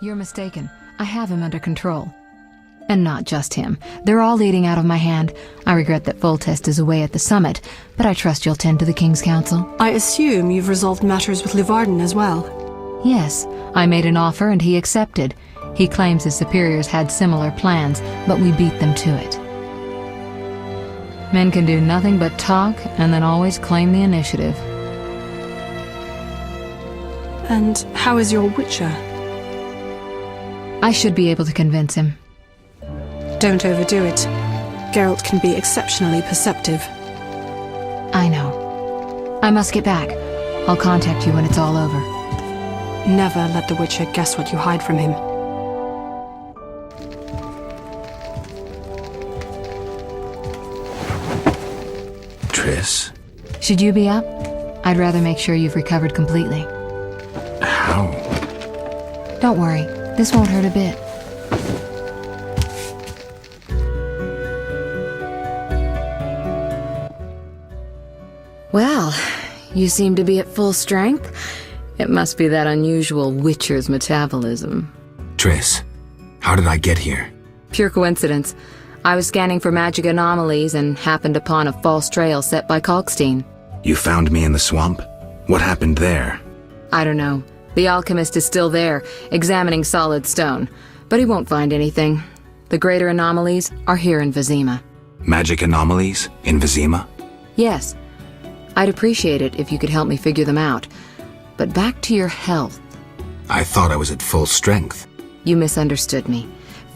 You're mistaken. I have him under control. And not just him. They're all leading out of my hand. I regret that Foltest is away at the summit, but I trust you'll tend to the King's Council. I assume you've resolved matters with Luvarden as well. Yes, I made an offer and he accepted. He claims his superiors had similar plans, but we beat them to it. Men can do nothing but talk and then always claim the initiative. And how is your Witcher? I should be able to convince him. Don't overdo it. Geralt can be exceptionally perceptive. I know. I must get back. I'll contact you when it's all over. Never let the Witcher guess what you hide from him. Triss? Should you be up? I'd rather make sure you've recovered completely. How? Don't worry. This won't hurt a bit. Well, you seem to be at full strength. It must be that unusual Witcher's metabolism. Triss, how did I get here? Pure coincidence. I was scanning for magic anomalies and happened upon a false trail set by Kalkstein. You found me in the swamp? What happened there? I don't know. The alchemist is still there, examining solid stone. But he won't find anything. The greater anomalies are here in Vizima. Magic anomalies? In Vizima? Yes. I'd appreciate it if you could help me figure them out. But back to your health. I thought I was at full strength. You misunderstood me.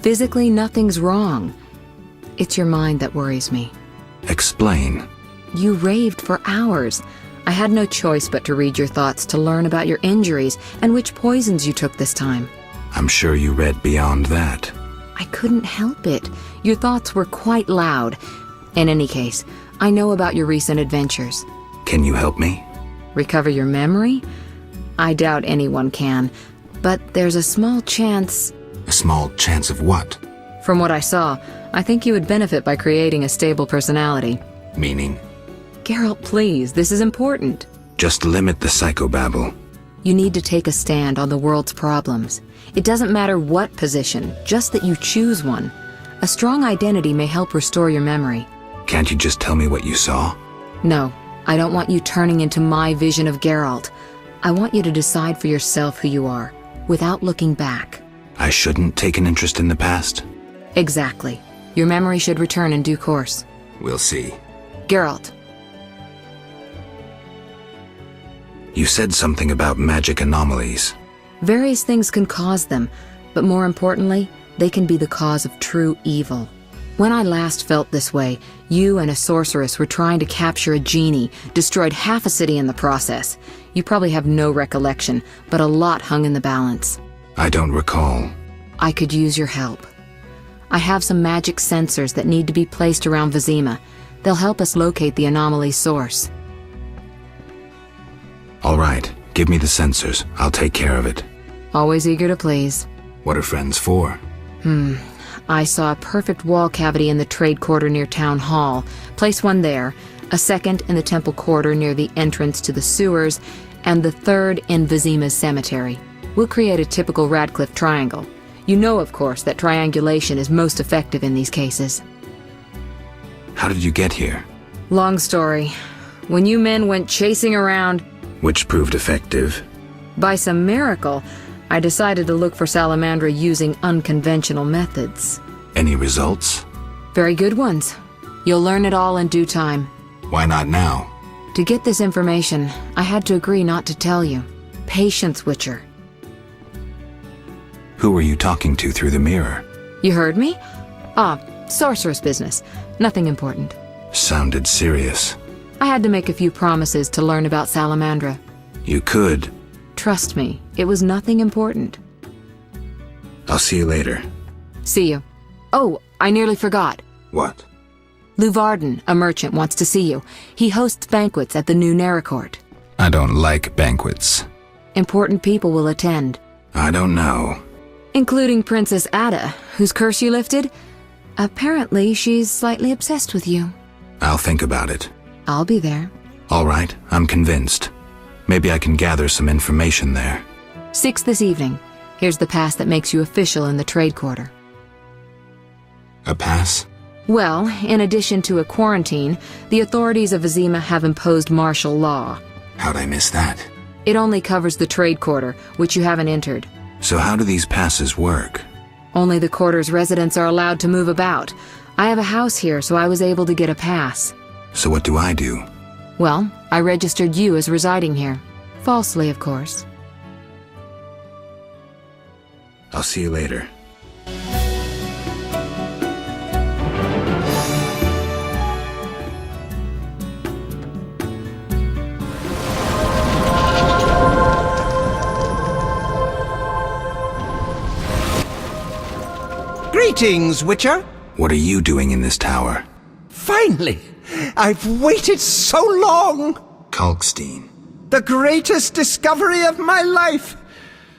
Physically, nothing's wrong. It's your mind that worries me. Explain. You raved for hours. I had no choice but to read your thoughts to learn about your injuries and which poisons you took this time. I'm sure you read beyond that. I couldn't help it. Your thoughts were quite loud. In any case, I know about your recent adventures. Can you help me? Recover your memory? I doubt anyone can, but there's a small chance... A small chance of what? From what I saw, I think you would benefit by creating a stable personality. Meaning? Geralt, please, this is important. Just limit the psychobabble. You need to take a stand on the world's problems. It doesn't matter what position, just that you choose one. A strong identity may help restore your memory. Can't you just tell me what you saw? No, I don't want you turning into my vision of Geralt. I want you to decide for yourself who you are, without looking back. I shouldn't take an interest in the past? Exactly. Your memory should return in due course. We'll see. Geralt. You said something about magic anomalies. Various things can cause them, but more importantly, they can be the cause of true evil. When I last felt this way, you and a sorceress were trying to capture a genie, destroyed half a city in the process. You probably have no recollection, but a lot hung in the balance. I don't recall. I could use your help. I have some magic sensors that need to be placed around Vizima. They'll help us locate the anomaly's source. All right, give me the sensors. I'll take care of it. Always eager to please. What are friends for? I saw a perfect wall cavity in the trade quarter near Town Hall. Place one there, a second in the temple quarter near the entrance to the sewers, and the third in Vizima's cemetery. We'll create a typical Radcliffe triangle. You know, of course, that triangulation is most effective in these cases. How did you get here? Long story. When you men went chasing around... Which proved effective. By some miracle, I decided to look for Salamandra using unconventional methods. Any results? Very good ones. You'll learn it all in due time. Why not now? To get this information, I had to agree not to tell you. Patience, Witcher. Who were you talking to through the mirror? You heard me? Sorceress business. Nothing important. Sounded serious. I had to make a few promises to learn about Salamandra. You could. Trust me, it was nothing important. I'll see you later. See you. Oh, I nearly forgot. What? Luvarden, a merchant, wants to see you. He hosts banquets at the new Neracourt. I don't like banquets. Important people will attend. I don't know. Including Princess Ada, whose curse you lifted. Apparently, she's slightly obsessed with you. I'll think about it. I'll be there. All right, I'm convinced. Maybe I can gather some information there. 6 this evening. Here's the pass that makes you official in the trade quarter. A pass? Well, in addition to a quarantine, the authorities of Vizima have imposed martial law. How'd I miss that? It only covers the trade quarter, which you haven't entered. So how do these passes work? Only the quarter's residents are allowed to move about. I have a house here, so I was able to get a pass. So what do I do? Well, I registered you as residing here. Falsely, of course. I'll see you later. Greetings, Witcher. What are you doing in this tower? Finally! I've waited so long! Kalkstein. The greatest discovery of my life!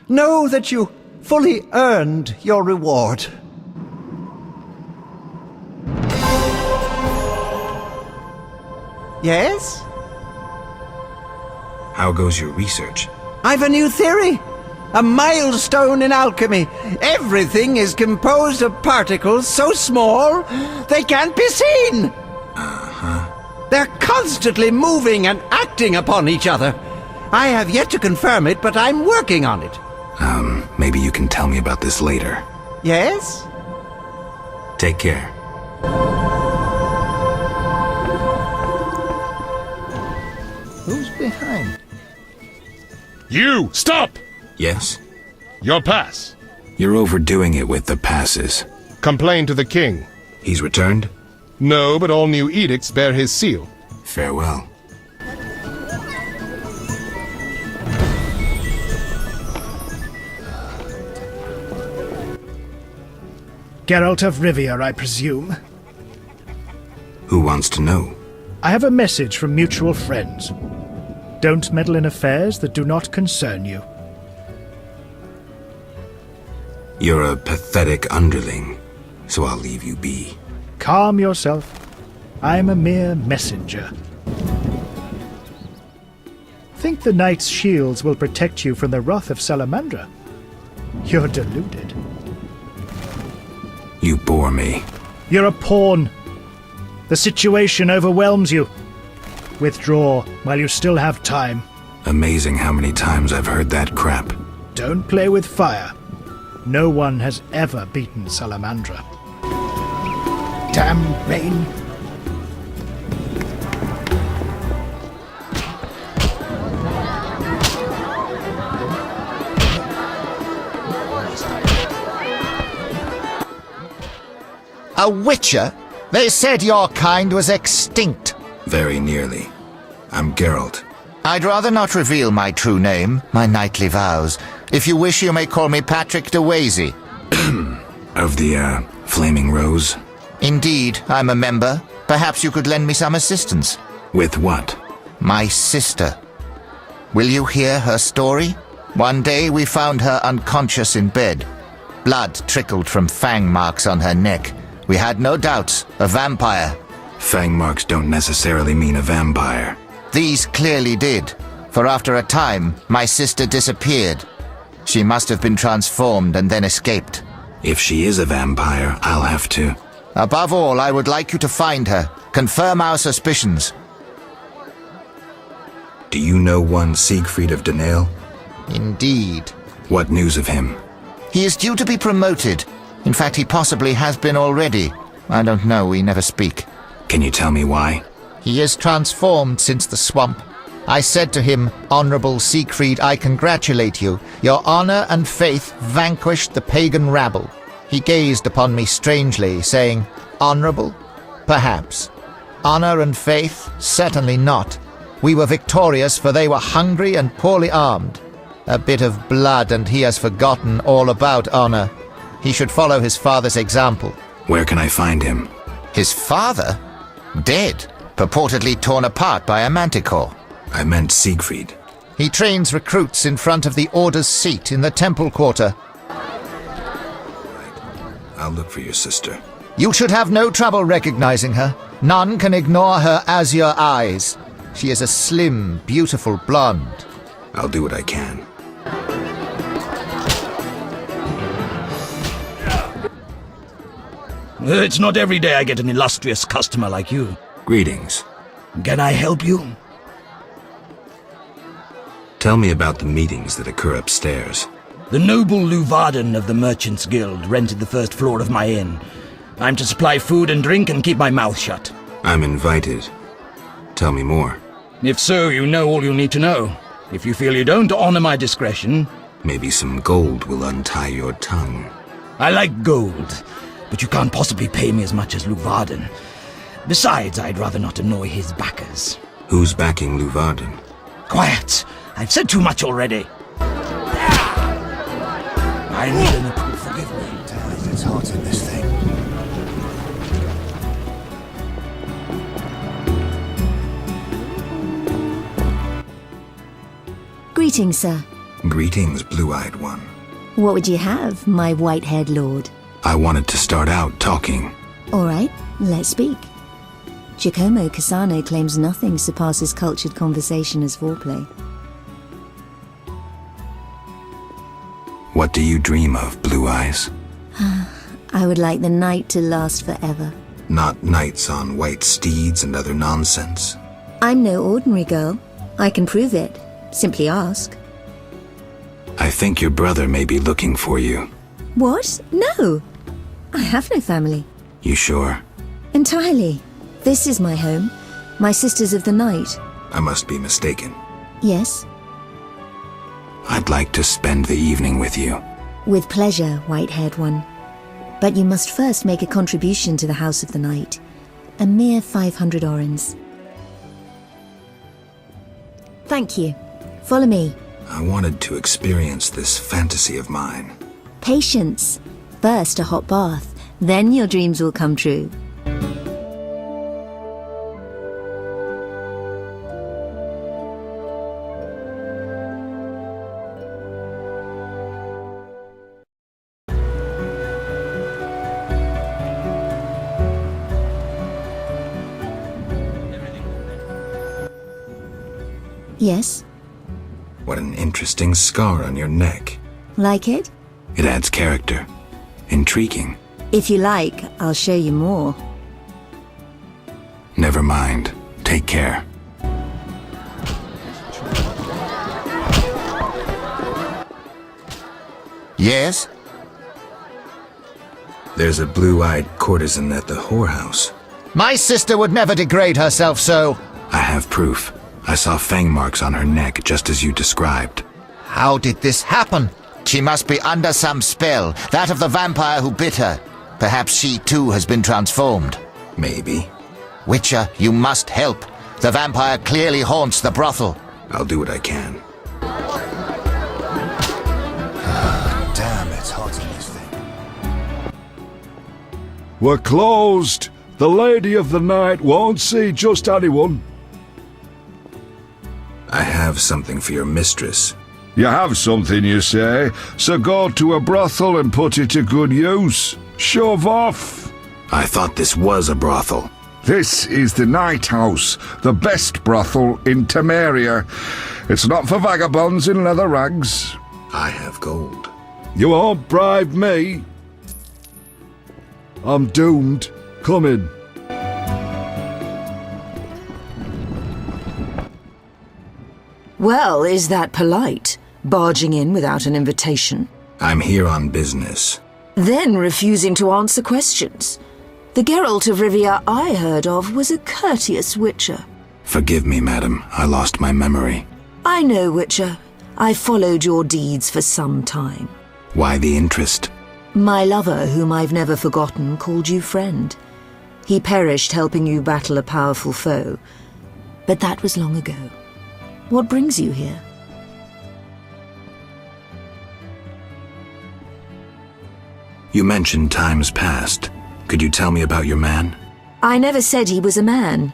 Know that you fully earned your reward. Yes? How goes your research? I've a new theory. A milestone in alchemy. Everything is composed of particles so small they can't be seen. They're constantly moving and acting upon each other. I have yet to confirm it, but I'm working on it. Maybe you can tell me about this later. Yes? Take care. Who's behind? You! Stop! Yes? Your pass. You're overdoing it with the passes. Complain to the king. He's returned? No, but all new edicts bear his seal. Farewell. Geralt of Rivia, I presume. Who wants to know? I have a message from mutual friends. Don't meddle in affairs that do not concern you. You're a pathetic underling, so I'll leave you be. Calm yourself. I'm a mere messenger. Think the knight's shields will protect you from the wrath of Salamandra? You're deluded. You bore me. You're a pawn. The situation overwhelms you. Withdraw while you still have time. Amazing how many times I've heard that crap. Don't play with fire. No one has ever beaten Salamandra. Damn rain. A witcher? They said your kind was extinct. Very nearly. I'm Geralt. I'd rather not reveal my true name, my knightly vows. If you wish, you may call me Patrick de Wazy. Of the, Flaming Rose? Indeed, I'm a member. Perhaps you could lend me some assistance. With what? My sister. Will you hear her story? One day we found her unconscious in bed. Blood trickled from fang marks on her neck. We had no doubts, a vampire. Fang marks don't necessarily mean a vampire. These clearly did, for after a time, my sister disappeared. She must have been transformed and then escaped. If she is a vampire, I'll have to... Above all, I would like you to find her, confirm our suspicions. Do you know one Siegfried of Dandelion? Indeed. What news of him? He is due to be promoted. In fact, he possibly has been already. I don't know, we never speak. Can you tell me why? He is transformed since the swamp. I said to him, Honorable Siegfried, I congratulate you. Your honor and faith vanquished the pagan rabble. He gazed upon me strangely, saying, Honorable? Perhaps. Honor and faith? Certainly not. We were victorious, for they were hungry and poorly armed. A bit of blood, and he has forgotten all about honor. He should follow his father's example. Where can I find him? His father? Dead, purportedly torn apart by a manticore. I meant Siegfried. He trains recruits in front of the Order's seat in the Temple Quarter. I'll look for your sister. You should have no trouble recognizing her. None can ignore her azure eyes. She is a slim, beautiful blonde. I'll do what I can. It's not every day I get an illustrious customer like you. Greetings. Can I help you? Tell me about the meetings that occur upstairs. The noble Luvarden of the Merchants Guild rented the first floor of my inn. I'm to supply food and drink and keep my mouth shut. I'm invited. Tell me more. If so, you know all you need to know. If you feel you don't honor my discretion... Maybe some gold will untie your tongue. I like gold, but you can't possibly pay me as much as Luvarden. Besides, I'd rather not annoy his backers. Who's backing Luvarden? Quiet! I've said too much already. I need an Unforgiven. It's hot in this thing. Greetings, sir. Greetings, blue-eyed one. What would you have, my white-haired lord? I wanted to start out talking. All right, let's speak. Giacomo Cassano claims nothing surpasses cultured conversation as foreplay. What do you dream of, Blue Eyes? I would like the night to last forever. Not knights on white steeds and other nonsense. I'm no ordinary girl. I can prove it. Simply ask. I think your brother may be looking for you. What? No. I have no family. You sure? Entirely. This is my home. My Sisters of the Night. I must be mistaken. Yes? I'd like to spend the evening with you. With pleasure, white-haired one. But you must first make a contribution to the House of the Night. A mere 500 orens. Thank you. Follow me. I wanted to experience this fantasy of mine. Patience. First a hot bath, then your dreams will come true. Yes? What an interesting scar on your neck. Like it? It adds character. Intriguing. If you like, I'll show you more. Never mind. Take care. Yes? There's a blue-eyed courtesan at the whorehouse. My sister would never degrade herself so. I have proof. I saw fang marks on her neck, just as you described. How did this happen? She must be under some spell, that of the vampire who bit her. Perhaps she too has been transformed. Maybe. Witcher, you must help. The vampire clearly haunts the brothel. I'll do what I can. Damn, it's hot in this thing. We're closed. The Lady of the Night won't see just anyone. I have something for your mistress. You have something, you say, so go to a brothel and put it to good use. Shove off. I thought this was a brothel. This is the Night House, the best brothel in Temeria. It's not for vagabonds in leather rags. I have gold. You won't bribe me. I'm doomed. Come in. Well, is that polite? Barging in without an invitation? I'm here on business. Then refusing to answer questions. The Geralt of Rivia I heard of was a courteous witcher. Forgive me, madam. I lost my memory. I know, witcher. I followed your deeds for some time. Why the interest? My lover, whom I've never forgotten, called you friend. He perished helping you battle a powerful foe. But that was long ago. What brings you here? You mentioned times past. Could you tell me about your man? I never said he was a man.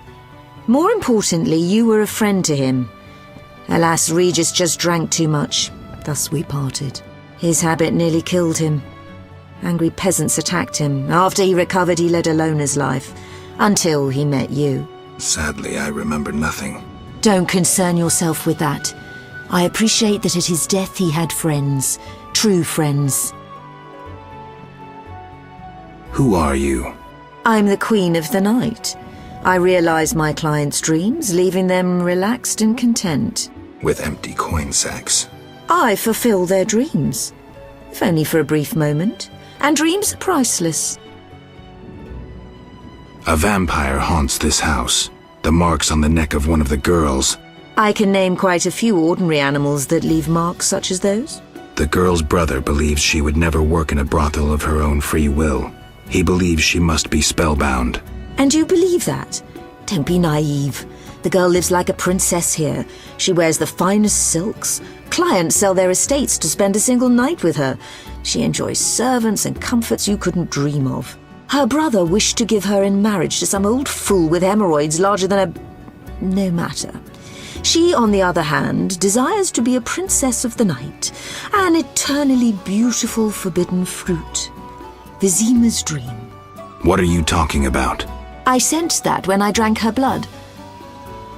More importantly, you were a friend to him. Alas, Regis just drank too much. Thus we parted. His habit nearly killed him. Angry peasants attacked him. After he recovered, he led a loner's life. Until he met you. Sadly, I remember nothing. Don't concern yourself with that. I appreciate that at his death he had friends. True friends. Who are you? I'm the queen of the night. I realize my clients' dreams, leaving them relaxed and content. With empty coin sacks. I fulfill their dreams, if only for a brief moment, and dreams are priceless. A vampire haunts this house. The marks on the neck of one of the girls. I can name quite a few ordinary animals that leave marks such as those. The girl's brother believes she would never work in a brothel of her own free will. He believes she must be spellbound. And you believe that? Don't be naive. The girl lives like a princess here. She wears the finest silks. Clients sell their estates to spend a single night with her. She enjoys servants and comforts you couldn't dream of. Her brother wished to give her in marriage to some old fool with hemorrhoids larger than a... no matter. She, on the other hand, desires to be a princess of the night, an eternally beautiful forbidden fruit. Vizima's dream. What are you talking about? I sensed that when I drank her blood.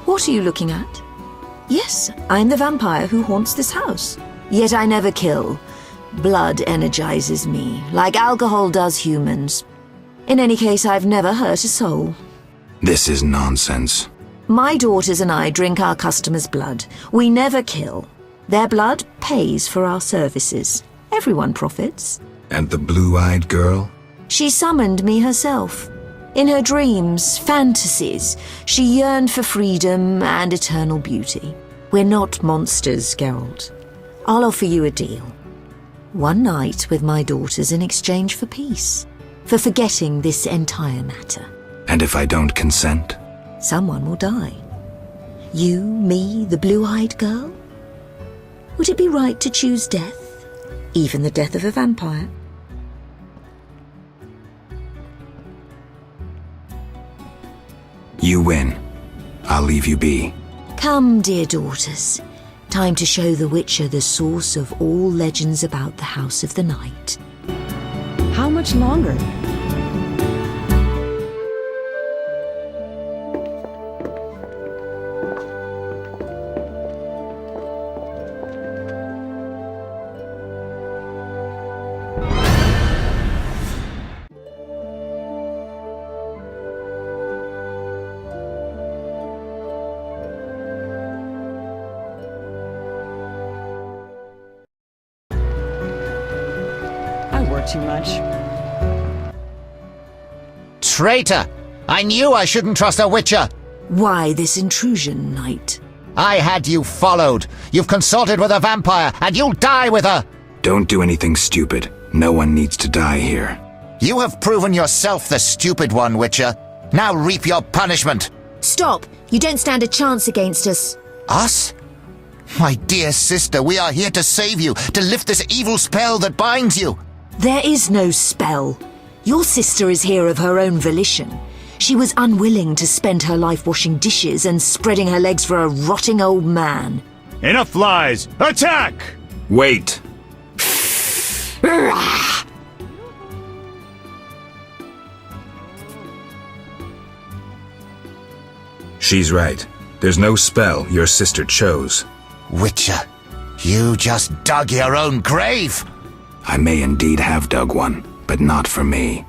What are you looking at? Yes, I'm the vampire who haunts this house. Yet I never kill. Blood energizes me, like alcohol does humans. In any case, I've never hurt a soul. This is nonsense. My daughters and I drink our customers' blood. We never kill. Their blood pays for our services. Everyone profits. And the blue-eyed girl? She summoned me herself. In her dreams, fantasies, she yearned for freedom and eternal beauty. We're not monsters, Geralt. I'll offer you a deal. One night with my daughters in exchange for peace. For forgetting this entire matter. And if I don't consent? Someone will die. You, me, the blue-eyed girl? Would it be right to choose death? Even the death of a vampire? You win. I'll leave you be. Come, dear daughters. Time to show the Witcher the source of all legends about the House of the Night. How much longer? Too much. Traitor! I knew I shouldn't trust a Witcher! Why this intrusion, knight? I had you followed. You've consulted with a vampire, and you'll die with her! Don't do anything stupid. No one needs to die here. You have proven yourself the stupid one, Witcher. Now reap your punishment. Stop! You don't stand a chance against us. Us? My dear sister, we are here to save you, to lift this evil spell that binds you. There is no spell. Your sister is here of her own volition. She was unwilling to spend her life washing dishes and spreading her legs for a rotting old man. Enough lies! Attack! Wait! She's right. There's no spell your sister chose. Witcher, you just dug your own grave! I may indeed have dug one, but not for me.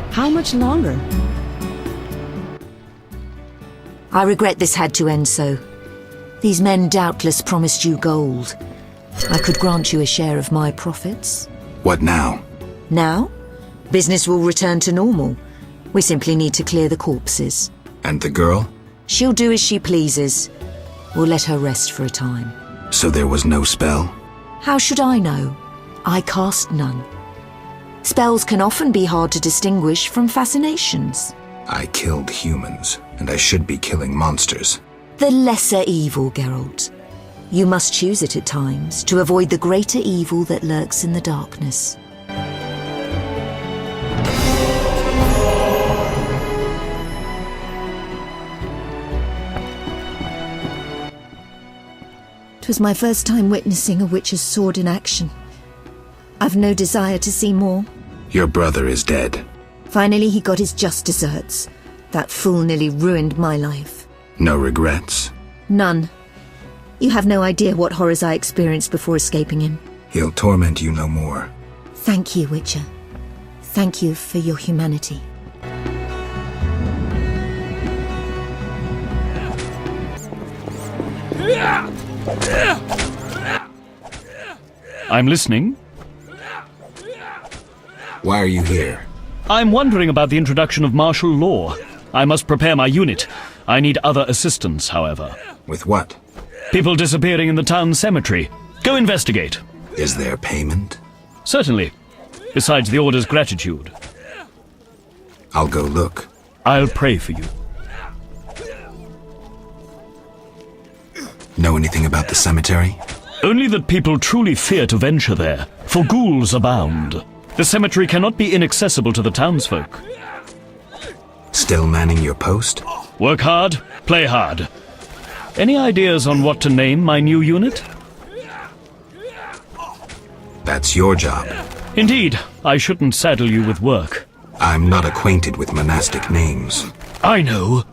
How much longer? I regret this had to end so. These men doubtless promised you gold. I could grant you a share of my profits. What now? Now? Business will return to normal. We simply need to clear the corpses. And the girl? She'll do as she pleases. We'll let her rest for a time. So there was no spell? How should I know? I cast none. Spells can often be hard to distinguish from fascinations. I killed humans, and I should be killing monsters. The lesser evil, Geralt. You must choose it at times to avoid the greater evil that lurks in the darkness. 'Twas my first time witnessing a witch's sword in action. I've no desire to see more. Your brother is dead. Finally, he got his just deserts. That fool nearly ruined my life. No regrets? None. You have no idea what horrors I experienced before escaping him. He'll torment you no more. Thank you, Witcher. Thank you for your humanity. I'm listening. Why are you here? I'm wondering about the introduction of martial law. I must prepare my unit. I need other assistance, however. With what? People disappearing in the town cemetery. Go investigate. Is there payment? Certainly. Besides the order's gratitude. I'll go look. I'll pray for you. Know anything about the cemetery? Only that people truly fear to venture there, for ghouls abound. The cemetery cannot be inaccessible to the townsfolk. Still manning your post? Work hard, play hard. Any ideas on what to name my new unit? That's your job. Indeed, I shouldn't saddle you with work. I'm not acquainted with monastic names. I know.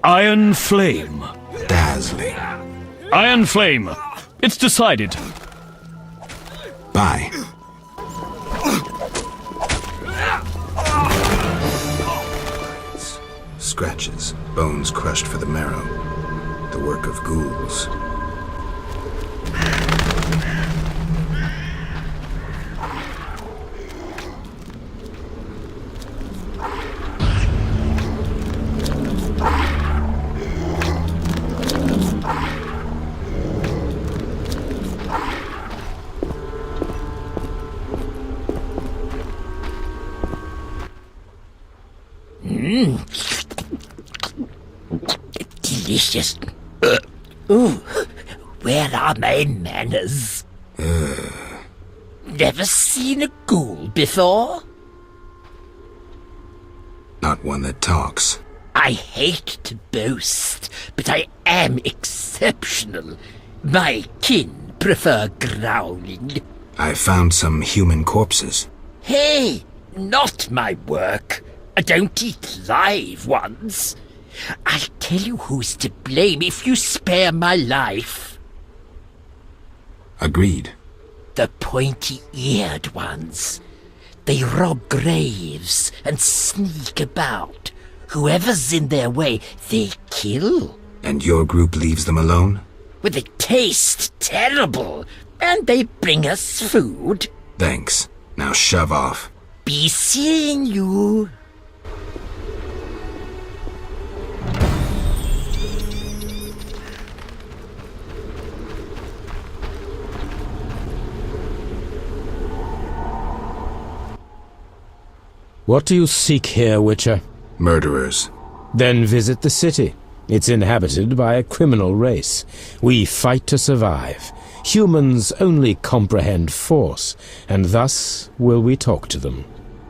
Iron Flame. Dazzling. Iron Flame. It's decided. Bye. Scratches, bones crushed for the marrow. The work of ghouls. Delicious. Ooh, where are my manners? Never seen a ghoul before? Not one that talks. I hate to boast, but I am exceptional. My kin prefer growling. I found some human corpses. Hey, not my work. I don't eat live ones. I'll tell you who's to blame if you spare my life. Agreed. The pointy-eared ones. They rob graves and sneak about. Whoever's in their way, they kill. And your group leaves them alone? Well, they taste terrible, and they bring us food. Thanks. Now shove off. Be seeing you. What do you seek here, Witcher? Murderers. Then visit the city. It's inhabited by a criminal race. We fight to survive. Humans only comprehend force, and thus will we talk to them.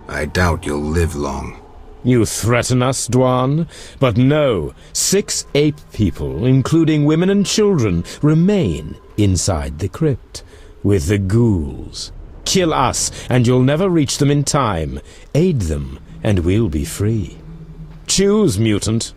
I doubt you'll live long. You threaten us, Dwan? But no, 6 ape people, including women and children, remain inside the crypt, with the ghouls. Kill us, and you'll never reach them in time. Aid them, and we'll be free. Choose, mutant.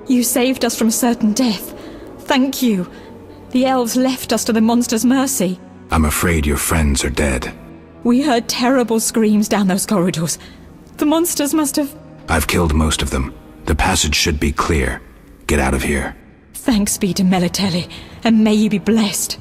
You saved us from certain death. Thank you. The elves left us to the monster's mercy. I'm afraid your friends are dead. We heard terrible screams down those corridors. The monsters must have... I've killed most of them. The passage should be clear. Get out of here. Thanks be to Melitelli, and may you be blessed.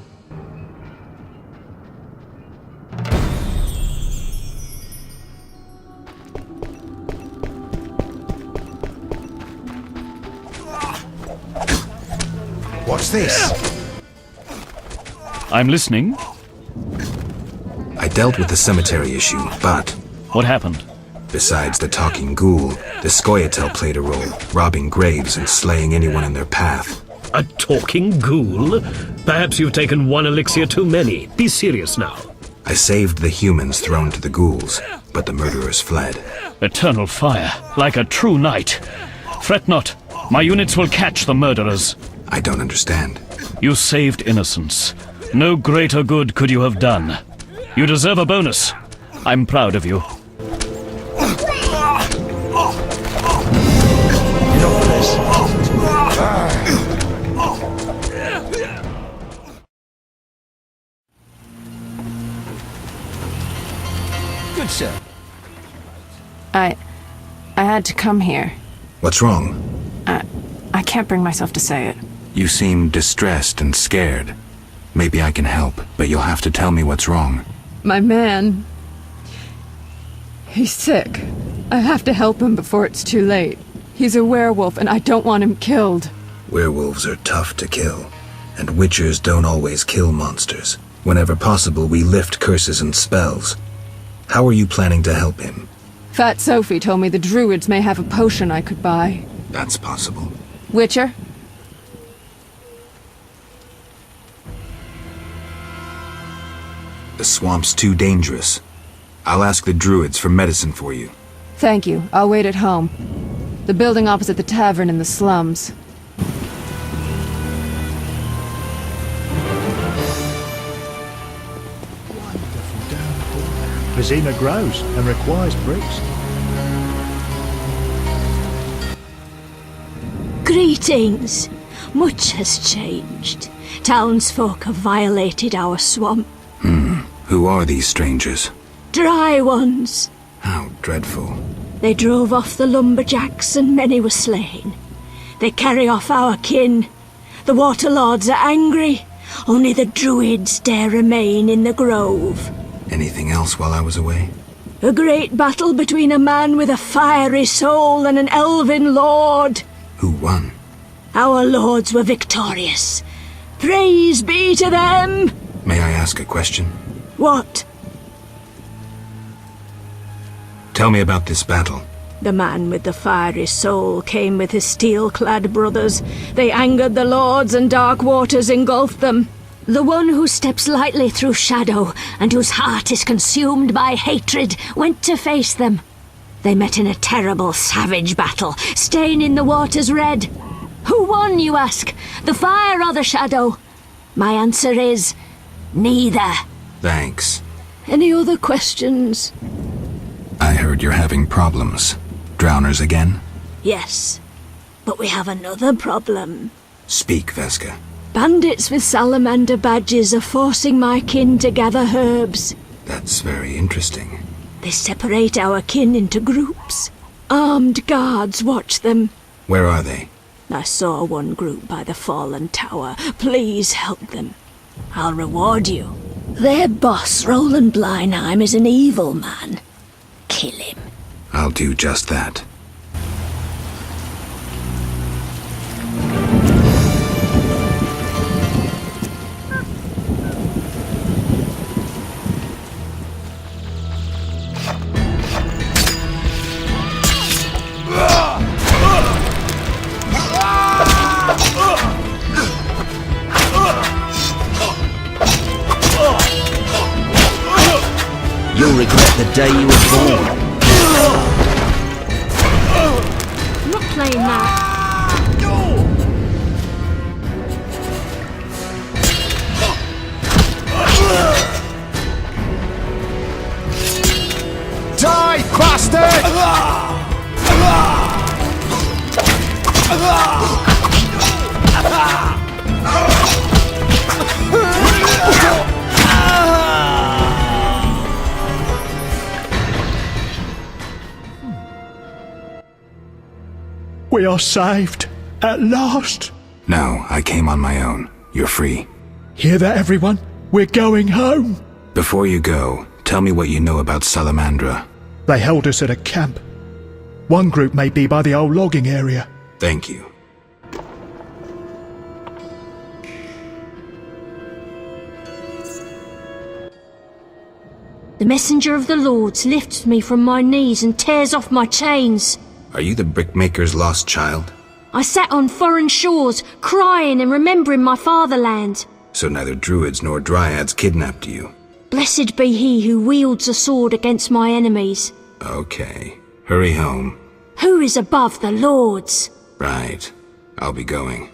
What's this? I'm listening. I dealt with the cemetery issue, but... What happened? Besides the talking ghoul, the Scoia'tael played a role, robbing graves and slaying anyone in their path. A talking ghoul? Perhaps you've taken one elixir too many. Be serious now. I saved the humans thrown to the ghouls, but the murderers fled. Eternal fire, like a true knight. Fret not, my units will catch the murderers. I don't understand. You saved innocence. No greater good could you have done. You deserve a bonus. I'm proud of you. Good sir. I had to come here. What's wrong? I can't bring myself to say it. You seem distressed and scared. Maybe I can help, but you'll have to tell me what's wrong. My man... He's sick. I have to help him before it's too late. He's a werewolf, and I don't want him killed. Werewolves are tough to kill, and witchers don't always kill monsters. Whenever possible, we lift curses and spells. How are you planning to help him? Fat Sophie told me the druids may have a potion I could buy. That's possible. Witcher? The swamp's too dangerous. I'll ask the druids for medicine for you. Thank you. I'll wait at home. The building opposite the tavern in the slums. Vizima grows and requires bricks. Greetings. Much has changed. Townsfolk have violated our swamp. Who are these strangers? Dry ones. How dreadful. They drove off the lumberjacks and many were slain. They carry off our kin. The water lords are angry. Only the druids dare remain in the grove. Anything else while I was away? A great battle between a man with a fiery soul and an elven lord. Who won? Our lords were victorious. Praise be to them! May I ask a question? What? Tell me about this battle. The man with the fiery soul came with his steel-clad brothers. They angered the lords and dark waters engulfed them. The one who steps lightly through shadow and whose heart is consumed by hatred went to face them. They met in a terrible, savage battle, staining the waters red. Who won, you ask? The fire or the shadow? My answer is... neither. Thanks. Any other questions? I heard you're having problems. Drowners again? Yes. But we have another problem. Speak, Veska. Bandits with salamander badges are forcing my kin to gather herbs. That's very interesting. They separate our kin into groups. Armed guards watch them. Where are they? I saw one group by the fallen tower. Please help them. I'll reward you. Their boss, Roland Bleinheim, is an evil man. Kill him. I'll do just that. You'll regret the day you were born. I'm not playing that. Die, bastard! We are saved, at last. No, I came on my own. You're free. Hear that, everyone? We're going home. Before you go, tell me what you know about Salamandra. They held us at a camp. One group may be by the old logging area. Thank you. The messenger of the Lords lifts me from my knees and tears off my chains. Are you the brickmaker's lost child? I sat on foreign shores, crying and remembering my fatherland. So neither druids nor dryads kidnapped you. Blessed be he who wields a sword against my enemies. Okay. Hurry home. Who is above the Lords? Right. I'll be going.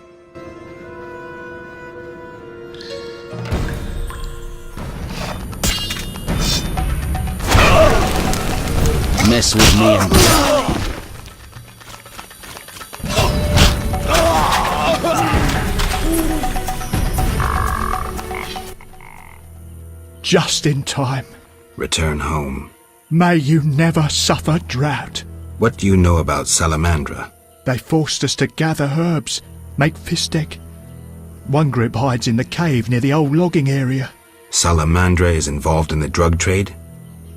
Mess with me and Just in time. Return home. May you never suffer drought. What do you know about Salamandra? They forced us to gather herbs, make fistek. One group hides in the cave near the old logging area. Salamandra is involved in the drug trade?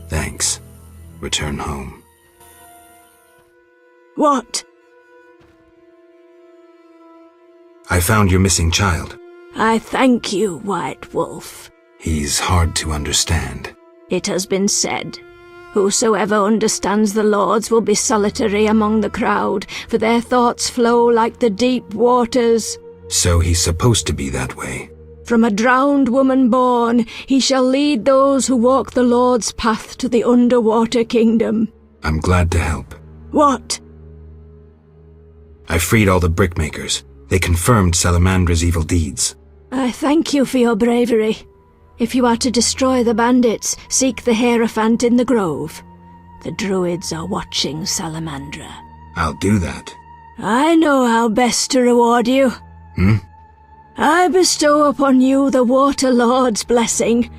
Thanks. Return home. What? I found your missing child. I thank you, White Wolf. He's hard to understand. It has been said, whosoever understands the Lords will be solitary among the crowd, for their thoughts flow like the deep waters. So he's supposed to be that way. From a drowned woman born, he shall lead those who walk the Lord's path to the underwater kingdom. I'm glad to help. What? I freed all the brickmakers. They confirmed Salamandra's evil deeds. I thank you for your bravery. If you are to destroy the bandits, seek the Hierophant in the grove. The druids are watching Salamandra. I'll do that. I know how best to reward you. I bestow upon you the Water Lord's blessing.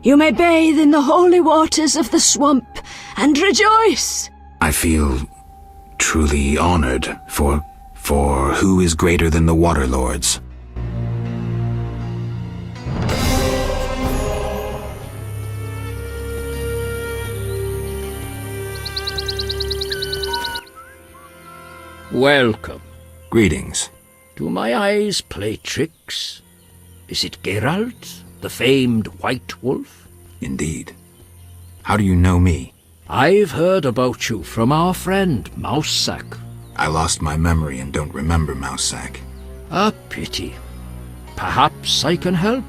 You may bathe in the holy waters of the swamp and rejoice. I feel truly honored for who is greater than the Water Lords? Welcome. Greetings. Do my eyes play tricks? Is it Geralt, the famed White Wolf? Indeed. How do you know me? I've heard about you from our friend, Mousesack. I lost my memory and don't remember Mousesack. A pity. Perhaps I can help,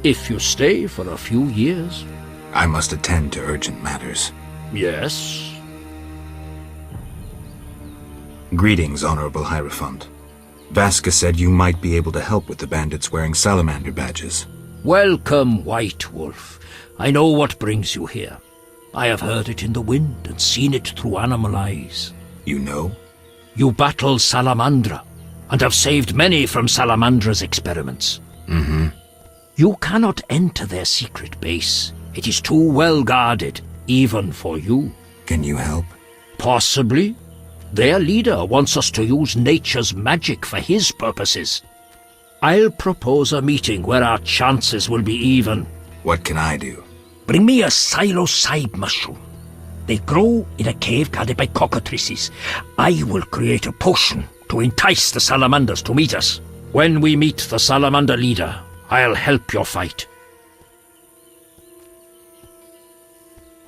if you stay for a few years. I must attend to urgent matters. Yes. Greetings, Honorable Hierophant. Vasca said you might be able to help with the bandits wearing salamander badges. Welcome, White Wolf. I know what brings you here. I have heard it in the wind and seen it through animal eyes. You know? You battle Salamandra, and have saved many from Salamandra's experiments. You cannot enter their secret base. It is too well guarded, even for you. Can you help? Possibly. Their leader wants us to use nature's magic for his purposes. I'll propose a meeting where our chances will be even. What can I do? Bring me a psilocybe mushroom. They grow in a cave guarded by cockatrices. I will create a potion to entice the salamanders to meet us. When we meet the salamander leader, I'll help your fight.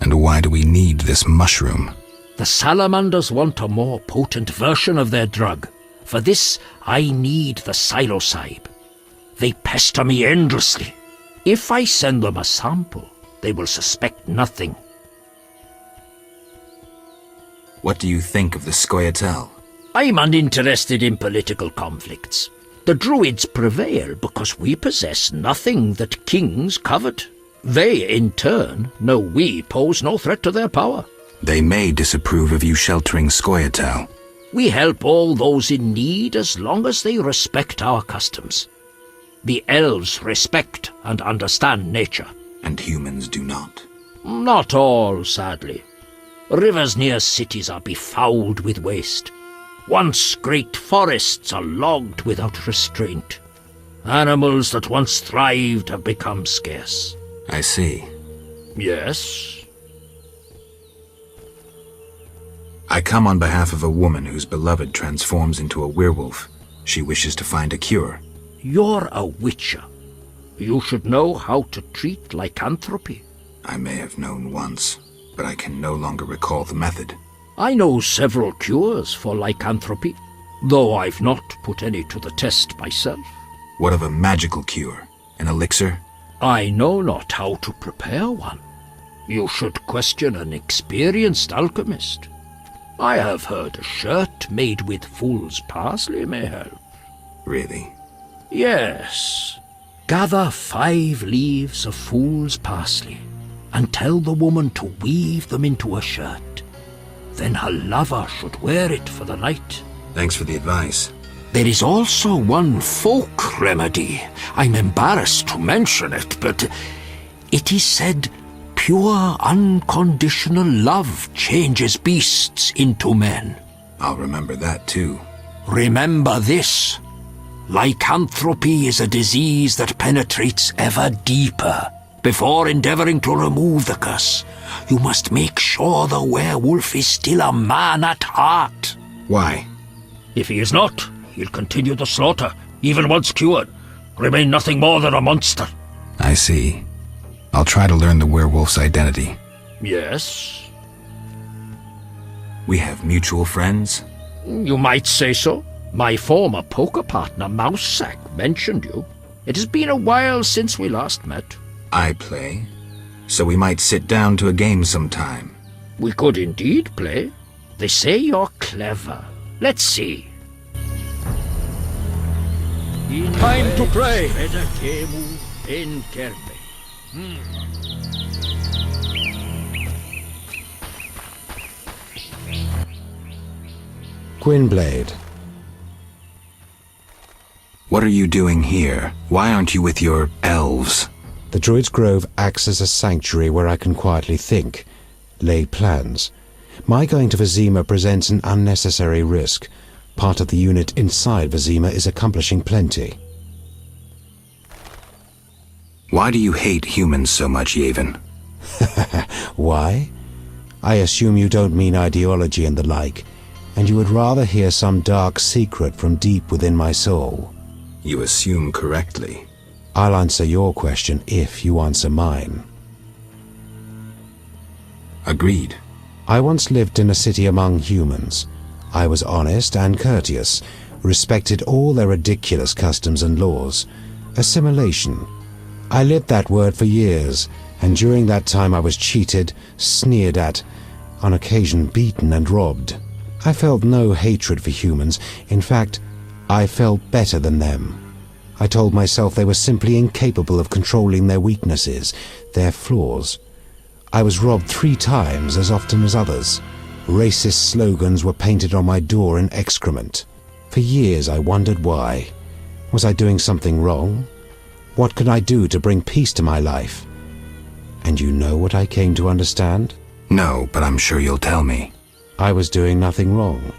And why do we need this mushroom? The salamanders want a more potent version of their drug. For this, I need the psilocybe. They pester me endlessly. If I send them a sample, they will suspect nothing. What do you think of the Scoia'tael? I'm uninterested in political conflicts. The druids prevail because we possess nothing that kings covet. They, in turn, know we pose no threat to their power. They may disapprove of you sheltering Scoia'tael. We help all those in need as long as they respect our customs. The elves respect and understand nature. And humans do not. Not all, sadly. Rivers near cities are befouled with waste. Once great forests are logged without restraint. Animals that once thrived have become scarce. I see. Yes? I come on behalf of a woman whose beloved transforms into a werewolf. She wishes to find a cure. You're a witcher. You should know how to treat lycanthropy. I may have known once, but I can no longer recall the method. I know several cures for lycanthropy, though I've not put any to the test myself. What of a magical cure? An elixir? I know not how to prepare one. You should question an experienced alchemist. I have heard a shirt made with fool's parsley may help. Really? Yes. Gather 5 leaves of fool's parsley and tell the woman to weave them into a shirt. Then her lover should wear it for the night. Thanks for the advice. There is also one folk remedy. I'm embarrassed to mention it, but it is said pure, unconditional love changes beasts into men. I'll remember that too. Remember this. Lycanthropy is a disease that penetrates ever deeper. Before endeavoring to remove the curse, you must make sure the werewolf is still a man at heart. Why? If he is not, he'll continue the slaughter, even once cured. Remain nothing more than a monster. I see. I'll try to learn the werewolf's identity. Yes? We have mutual friends? You might say so. My former poker partner, Mousesack, mentioned you. It has been a while since we last met. I play, so we might sit down to a game sometime. We could indeed play. They say you're clever. Let's see. Time to pray! Gwynblade. What are you doing here? Why aren't you with your elves? The Druid's Grove acts as a sanctuary where I can quietly think, lay plans. My going to Vizima presents an unnecessary risk. Part of the unit inside Vizima is accomplishing plenty. Why do you hate humans so much, Yavin? Why? I assume you don't mean ideology and the like, and you would rather hear some dark secret from deep within my soul. You assume correctly. I'll answer your question if you answer mine. Agreed. I once lived in a city among humans. I was honest and courteous, respected all their ridiculous customs and laws. Assimilation. I lived that word for years, and during that time I was cheated, sneered at, on occasion beaten and robbed. I felt no hatred for humans. In fact, I felt better than them. I told myself they were simply incapable of controlling their weaknesses, their flaws. I was robbed 3 times as often as others. Racist slogans were painted on my door in excrement. For years I wondered why. Was I doing something wrong? What could I do to bring peace to my life? And you know what I came to understand? No, but I'm sure you'll tell me. I was doing nothing wrong.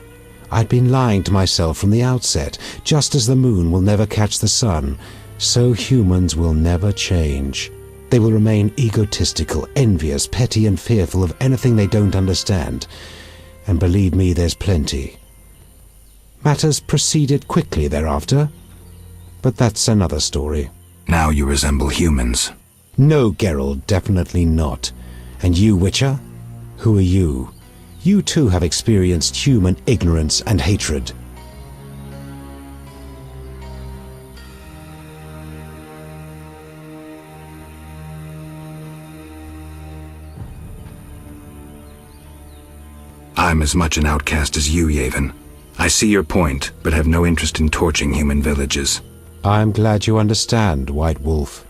I'd been lying to myself from the outset. Just as the moon will never catch the sun, so humans will never change. They will remain egotistical, envious, petty and fearful of anything they don't understand. And believe me, there's plenty. Matters proceeded quickly thereafter, but that's another story. Now you resemble humans. No, Geralt, definitely not. And you, Witcher? Who are you? You too have experienced human ignorance and hatred. I'm as much an outcast as you, Yavin. I see your point, but have no interest in torching human villages. I'm glad you understand, White Wolf.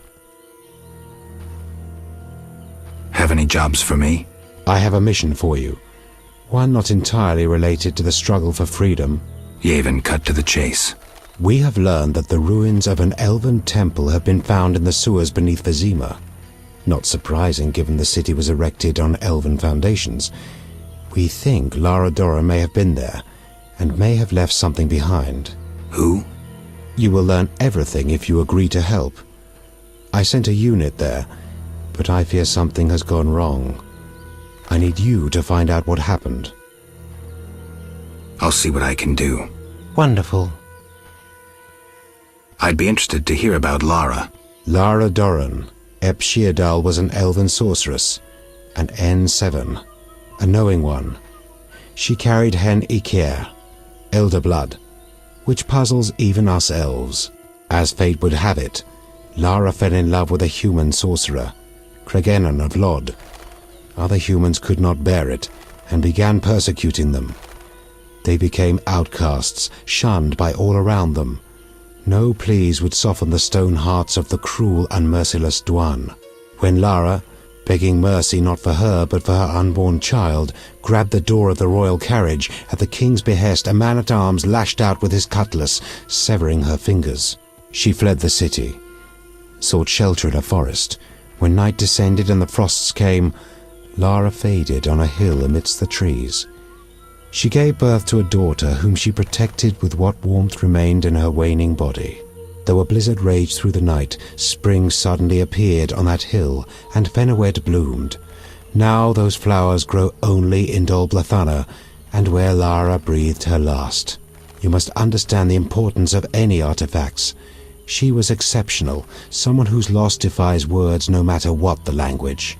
Have any jobs for me? I have a mission for you. One not entirely related to the struggle for freedom. Yavin, cut to the chase. We have learned that the ruins of an elven temple have been found in the sewers beneath Vizima. Not surprising given the city was erected on elven foundations. We think Lara Dora may have been there, and may have left something behind. Who? You will learn everything if you agree to help. I sent a unit there, but I fear something has gone wrong. I need you to find out what happened. I'll see what I can do. Wonderful. I'd be interested to hear about Lara. Lara Doran, Ep Sheerdal was an elven sorceress, an N7, a knowing one. She carried Hen Iker, elder blood, which puzzles even us elves. As fate would have it, Lara fell in love with a human sorcerer, Cregennan of Lod. Other humans could not bear it, and began persecuting them. They became outcasts, shunned by all around them. No pleas would soften the stone hearts of the cruel and merciless Dwan. When Lara, begging mercy not for her but for her unborn child, grabbed the door of the royal carriage, at the king's behest a man-at-arms lashed out with his cutlass, severing her fingers. She fled the city, sought shelter in a forest. When night descended and the frosts came, Lara faded on a hill amidst the trees. She gave birth to a daughter whom she protected with what warmth remained in her waning body. Though a blizzard raged through the night, spring suddenly appeared on that hill, and Fenawed bloomed. Now those flowers grow only in Dol Blathana, and where Lara breathed her last. You must understand the importance of any artifacts. She was exceptional, someone whose loss defies words no matter what the language.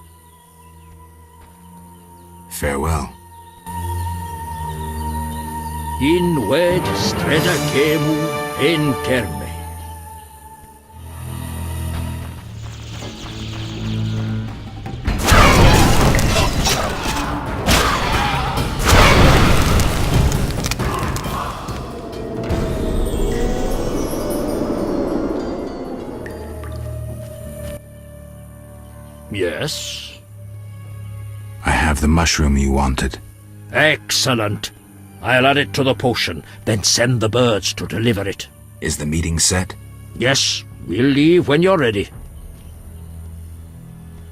Farewell. In ved streda kemu en terme. Yes? I have the mushroom you wanted. Excellent. I'll add it to the potion, then send the birds to deliver it. Is the meeting set? Yes, we'll leave when you're ready.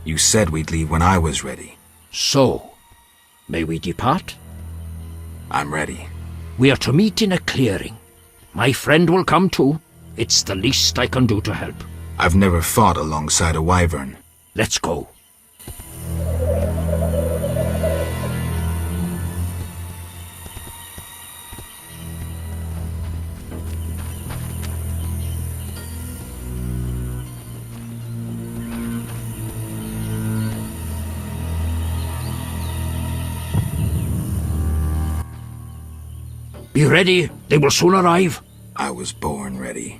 You said we'd leave when I was ready. So, may we depart? I'm ready. We are to meet in a clearing. My friend will come too. It's the least I can do to help. I've never fought alongside a wyvern. Let's go. Be ready, they will soon arrive. I was born ready.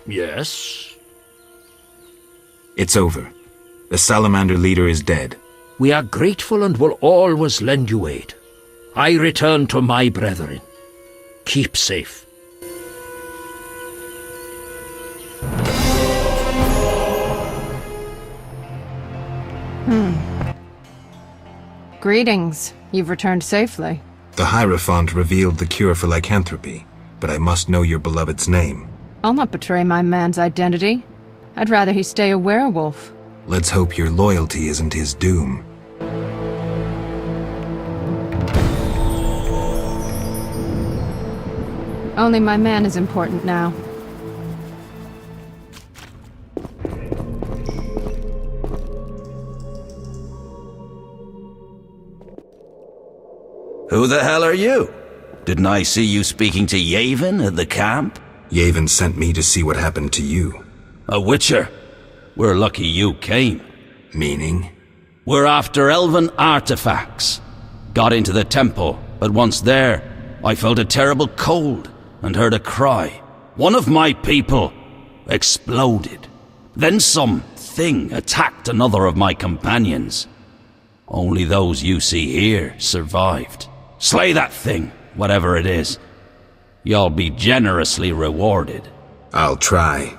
Yes? It's over. The salamander leader is dead. We are grateful and will always lend you aid. I return to my brethren. Keep safe. Greetings. You've returned safely. The Hierophant revealed the cure for lycanthropy, but I must know your beloved's name. I'll not betray my man's identity. I'd rather he stay a werewolf. Let's hope your loyalty isn't his doom. Only my man is important now. Who the hell are you? Didn't I see you speaking to Yavin at the camp? Yavin sent me to see what happened to you. A witcher? We're lucky you came. Meaning? We're after elven artifacts. Got into the temple, but once there, I felt a terrible cold and heard a cry. One of my people exploded. Then some thing attacked another of my companions. Only those you see here survived. Slay that thing, whatever it is. You'll be generously rewarded. I'll try.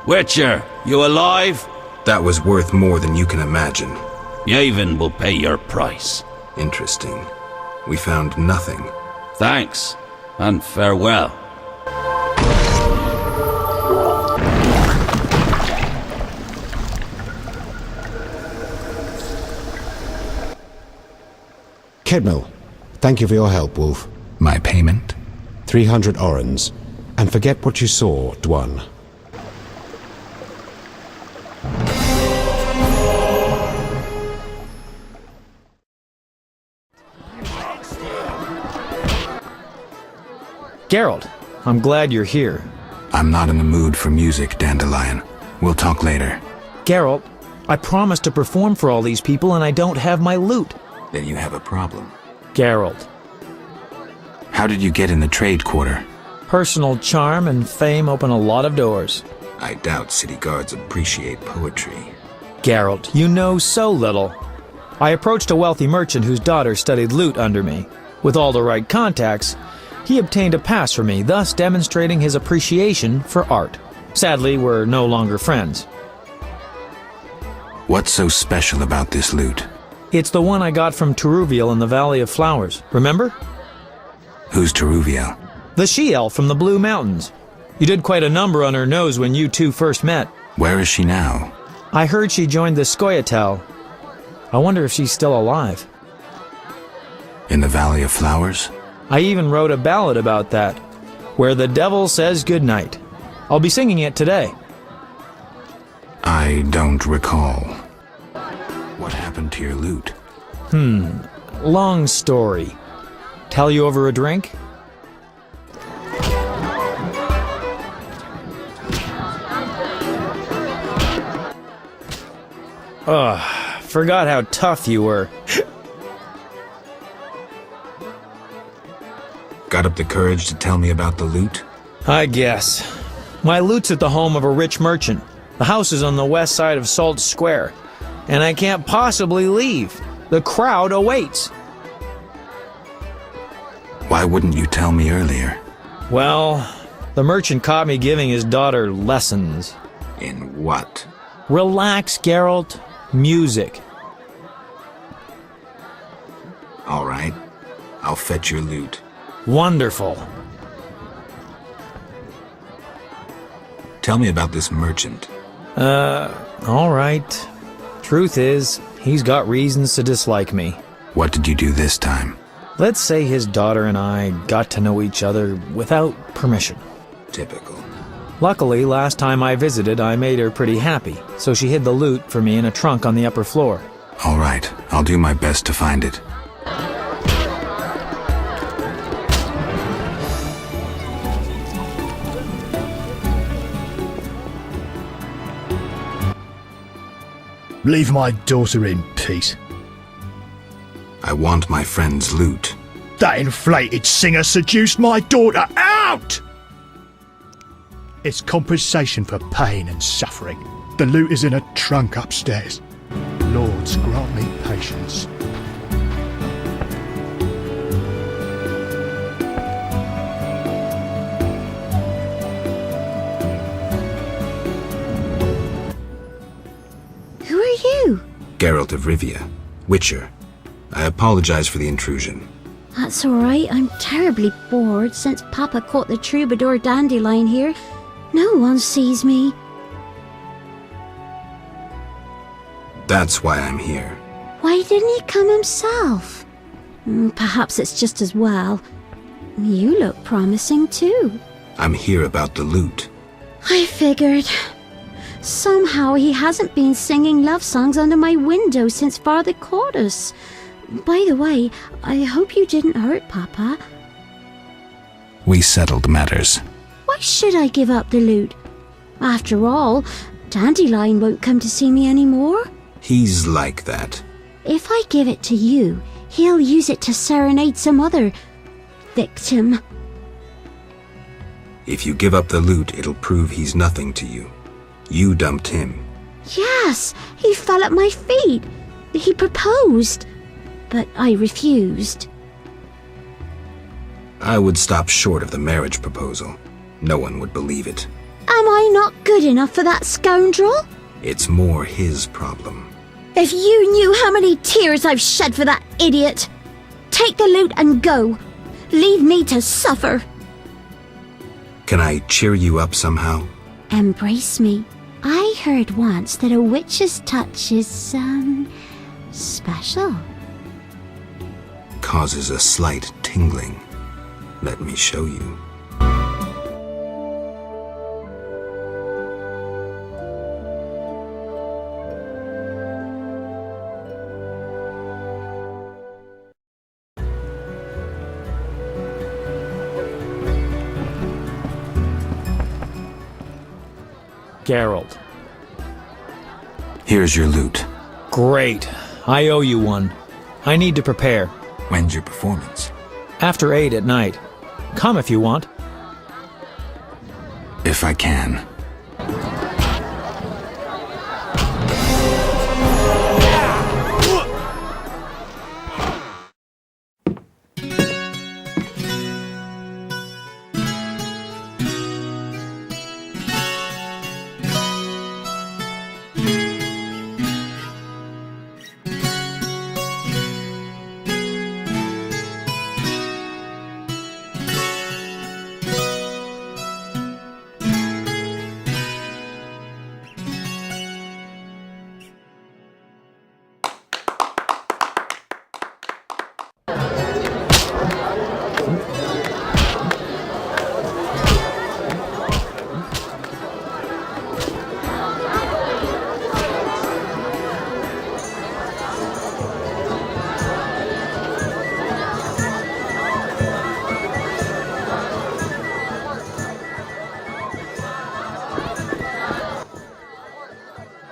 Witcher, you alive? That was worth more than you can imagine. Yavin will pay your price. Interesting. We found nothing. Thanks, and farewell. Kedmil, thank you for your help, Wolf. My payment? 300 orens. And forget what you saw, Dwan. Geralt, I'm glad you're here. I'm not in the mood for music, Dandelion. We'll talk later. Geralt, I promised to perform for all these people and I don't have my lute. Then you have a problem. Geralt. How did you get in the trade quarter? Personal charm and fame open a lot of doors. I doubt city guards appreciate poetry. Geralt, you know so little. I approached a wealthy merchant whose daughter studied lute under me. With all the right contacts, he obtained a pass for me, thus demonstrating his appreciation for art. Sadly, we're no longer friends. What's so special about this lute? It's the one I got from Teruviel in the Valley of Flowers. Remember? Who's Teruviel? The she-elf from the Blue Mountains. You did quite a number on her nose when you two first met. Where is she now? I heard she joined the Scoia'tael. I wonder if she's still alive. In the Valley of Flowers? I even wrote a ballad about that, where the devil says goodnight. I'll be singing it today. I don't recall. What happened to your lute? Long story. Tell you over a drink? Forgot how tough you were. Got up the courage to tell me about the lute? I guess. My lute's at the home of a rich merchant. The house is on the west side of Salt Square, and I can't possibly leave. The crowd awaits. Why wouldn't you tell me earlier? Well, the merchant caught me giving his daughter lessons. In what? Relax, Geralt. Music. All right. I'll fetch your lute. Wonderful. Tell me about this merchant. All right. Truth is, he's got reasons to dislike me. What did you do this time? Let's say his daughter and I got to know each other without permission. Typical. Luckily, last time I visited, I made her pretty happy, so she hid the lute for me in a trunk on the upper floor. All right. I'll do my best to find it. Leave my daughter in peace. I want my friend's lute. That inflated singer seduced my daughter. Out! It's compensation for pain and suffering. The lute is in a trunk upstairs. Lords, grant me patience. Who are you? Geralt of Rivia, Witcher. I apologize for the intrusion. That's all right. I'm terribly bored since Papa caught the troubadour Dandelion here. No one sees me. That's why I'm here. Why didn't he come himself? Perhaps it's just as well. You look promising too. I'm here about the lute. I figured. Somehow he hasn't been singing love songs under my window since Father caught us. By the way, I hope you didn't hurt Papa. We settled matters. Why should I give up the lute? After all, Dandelion won't come to see me anymore. He's like that. If I give it to you, he'll use it to serenade some other victim. If you give up the lute, it'll prove he's nothing to you. You dumped him. Yes, he fell at my feet. He proposed, but I refused. I would stop short of the marriage proposal. No one would believe it. Am I not good enough for that scoundrel? It's more his problem. If you knew how many tears I've shed for that idiot. Take the loot and go. Leave me to suffer. Can I cheer you up somehow? Embrace me. I heard once that a witch's touch is, special. Causes a slight tingling. Let me show you. Geralt. Here's your loot. Great. I owe you one. I need to prepare. When's your performance? After 8 at night. Come if you want. If I can.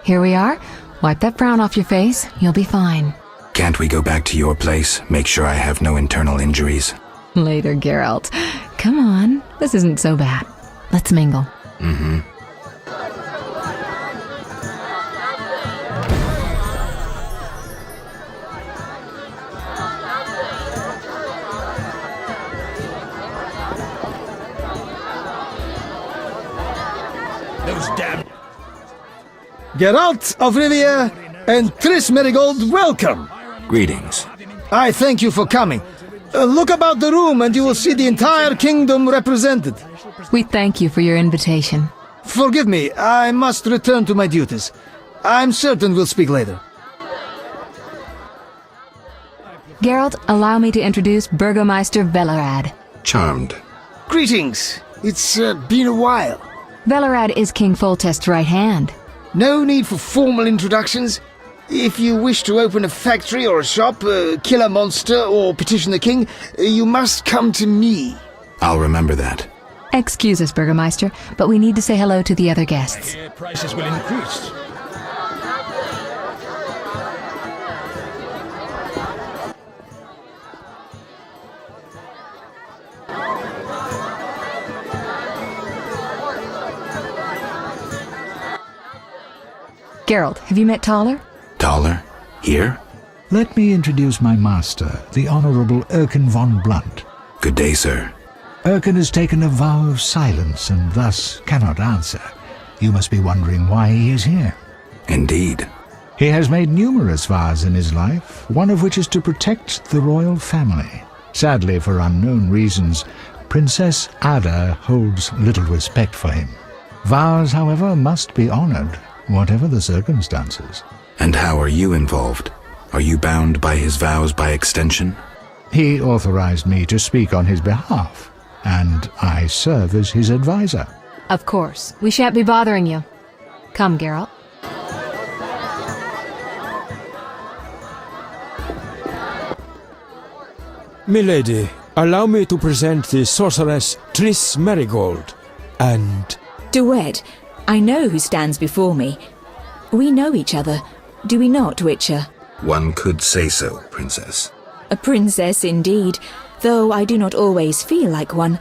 Here we are. Wipe that frown off your face. You'll be fine. Can't we go back to your place? Make sure I have no internal injuries. Later, Geralt. Come on. This isn't so bad. Let's mingle. Mm-hmm. Those damn... Geralt of Rivia and Triss Merigold, welcome! Greetings. I thank you for coming. Look about the room and you will see the entire kingdom represented. We thank you for your invitation. Forgive me, I must return to my duties. I'm certain we'll speak later. Geralt, allow me to introduce Burgomeister Velerad. Charmed. Greetings. It's been a while. Velerad is King Foltest's right hand. No need for formal introductions. If you wish to open a factory or a shop, kill a monster, or petition the king, you must come to me. I'll remember that. Excuse us, Burgomeister, but we need to say hello to the other guests. Prices will increase. Geralt, have you met Taller? Taller? Here? Let me introduce my master, the Honorable Erkin von Blunt. Good day, sir. Erkin has taken a vow of silence and thus cannot answer. You must be wondering why he is here. Indeed. He has made numerous vows in his life, one of which is to protect the royal family. Sadly, for unknown reasons, Princess Ada holds little respect for him. Vows, however, must be honored, whatever the circumstances. And how are you involved? Are you bound by his vows by extension? He authorized me to speak on his behalf, and I serve as his advisor. Of course. We shan't be bothering you. Come, Geralt. Milady, allow me to present the sorceress Triss Merigold, and... Duet, I know who stands before me. We know each other, do we not, Witcher? One could say so, Princess. A princess indeed, though I do not always feel like one.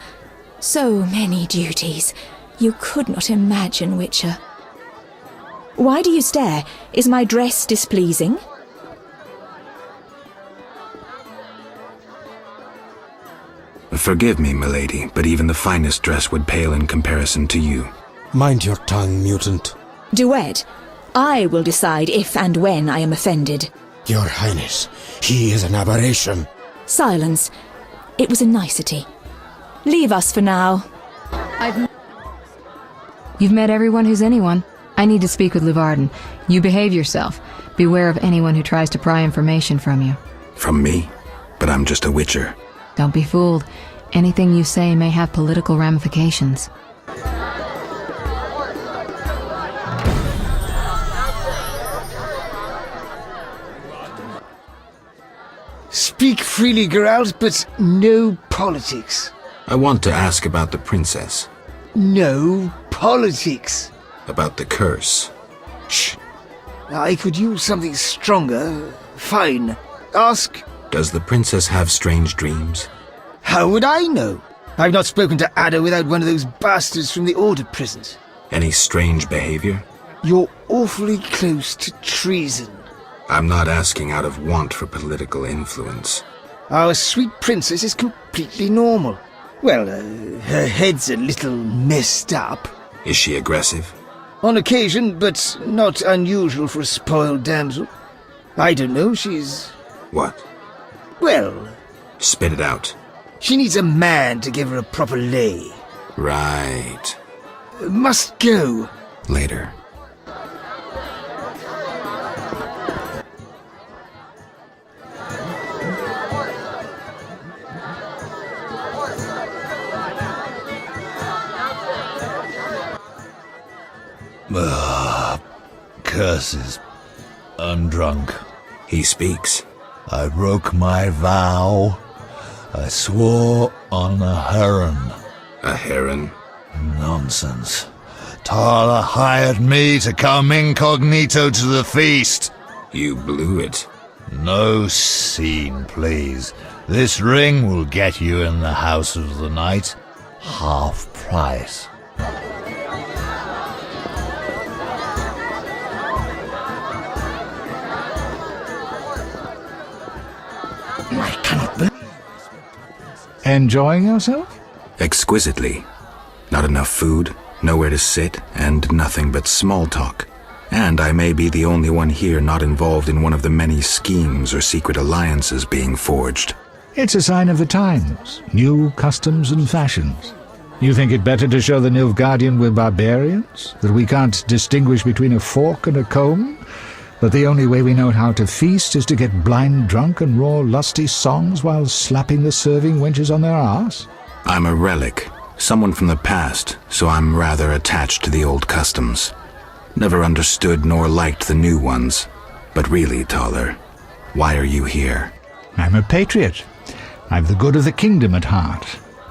So many duties. You could not imagine, Witcher. Why do you stare? Is my dress displeasing? Forgive me, milady, but even the finest dress would pale in comparison to you. Mind your tongue, mutant. Duet, I will decide if and when I am offended. Your Highness, he is an aberration. Silence. It was a nicety. Leave us for now. You've met everyone who's anyone. I need to speak with Luvarden. You behave yourself. Beware of anyone who tries to pry information from you. From me? But I'm just a witcher. Don't be fooled. Anything you say may have political ramifications. Speak freely, Geralt, but no politics. I want to ask about the princess. No politics. About the curse. Shh. I could use something stronger. Fine. Ask. Does the princess have strange dreams? How would I know? I've not spoken to Ada without one of those bastards from the Order prisons. Any strange behavior? You're awfully close to treason. I'm not asking out of want for political influence. Our sweet princess is completely normal. Well, her head's a little messed up. Is she aggressive? On occasion, but not unusual for a spoiled damsel. I don't know, she's... What? Well... Spit it out. She needs a man to give her a proper lay. Right. Must go. Later. Curses. I'm drunk. He speaks. I broke my vow. I swore on a heron. A heron? Nonsense. Tala hired me to come incognito to the feast. You blew it. No scene, please. This ring will get you in the house of the night. Half price. Enjoying yourself? Exquisitely. Not enough food, nowhere to sit, and nothing but small talk. And I may be the only one here not involved in one of the many schemes or secret alliances being forged. It's a sign of the times. New customs and fashions. You think it better to show the Nilfgaardian we're barbarians? That we can't distinguish between a fork and a comb? That the only way we know how to feast is to get blind drunk and roar lusty songs while slapping the serving wenches on their arse? I'm a relic, someone from the past, so I'm rather attached to the old customs. Never understood nor liked the new ones. But really, Taller, why are you here? I'm a patriot. I've the good of the kingdom at heart.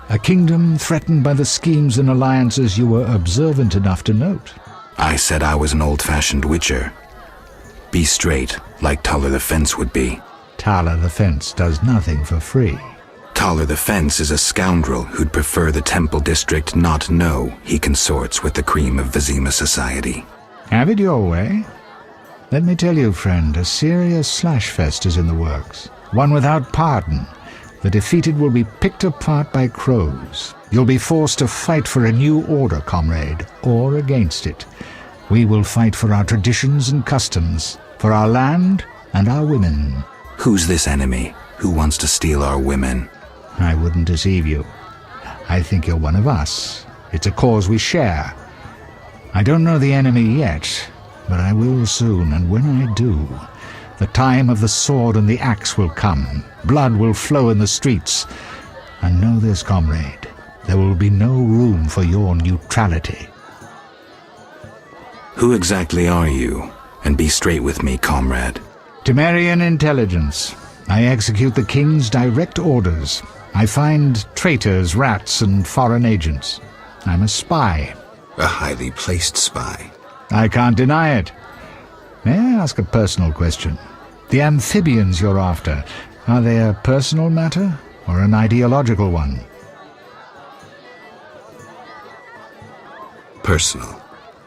A kingdom threatened by the schemes and alliances you were observant enough to note. I said I was an old-fashioned witcher. Be straight, like Taller the Fence would be. Taller the Fence does nothing for free. Taller the Fence is a scoundrel who'd prefer the Temple District not know he consorts with the cream of Vizima society. Have it your way. Let me tell you, friend, a serious slashfest is in the works. One without pardon. The defeated will be picked apart by crows. You'll be forced to fight for a new order, comrade, or against it. We will fight for our traditions and customs, for our land and our women. Who's this enemy? Who wants to steal our women? I wouldn't deceive you. I think you're one of us. It's a cause we share. I don't know the enemy yet, but I will soon, and when I do, the time of the sword and the axe will come. Blood will flow in the streets. And know this, comrade, there will be no room for your neutrality. Who exactly are you? And be straight with me, comrade. Temerian intelligence. I execute the king's direct orders. I find traitors, rats, and foreign agents. I'm a spy. A highly placed spy. I can't deny it. May I ask a personal question? The amphibians you're after, are they a personal matter or an ideological one? Personal.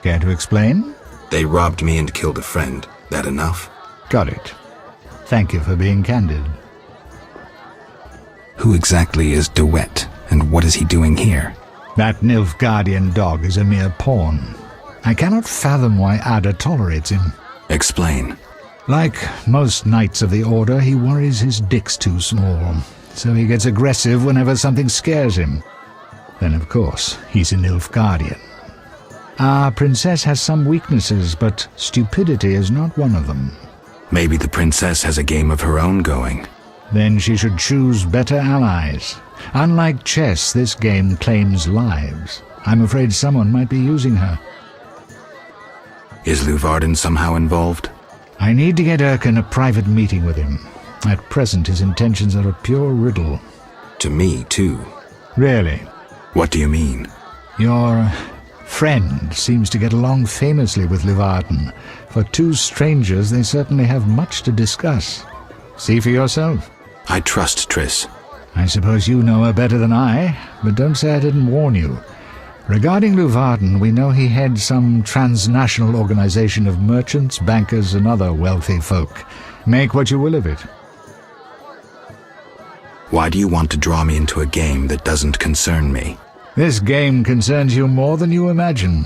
Care to explain? They robbed me and killed a friend. That enough? Got it. Thank you for being candid. Who exactly is Duet, and what is he doing here? That Nilfgaardian dog is a mere pawn. I cannot fathom why Ada tolerates him. Explain. Like most knights of the Order, he worries his dick's too small, so he gets aggressive whenever something scares him. Then, of course, he's a Nilfgaardian. Our princess has some weaknesses, but stupidity is not one of them. Maybe the princess has a game of her own going. Then she should choose better allies. Unlike chess, this game claims lives. I'm afraid someone might be using her. Is Luvarden somehow involved? I need to get Erkin a private meeting with him. At present, his intentions are a pure riddle. To me, too. Really? What do you mean? Your friend seems to get along famously with Luvarden. For two strangers, they certainly have much to discuss. See for yourself. I trust Triss. I suppose you know her better than I, but don't say I didn't warn you. Regarding Luvarden, we know he heads some transnational organization of merchants, bankers, and other wealthy folk. Make what you will of it. Why do you want to draw me into a game that doesn't concern me? This game concerns you more than you imagine.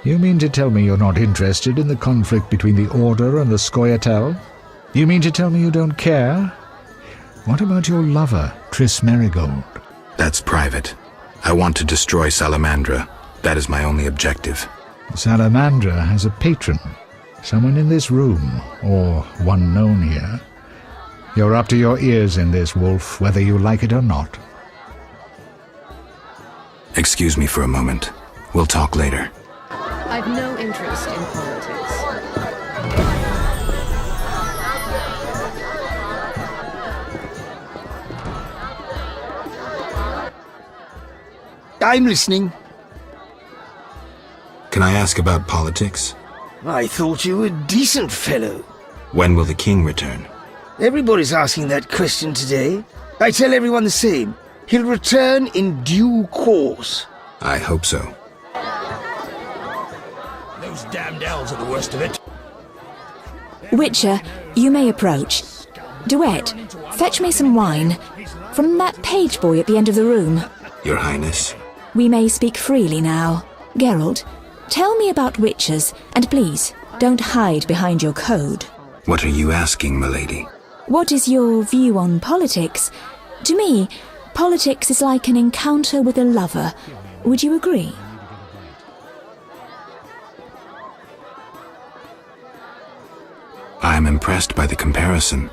You mean to tell me you're not interested in the conflict between the Order and the Scoia'tael? You mean to tell me you don't care? What about your lover, Triss Merigold? That's private. I want to destroy Salamandra. That is my only objective. Salamandra has a patron. Someone in this room, or one known here. You're up to your ears in this, Wolf, whether you like it or not. Excuse me for a moment. We'll talk later. I've no interest in politics. I'm listening. Can I ask about politics? I thought you were a decent fellow. When will the king return? Everybody's asking that question today. I tell everyone the same. He'll return in due course. I hope so. Those damned elves are the worst of it. Witcher, you may approach. Duet, fetch me some wine. From that page boy at the end of the room. Your Highness. We may speak freely now. Geralt, tell me about witchers, and please, don't hide behind your code. What are you asking, milady? What is your view on politics? To me, politics is like an encounter with a lover. Would you agree? I am impressed by the comparison.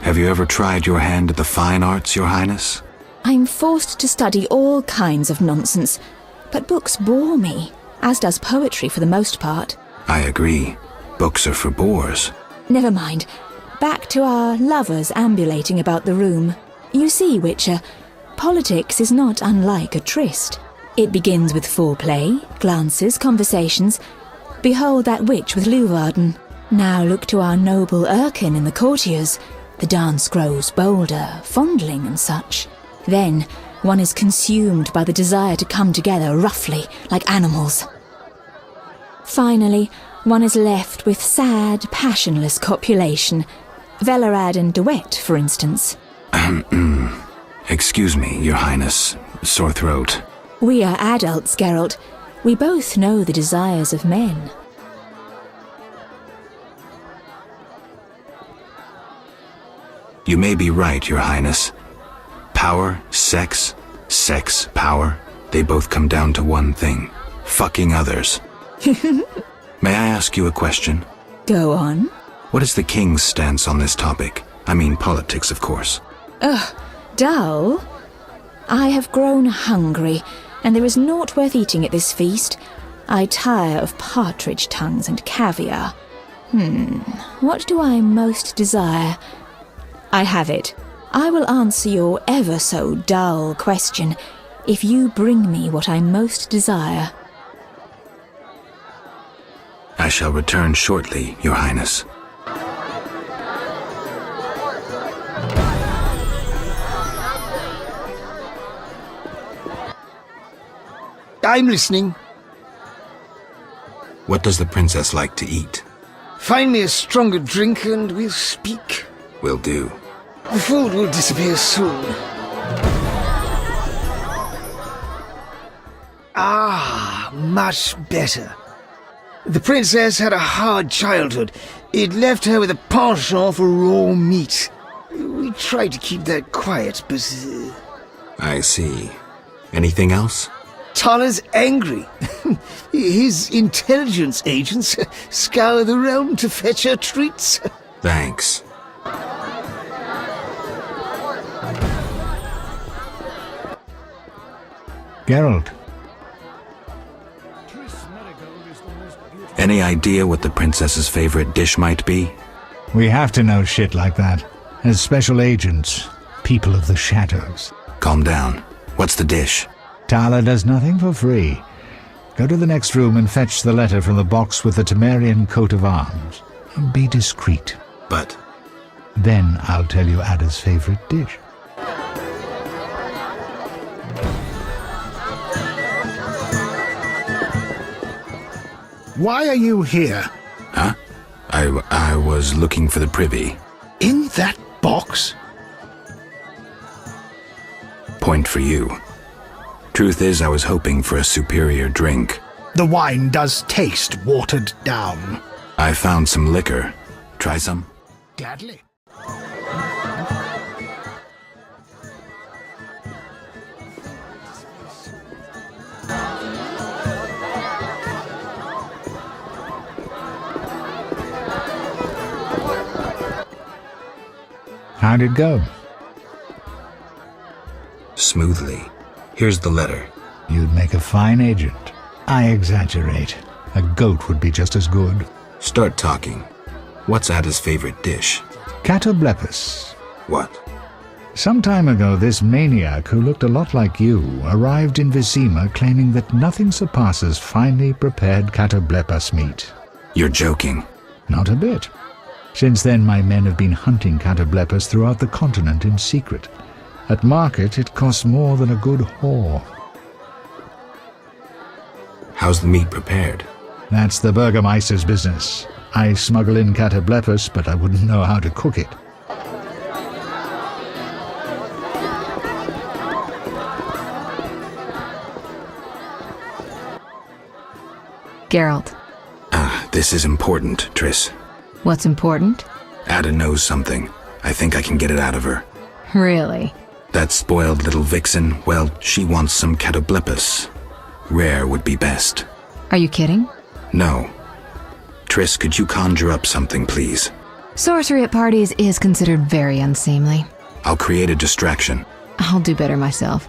Have you ever tried your hand at the fine arts, Your Highness? I'm forced to study all kinds of nonsense, but books bore me, as does poetry for the most part. I agree. Books are for bores. Never mind. Back to our lovers ambulating about the room. You see, Witcher, politics is not unlike a tryst. It begins with foreplay, glances, conversations. Behold that witch with Luvarden. Now look to our noble Erkin in the courtiers. The dance grows bolder, fondling and such. Then one is consumed by the desire to come together roughly, like animals. Finally, one is left with sad, passionless copulation. Velerad and Duet, for instance. Excuse me, Your Highness. Sore throat. We are adults, Geralt. We both know the desires of men. You may be right, Your Highness. Power, sex, power, they both come down to one thing. Fucking others. May I ask you a question? Go on. What is the king's stance on this topic? I mean politics, of course. Ugh, dull? I have grown hungry, and there is naught worth eating at this feast. I tire of partridge tongues and caviar. What do I most desire? I have it. I will answer your ever so dull question if you bring me what I most desire. I shall return shortly, Your Highness. I'm listening. What does the princess like to eat? Find me a stronger drink and we'll speak. Will do. The food will disappear soon. Ah, much better. The princess had a hard childhood. It left her with a penchant for raw meat. We tried to keep that quiet, but... I see. Anything else? Tala's angry. His intelligence agents scour the realm to fetch her treats. Thanks. Geralt. Any idea what the princess's favorite dish might be? We have to know shit like that. As special agents, people of the shadows. Calm down. What's the dish? Tala does nothing for free. Go to the next room and fetch the letter from the box with the Temerian coat of arms. Be discreet. But... Then I'll tell you Ada's favorite dish. Why are you here? Huh? I was looking for the privy. In that box? Point for you. Truth is, I was hoping for a superior drink. The wine does taste watered down. I found some liquor. Try some? Gladly. How'd it go? Smoothly. Here's the letter. You'd make a fine agent. I exaggerate. A goat would be just as good. Start talking. What's Ada's favorite dish? Catoblepis. What? Some time ago, this maniac who looked a lot like you arrived in Vizima claiming that nothing surpasses finely prepared catoblepas meat. You're joking. Not a bit. Since then, my men have been hunting catoblepas throughout the continent in secret. At market, it costs more than a good whore. How's the meat prepared? That's the Burgermeister's business. I smuggle in catoblepas, but I wouldn't know how to cook it. Geralt. This is important, Triss. What's important? Ada knows something. I think I can get it out of her. Really? That spoiled little vixen, well, she wants some catoblepis. Rare would be best. Are you kidding? No. Triss, could you conjure up something, please? Sorcery at parties is considered very unseemly. I'll create a distraction. I'll do better myself.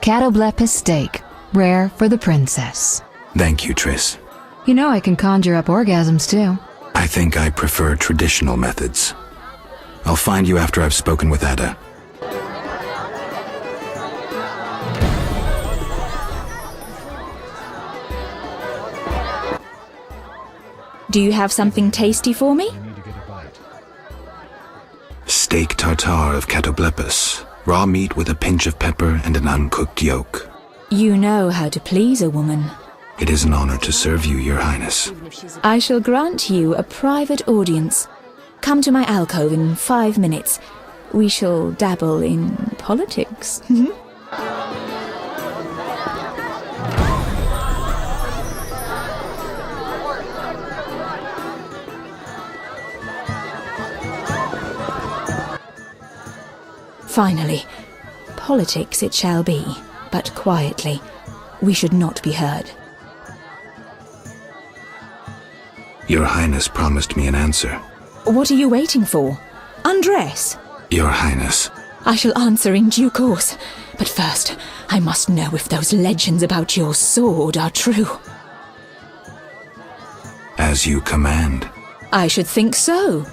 Catoblepis steak, rare for the princess. Thank you, Triss. You know I can conjure up orgasms too. I think I prefer traditional methods. I'll find you after I've spoken with Ada. Do you have something tasty for me? Steak tartare of catoblepis. Raw meat with a pinch of pepper and an uncooked yolk. You know how to please a woman. It is an honor to serve you, Your Highness. I shall grant you a private audience. Come to my alcove in 5 minutes. We shall dabble in politics. Finally, politics it shall be, but quietly. We should not be heard. Your Highness promised me an answer. What are you waiting for? Undress. Your Highness. I shall answer in due course. But first, I must know if those legends about your sword are true. As you command. I should think so.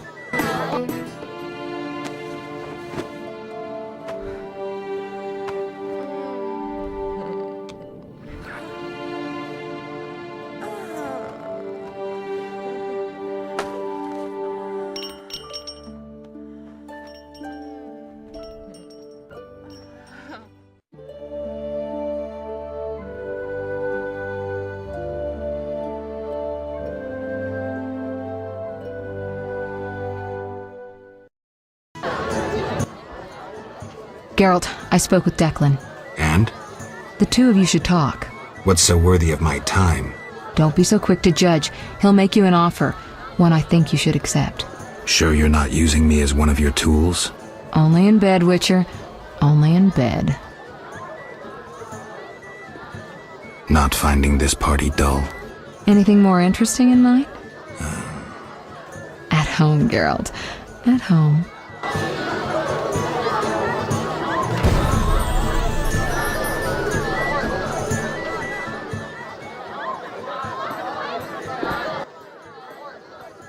Geralt, I spoke with Declan. And? The two of you should talk. What's so worthy of my time? Don't be so quick to judge. He'll make you an offer, one I think you should accept. Sure you're not using me as one of your tools? Only in bed, Witcher. Only in bed. Not finding this party dull? Anything more interesting in mind? At home, Geralt. At home.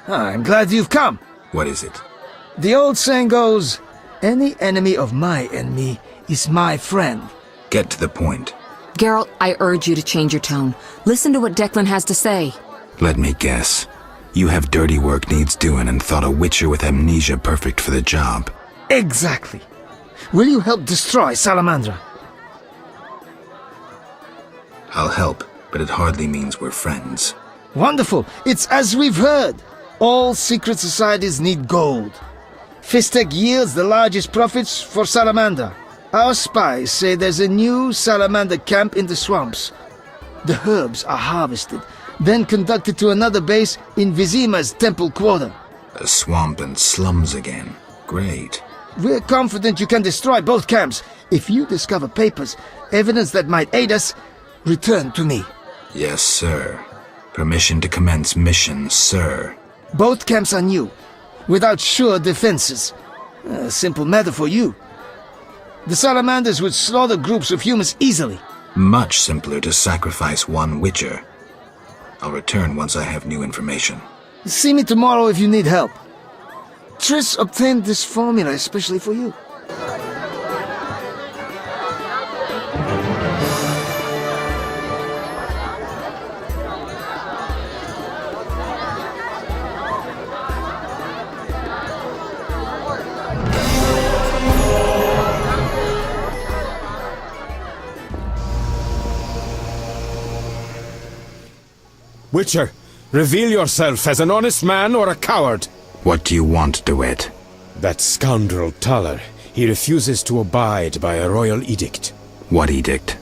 I'm glad you've come. What is it? The old saying goes, any enemy of my enemy is my friend. Get to the point. Geralt, I urge you to change your tone. Listen to what Declan has to say. Let me guess. You have dirty work needs doing and thought a witcher with amnesia perfect for the job. Exactly. Will you help destroy Salamandra? I'll help, but it hardly means we're friends. Wonderful. It's as we've heard. All secret societies need gold. Fistek yields the largest profits for Salamander. Our spies say there's a new Salamander camp in the swamps. The herbs are harvested, then conducted to another base in Vizima's temple quarter. A swamp and slums again. Great. We're confident you can destroy both camps. If you discover papers, evidence that might aid us, return to me. Yes, sir. Permission to commence mission, sir. Both camps are new, without sure defenses. A simple matter for you. The Salamanders would slaughter groups of humans easily. Much simpler to sacrifice one witcher. I'll return once I have new information. See me tomorrow if you need help. Triss obtained this formula especially for you. Witcher, reveal yourself as an honest man or a coward. What do you want, DeWitt? That scoundrel Taller. He refuses to abide by a royal edict. What edict?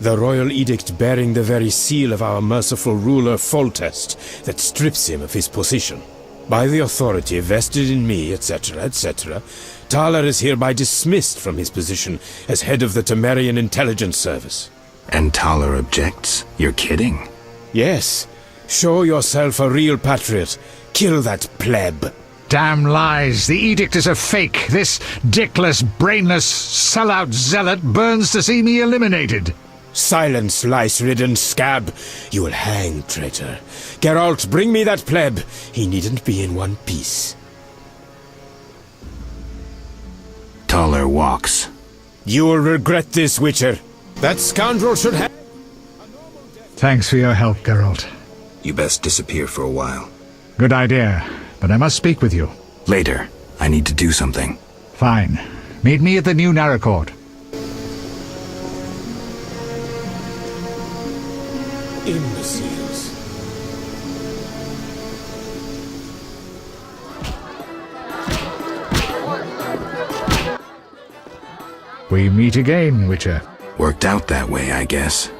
The royal edict bearing the very seal of our merciful ruler Foltest that strips him of his position. By the authority vested in me, etc., etc., Taller is hereby dismissed from his position as head of the Temerian Intelligence Service. And Taller objects? You're kidding? Yes. Show yourself a real patriot. Kill that pleb. Damn lies! The edict is a fake! This dickless, brainless, sellout zealot burns to see me eliminated! Silence, lice-ridden scab! You will hang, traitor. Geralt, bring me that pleb. He needn't be in one piece. Taller walks. You will regret this, Witcher. That scoundrel should have... Thanks for your help, Geralt. You best disappear for a while. Good idea, but I must speak with you. Later. I need to do something. Fine. Meet me at the new Narracourt. Imbeciles. We meet again, Witcher. Worked out that way, I guess.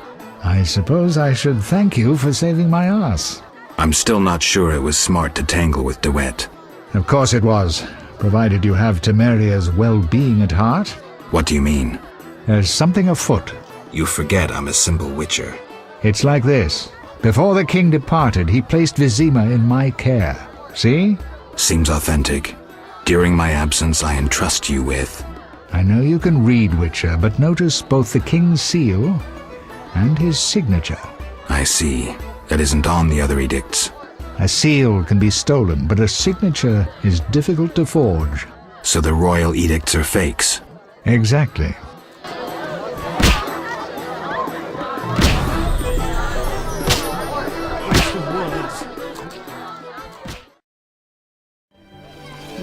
I suppose I should thank you for saving my ass. I'm still not sure it was smart to tangle with DeWitt. Of course it was, provided you have Temeria's well-being at heart. What do you mean? There's something afoot. You forget I'm a simple witcher. It's like this. Before the king departed, he placed Vizima in my care. See? Seems authentic. During my absence, I entrust you with... I know you can read, Witcher, but notice both the king's seal and his signature. I see. That isn't on the other edicts. A seal can be stolen, but a signature is difficult to forge. So the royal edicts are fakes? Exactly.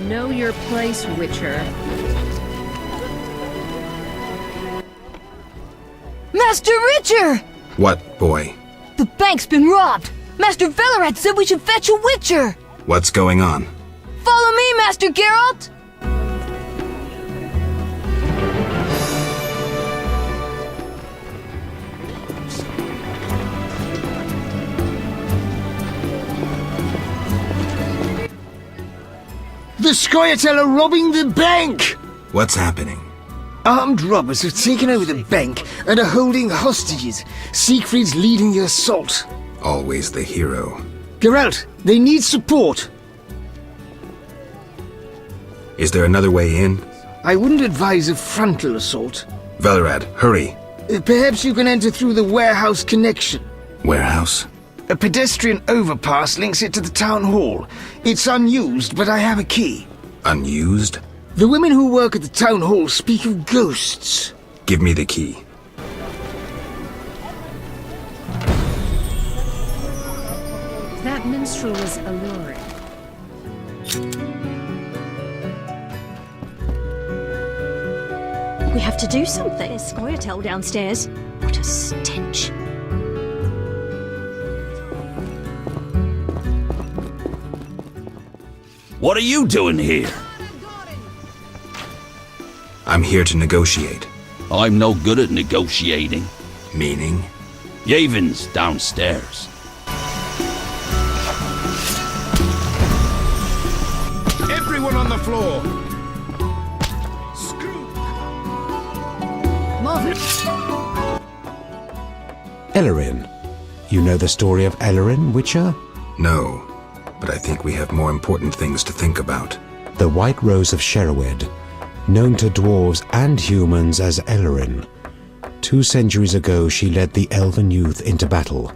Know your place, Witcher. Master Richard! What, boy? The bank's been robbed! Master Velarad said we should fetch a Witcher! What's going on? Follow me, Master Geralt! The Scoia'tael are robbing the bank! What's happening? Armed robbers have taken over the bank and are holding hostages. Siegfried's leading the assault. Always the hero. Geralt, they need support. Is there another way in? I wouldn't advise a frontal assault. Velrad, hurry. Perhaps you can enter through the warehouse connection. Warehouse? A pedestrian overpass links it to the town hall. It's unused, but I have a key. Unused? The women who work at the town hall speak of ghosts. Give me the key. That minstrel was alluring. We have to do something. There's Scoia'tael downstairs. What a stench. What are you doing here? I'm here to negotiate. I'm no good at negotiating. Meaning? Yevon's downstairs. Everyone on the floor! Ellerin. You know the story of Ellerin, Witcher? No, but I think we have more important things to think about. The White Rose of Sherwood, known to dwarves and humans as Ellerin. 2 centuries ago she led the elven youth into battle.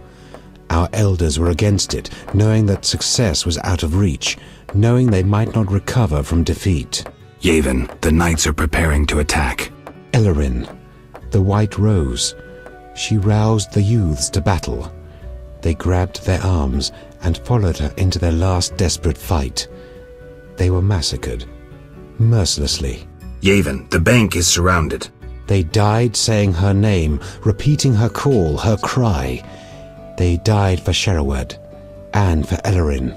Our elders were against it, knowing that success was out of reach, knowing they might not recover from defeat. Yevon, the knights are preparing to attack. Ellerin, the White Rose. She roused the youths to battle. They grabbed their arms and followed her into their last desperate fight. They were massacred, mercilessly. Yevon, the bank is surrounded. They died saying her name, repeating her call, her cry. They died for Sherwood and for Ellerin,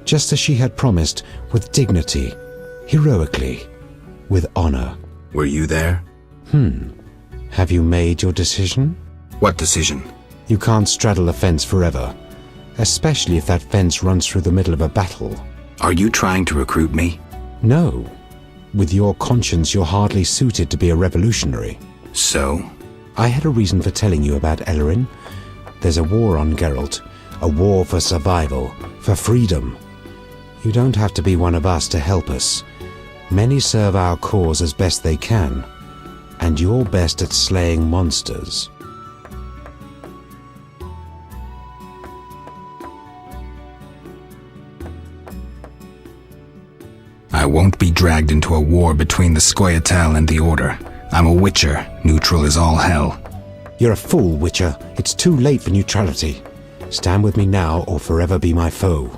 just as she had promised, with dignity, heroically, with honor. Were you there? Have you made your decision? What decision? You can't straddle a fence forever, especially if that fence runs through the middle of a battle. Are you trying to recruit me? No. With your conscience, you're hardly suited to be a revolutionary. So? I had a reason for telling you about Ellerin. There's a war on Geralt, a war for survival, for freedom. You don't have to be one of us to help us. Many serve our cause as best they can, and you're best at slaying monsters. I won't be dragged into a war between the Scoia'tael and the Order. I'm a Witcher. Neutral is all hell. You're a fool, Witcher. It's too late for neutrality. Stand with me now or forever be my foe.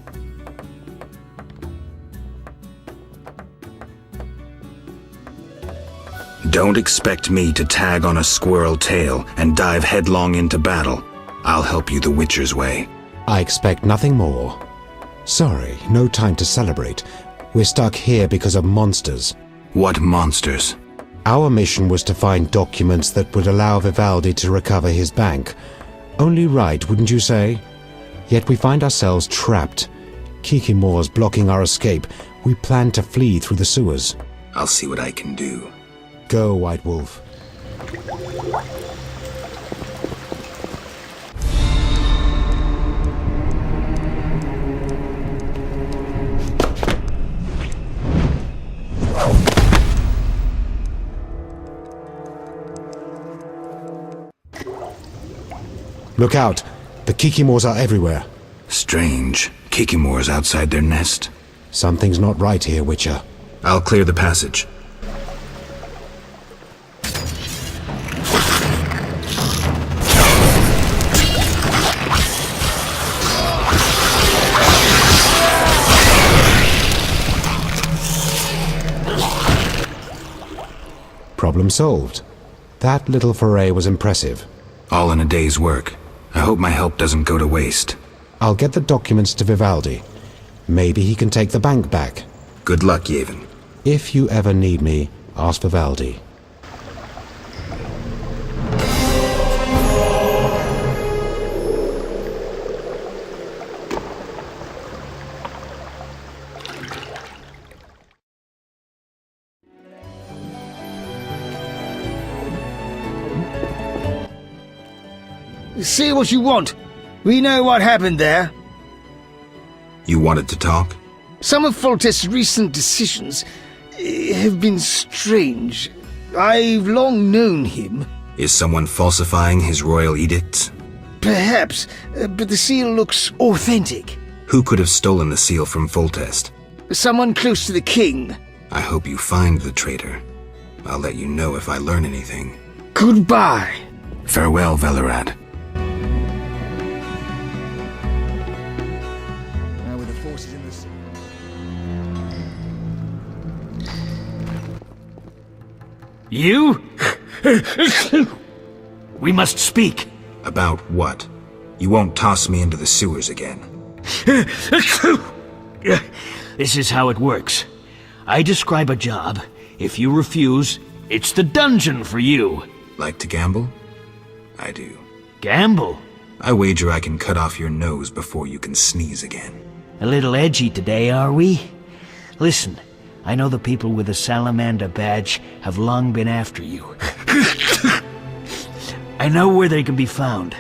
Don't expect me to tag on a squirrel tail and dive headlong into battle. I'll help you the Witcher's way. I expect nothing more. Sorry, no time to celebrate. We're stuck here because of monsters. What monsters? Our mission was to find documents that would allow Vivaldi to recover his bank. Only right, wouldn't you say? Yet we find ourselves trapped. Kikimore's blocking our escape. We plan to flee through the sewers. I'll see what I can do. Go, White Wolf. Look out! The Kikimores are everywhere. Strange. Kikimore's outside their nest. Something's not right here, Witcher. I'll clear the passage. Problem solved. That little foray was impressive. All in a day's work. I hope my help doesn't go to waste. I'll get the documents to Vivaldi. Maybe he can take the bank back. Good luck, Yevon. If you ever need me, ask Vivaldi. Say what you want. We know what happened there. You wanted to talk? Some of Foltest's recent decisions have been strange. I've long known him. Is someone falsifying his royal edicts? Perhaps, but the seal looks authentic. Who could have stolen the seal from Foltest? Someone close to the king. I hope you find the traitor. I'll let you know if I learn anything. Goodbye. Farewell, Velerad. Now with the forces in the sea. You? We must speak. About what? You won't toss me into the sewers again. This is how it works. I describe a job. If you refuse, it's the dungeon for you. Like to gamble? I do. Gamble? I wager I can cut off your nose before you can sneeze again. A little edgy today, are we? Listen, I know the people with the Salamander badge have long been after you. I know where they can be found.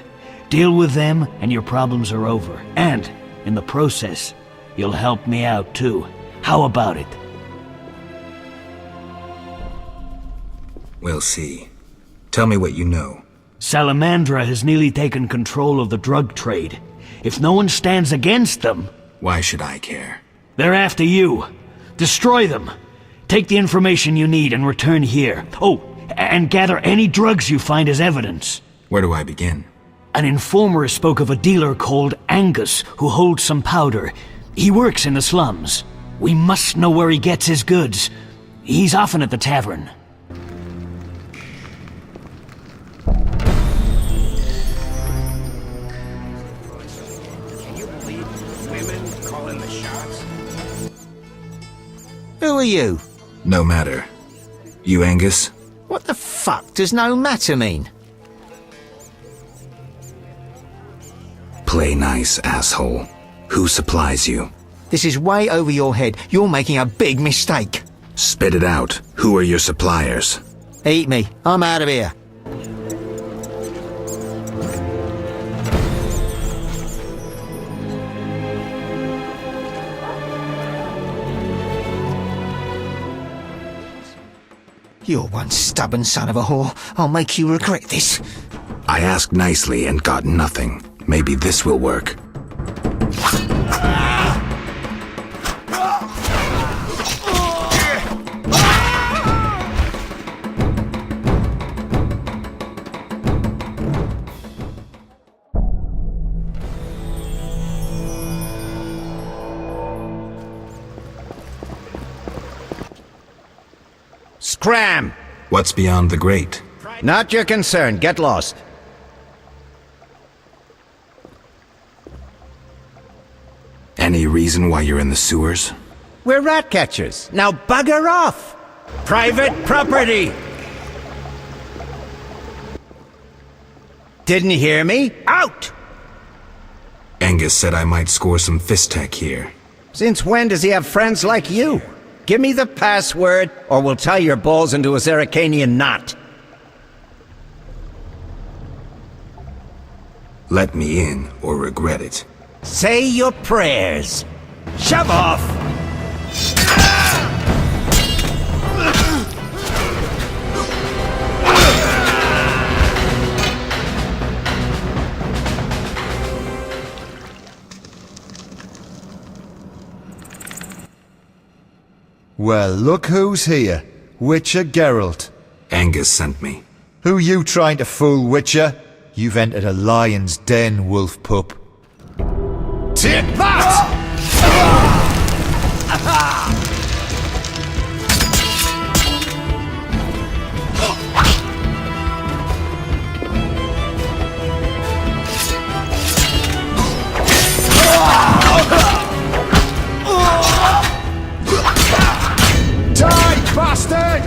Deal with them and your problems are over. And, in the process, you'll help me out too. How about it? We'll see. Tell me what you know. Salamandra has nearly taken control of the drug trade. If no one stands against them... Why should I care? They're after you. Destroy them. Take the information you need and return here. Oh, and gather any drugs you find as evidence. Where do I begin? An informer spoke of a dealer called Angus who holds some powder. He works in the slums. We must know where he gets his goods. He's often at the tavern. Who are you? No matter. You Angus? What the fuck does no matter mean? Play nice, asshole. Who supplies you? This is way over your head. You're making a big mistake. Spit it out. Who are your suppliers? Eat me. I'm out of here. You're one stubborn son of a whore. I'll make you regret this. I asked nicely and got nothing. Maybe this will work. Scram! What's beyond the grate? Not your concern. Get lost. Any reason why you're in the sewers? We're rat catchers. Now bugger off! Private property! Didn't hear me? Out! Angus said I might score some fisstech here. Since when does he have friends like you? Give me the password, or we'll tie your balls into a Zeracanian knot. Let me in, or regret it. Say your prayers. Shove off! Well, look who's here. Witcher Geralt. Angus sent me. Who you trying to fool, Witcher? You've entered a lion's den, wolf pup. Take that! Die, bastard!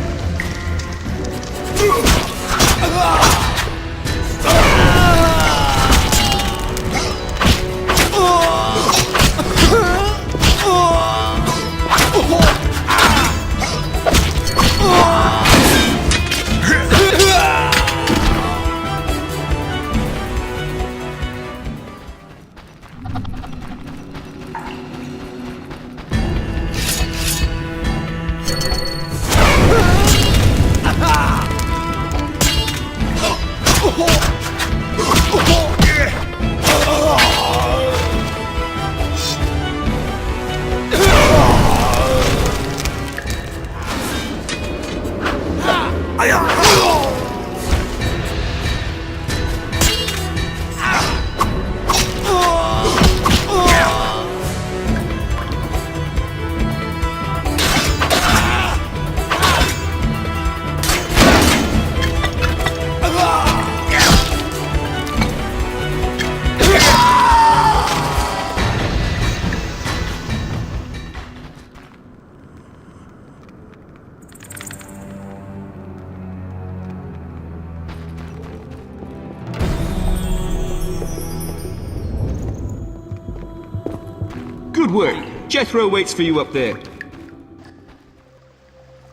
Good work. Jethro waits for you up there.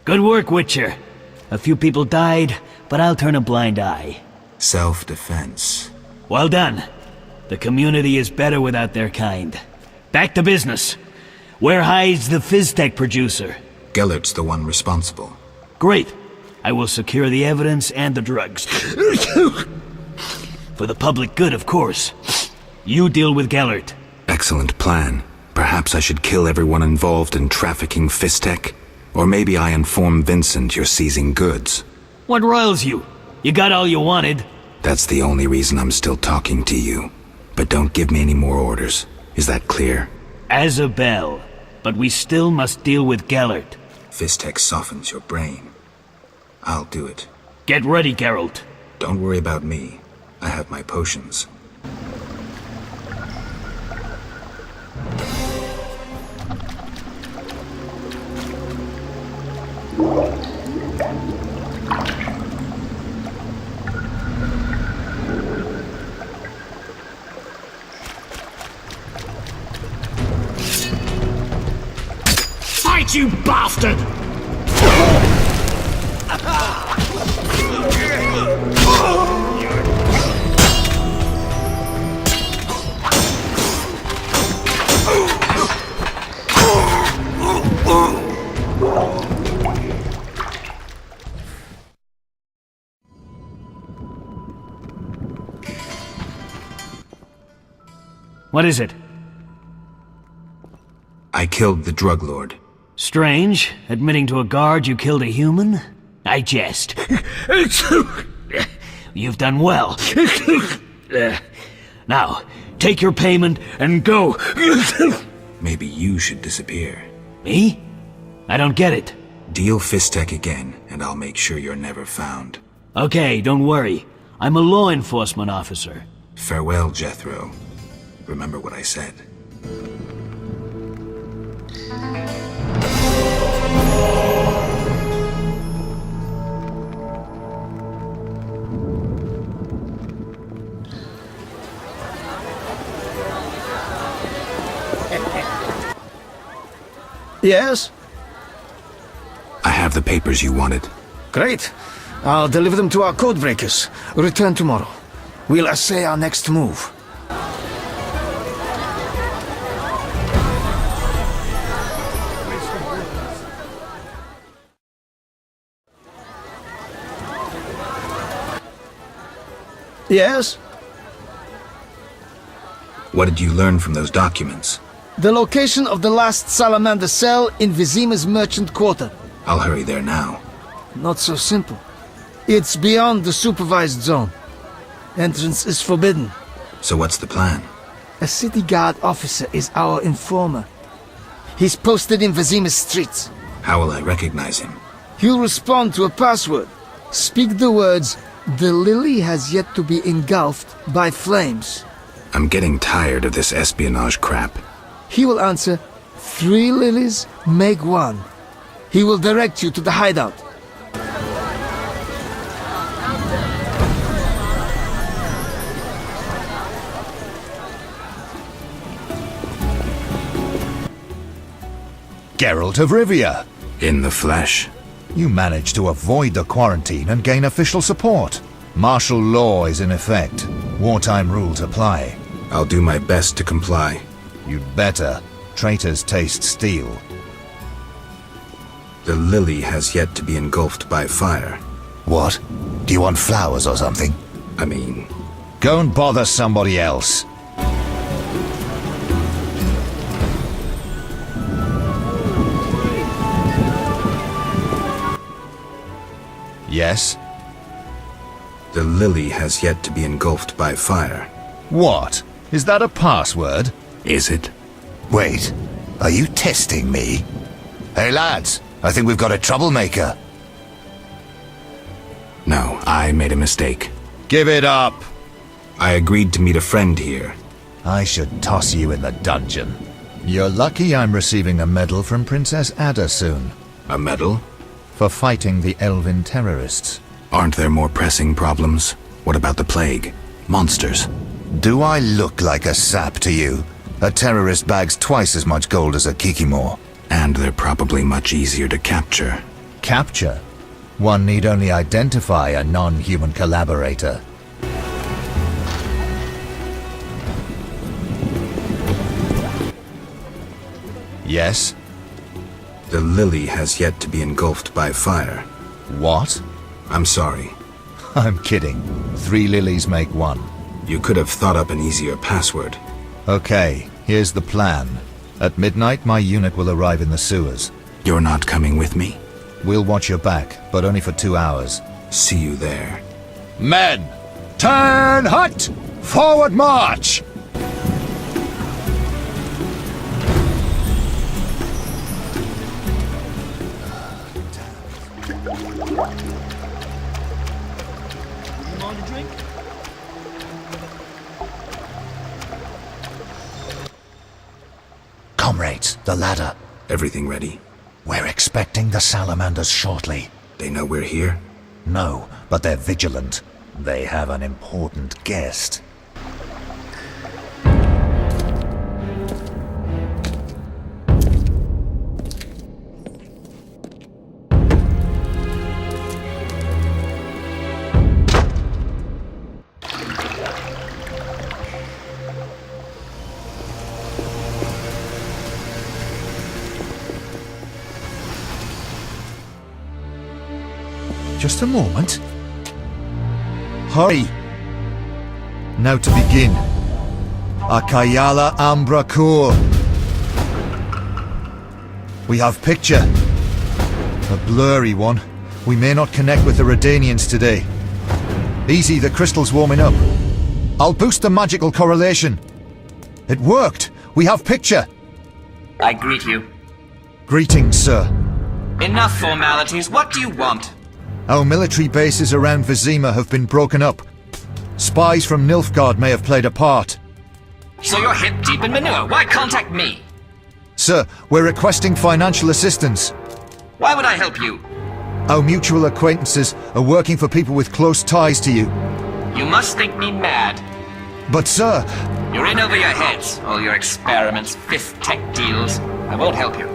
Good work, Witcher. A few people died, but I'll turn a blind eye. Self-defense. Well done. The community is better without their kind. Back to business. Where hides the Fizztech producer? Gellert's the one responsible. Great. I will secure the evidence and the drugs. For the public good, of course. You deal with Gellert. Excellent plan. Perhaps I should kill everyone involved in trafficking Fizztech? Or maybe I inform Vincent you're seizing goods. What riles you? You got all you wanted. That's the only reason I'm still talking to you. But don't give me any more orders. Is that clear? As a bell. But we still must deal with Gellert. Fizztech softens your brain. I'll do it. Get ready, Geralt. Don't worry about me. I have my potions. Fight, you bastard! What is it? I killed the drug lord. Strange, admitting to a guard you killed a human? I jest. You've done well. Now, take your payment and go. Maybe you should disappear. Me? I don't get it. Deal Fizztech again, and I'll make sure you're never found. Okay, don't worry. I'm a law enforcement officer. Farewell, Jethro. Remember what I said. Yes? I have the papers you wanted. Great. I'll deliver them to our codebreakers. Return tomorrow. We'll assay our next move. Yes? What did you learn from those documents? The location of the last salamander cell in Vizima's merchant quarter. I'll hurry there now. Not so simple. It's beyond the supervised zone. Entrance is forbidden. So what's the plan? A city guard officer is our informer. He's posted in Vizima's streets. How will I recognize him? He'll respond to a password. Speak the words, "The lily has yet to be engulfed by flames." I'm getting tired of this espionage crap. He will answer, "3 lilies make 1." He will direct you to the hideout. Geralt of Rivia. In the flesh. You managed to avoid the quarantine and gain official support. Martial law is in effect. Wartime rules apply. I'll do my best to comply. You'd better. Traitors taste steel. The lily has yet to be engulfed by fire. What? Do you want flowers or something? I mean... Go and bother somebody else. Yes? The lily has yet to be engulfed by fire. What? Is that a password? Is it? Wait, are you testing me? Hey lads, I think we've got a troublemaker. No, I made a mistake. Give it up! I agreed to meet a friend here. I should toss you in the dungeon. You're lucky I'm receiving a medal from Princess Ada soon. A medal? For fighting the elven terrorists. Aren't there more pressing problems? What about the plague? Monsters? Do I look like a sap to you? A terrorist bags twice as much gold as a kikimor. And they're probably much easier to capture. Capture? One need only identify a non-human collaborator. Yes? The lily has yet to be engulfed by fire. What? I'm sorry. I'm kidding. 3 lilies make 1. You could have thought up an easier password. Okay, here's the plan. At midnight, my unit will arrive in the sewers. You're not coming with me? We'll watch your back, but only for 2 hours. See you there. Men! Turn hut! Forward march! Comrades, the ladder. Everything ready? We're expecting the salamanders shortly. They know we're here? No, but they're vigilant. They have an important guest. Just a moment. Hurry! Now to begin. Akayala Ambra Kur. We have picture. A blurry one. We may not connect with the Redanians today. Easy, the crystal's warming up. I'll boost the magical correlation. It worked! We have picture! I greet you. Greetings, sir. Enough formalities. What do you want? Our military bases around Vizima have been broken up. Spies from Nilfgaard may have played a part. So you're hip deep in manure. Why contact me? Sir, we're requesting financial assistance. Why would I help you? Our mutual acquaintances are working for people with close ties to you. You must think me mad. But sir... You're in over your heads. All your experiments, fifth tech deals. I won't help you.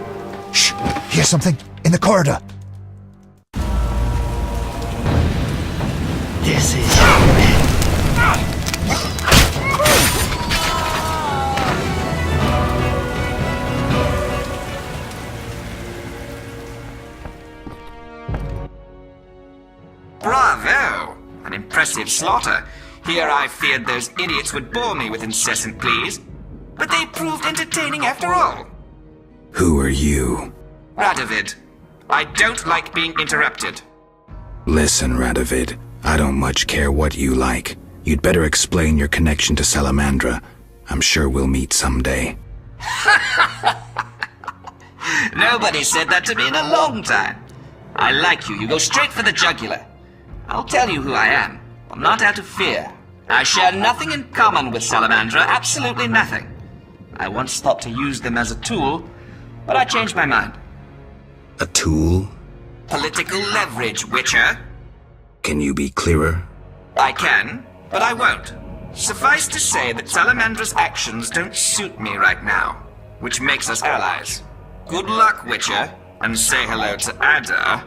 Shh! Here's something. In the corridor. This is... Bravo! An impressive slaughter. Here I feared those idiots would bore me with incessant pleas. But they proved entertaining after all. Who are you? Radovid. I don't like being interrupted. Listen, Radovid. I don't much care what you like. You'd better explain your connection to Salamandra. I'm sure we'll meet someday. Nobody said that to me in a long time. I like you. You go straight for the jugular. I'll tell you who I am. I'm not out of fear. I share nothing in common with Salamandra, absolutely nothing. I once thought to use them as a tool, but I changed my mind. A tool? Political leverage, Witcher. Can you be clearer? I can, but I won't. Suffice to say that Salamandra's actions don't suit me right now, which makes us allies. Good luck, Witcher, and say hello to Ada.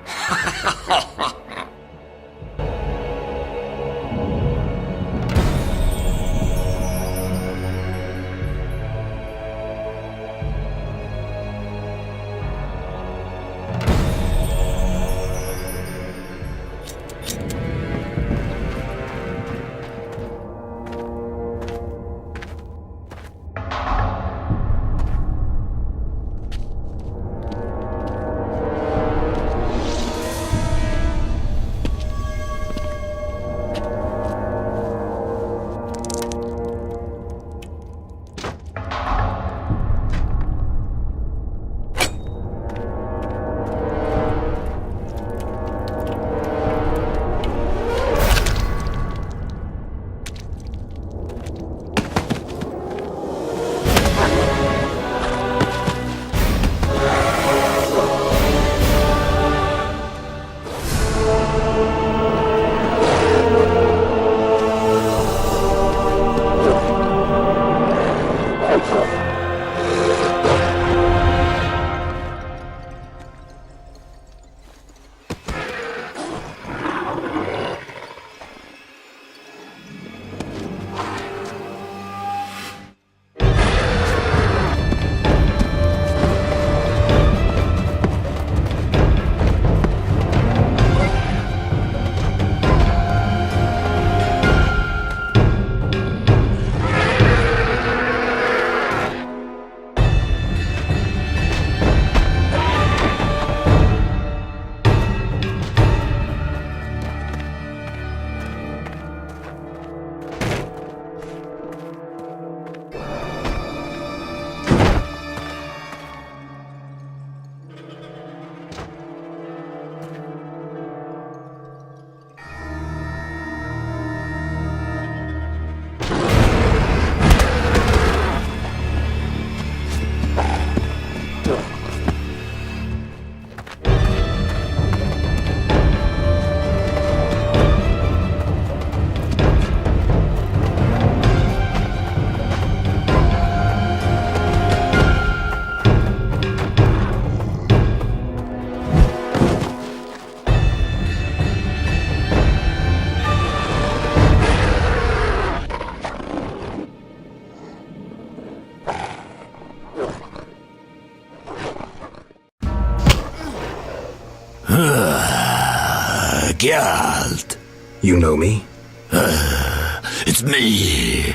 Geralt. You know me? It's me.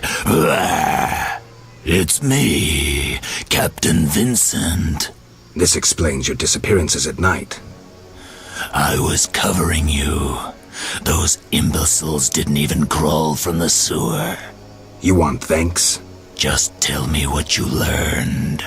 It's me, Captain Vincent. This explains your disappearances at night. I was covering you. Those imbeciles didn't even crawl from the sewer. You want thanks? Just tell me what you learned.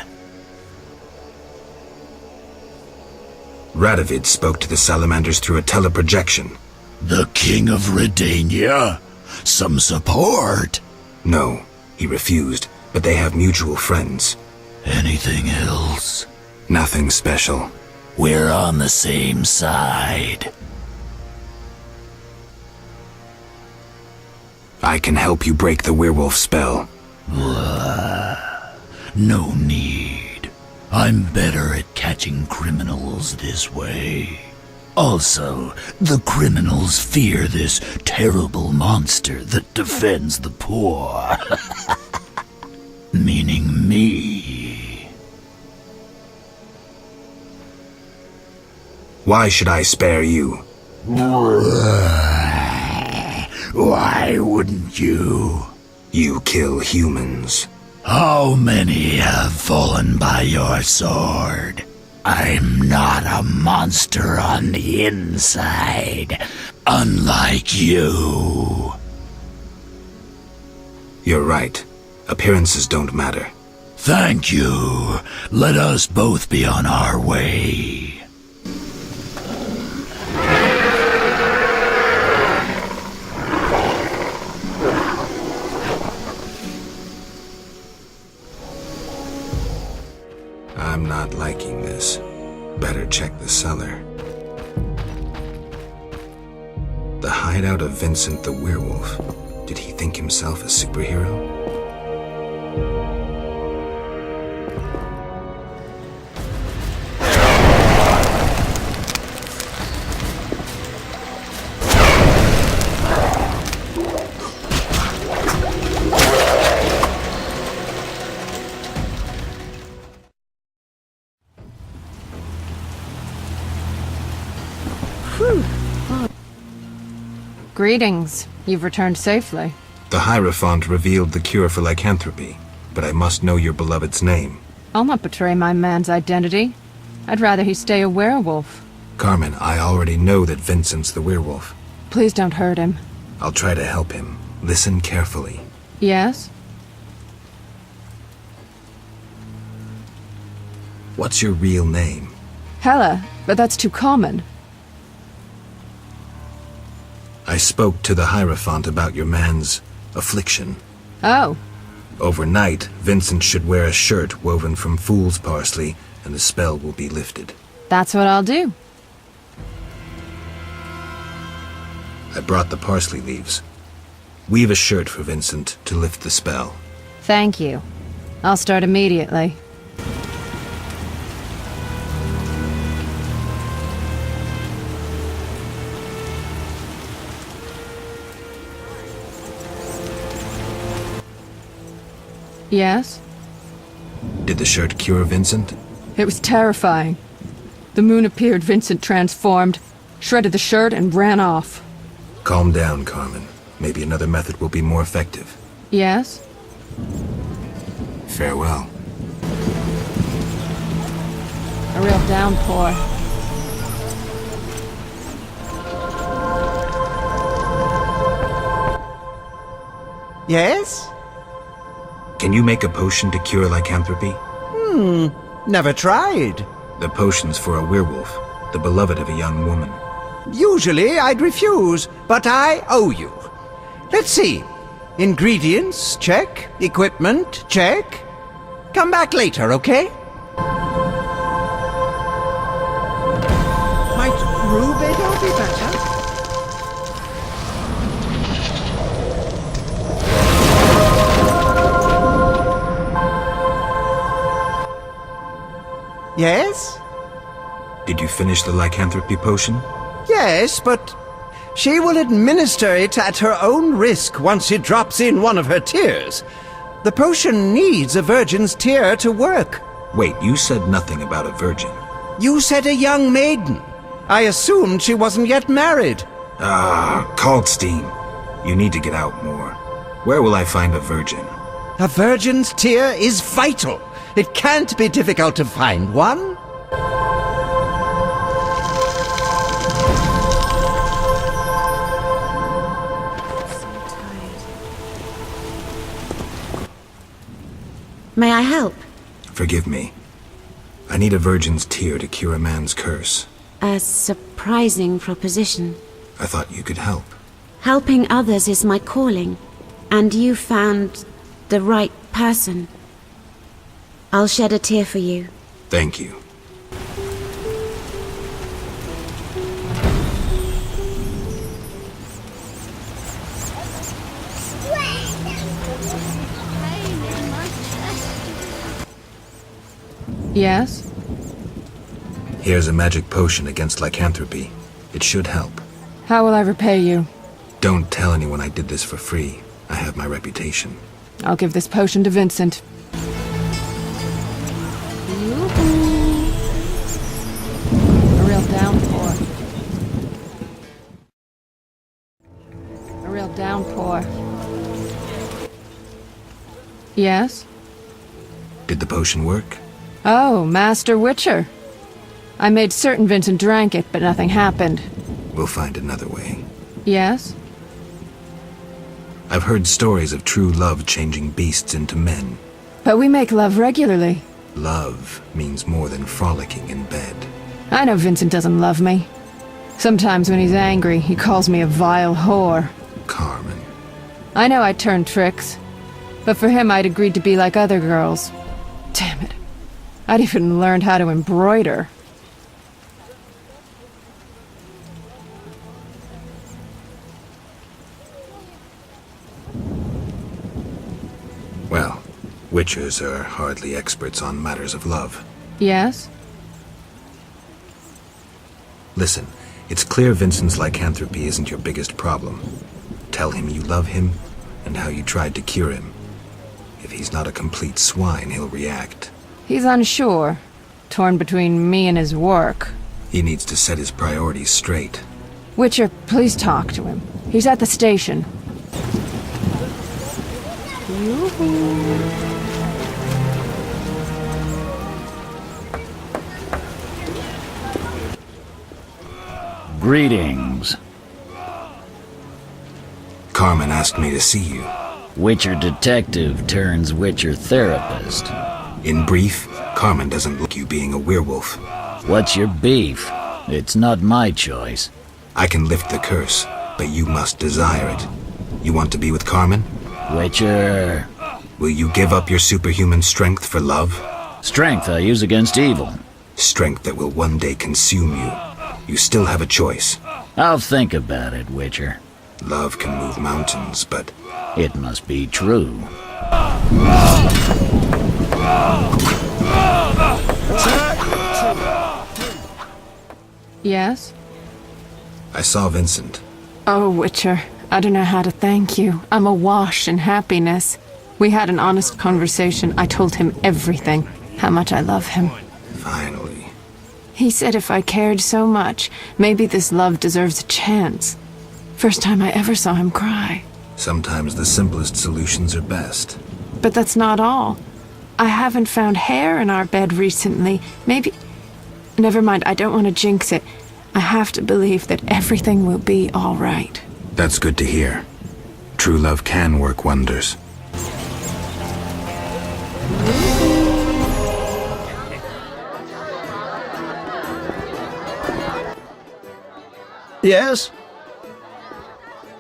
Radovid spoke to the salamanders through a teleprojection. The King of Redania? Some support? No, he refused, but they have mutual friends. Anything else? Nothing special. We're on the same side. I can help you break the werewolf spell. No need. I'm better at catching criminals this way. Also, the criminals fear this terrible monster that defends the poor. Meaning me. Why should I spare you? Why wouldn't you? You kill humans. How many have fallen by your sword? I'm not a monster on the inside, unlike you. You're right. Appearances don't matter. Thank you. Let us both be on our way. I'm not liking this. Better check the cellar. The hideout of Vincent the werewolf. Did he think himself a superhero? Greetings. You've returned safely. The Hierophant revealed the cure for lycanthropy, but I must know your beloved's name. I'll not betray my man's identity. I'd rather he stay a werewolf. Carmen, I already know that Vincent's the werewolf. Please don't hurt him. I'll try to help him. Listen carefully. Yes? What's your real name? Hela, but that's too common. I spoke to the Hierophant about your man's affliction. Oh. Overnight, Vincent should wear a shirt woven from fool's parsley, and the spell will be lifted. That's what I'll do. I brought the parsley leaves. Weave a shirt for Vincent to lift the spell. Thank you. I'll start immediately. Yes? Did the shirt cure Vincent? It was terrifying. The moon appeared, Vincent transformed, shredded the shirt, and ran off. Calm down, Carmen. Maybe another method will be more effective. Yes? Farewell. A real downpour. Yes? Can you make a potion to cure lycanthropy? Never tried. The potion's for a werewolf, the beloved of a young woman. Usually I'd refuse, but I owe you. Let's see. Ingredients, check. Equipment, check. Come back later, okay? Might Rubedo be better? Yes? Did you finish the lycanthropy potion? Yes, but she will administer it at her own risk once she drops in one of her tears. The potion needs a virgin's tear to work. Wait, you said nothing about a virgin. You said a young maiden. I assumed she wasn't yet married. Kaltstein. You need to get out more. Where will I find a virgin? A virgin's tear is vital. It can't be difficult to find one. May I help? Forgive me. I need a virgin's tear to cure a man's curse. A surprising proposition. I thought you could help. Helping others is my calling, and you found the right person. I'll shed a tear for you. Thank you. Yes? Here's a magic potion against lycanthropy. It should help. How will I repay you? Don't tell anyone I did this for free. I have my reputation. I'll give this potion to Vincent. A real downpour. A real downpour. Yes? Did the potion work? Oh, Master Witcher. I made certain Vincent drank it, but nothing happened. We'll find another way. Yes? I've heard stories of true love changing beasts into men. But we make love regularly. Love means more than frolicking in bed. I know Vincent doesn't love me. Sometimes when he's angry, he calls me a vile whore. Carmen. I know I turn tricks, but for him I'd agreed to be like other girls. Damn it. I'd even learned how to embroider. Well, witchers are hardly experts on matters of love. Yes? Listen, it's clear Vincent's lycanthropy isn't your biggest problem. Tell him you love him, and how you tried to cure him. If he's not a complete swine, he'll react. He's unsure, torn between me and his work. He needs to set his priorities straight. Witcher, please talk to him. He's at the station. Greetings. Carmen asked me to see you. Witcher detective turns Witcher therapist. In brief, Carmen doesn't like you being a werewolf. What's your beef? It's not my choice. I can lift the curse, but you must desire it. You want to be with Carmen? Witcher... Will you give up your superhuman strength for love? Strength I use against evil. Strength that will one day consume you. You still have a choice. I'll think about it, Witcher. Love can move mountains, but... It must be true. Yes? I saw Vincent. Oh, Witcher, I don't know how to thank you. I'm awash in happiness. We had an honest conversation. I told him everything, how much I love him. Finally. He said if I cared so much, maybe this love deserves a chance. First time I ever saw him cry. Sometimes the simplest solutions are best. But that's not all. I haven't found hair in our bed recently. Maybe... Never mind, I don't want to jinx it. I have to believe that everything will be all right. That's good to hear. True love can work wonders. Yes?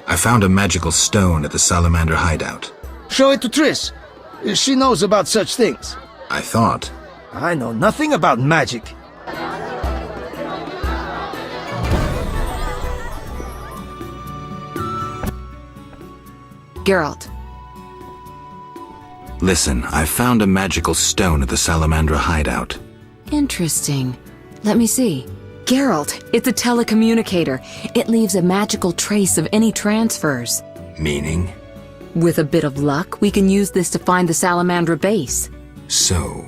I found a magical stone at the Salamander hideout. Show it to Triss. She knows about such things. I thought. I know nothing about magic. Geralt. Listen, I found a magical stone at the Salamandra hideout. Interesting. Let me see. Geralt, it's a telecommunicator. It leaves a magical trace of any transfers. Meaning? With a bit of luck, we can use this to find the Salamandra base. So...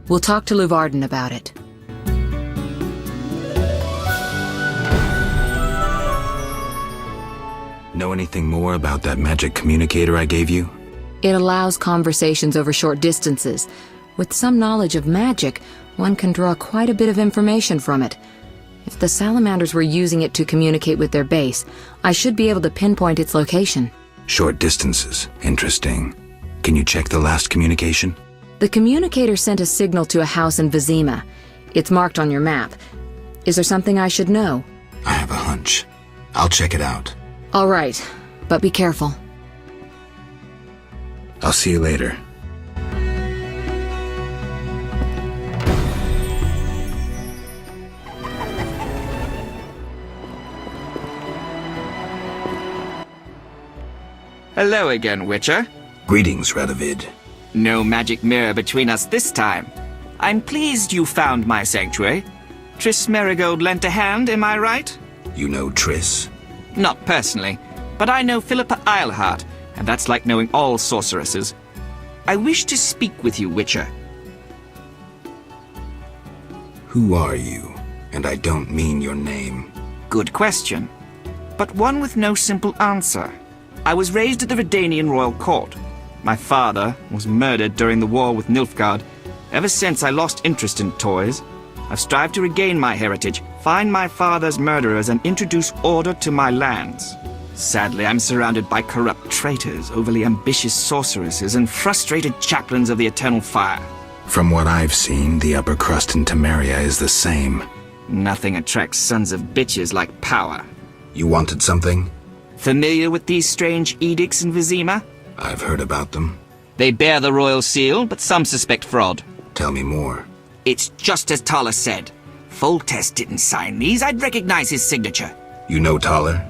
We'll talk to Luvarden about it. Know anything more about that magic communicator I gave you? It allows conversations over short distances. With some knowledge of magic, one can draw quite a bit of information from it. If the salamanders were using it to communicate with their base, I should be able to pinpoint its location. Short distances. Interesting. Can you check the last communication? The communicator sent a signal to a house in Vizima. It's marked on your map. Is there something I should know? I have a hunch. I'll check it out. All right, but be careful. I'll see you later. Hello again, Witcher. Greetings, Radovid. No magic mirror between us this time. I'm pleased you found my sanctuary. Triss Merigold lent a hand, am I right? You know Triss? Not personally, but I know Philippa Eilhart, and that's like knowing all sorceresses. I wish to speak with you, Witcher. Who are you? And I don't mean your name. Good question, but one with no simple answer. I was raised at the Redanian royal court. My father was murdered during the war with Nilfgaard. Ever since I lost interest in toys, I've strived to regain my heritage, find my father's murderers, and introduce order to my lands. Sadly, I'm surrounded by corrupt traitors, overly ambitious sorceresses, and frustrated chaplains of the Eternal Fire. From what I've seen, the upper crust in Temeria is the same. Nothing attracts sons of bitches like power. You wanted something? Familiar with these strange edicts in Vizima? I've heard about them. They bear the royal seal, but some suspect fraud. Tell me more. It's just as Thaler said. Foltest didn't sign these. I'd recognize his signature. You know Thaler?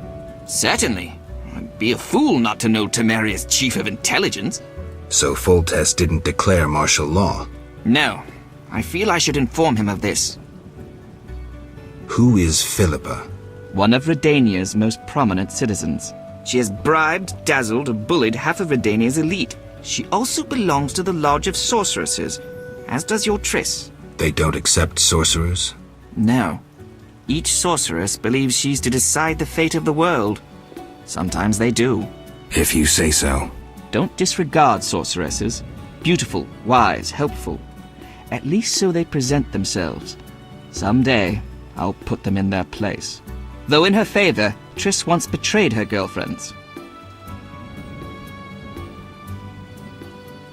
Certainly. I'd be a fool not to know Temeria's chief of intelligence. So Foltest didn't declare martial law? No. I feel I should inform him of this. Who is Philippa? One of Redania's most prominent citizens. She has bribed, dazzled, or bullied half of Redania's elite. She also belongs to the Lodge of Sorceresses, as does your Triss. They don't accept sorcerers? No. Each sorceress believes she's to decide the fate of the world. Sometimes they do. If you say so. Don't disregard sorceresses. Beautiful, wise, helpful. At least so they present themselves. Someday, I'll put them in their place. Though in her favor, Triss once betrayed her girlfriends.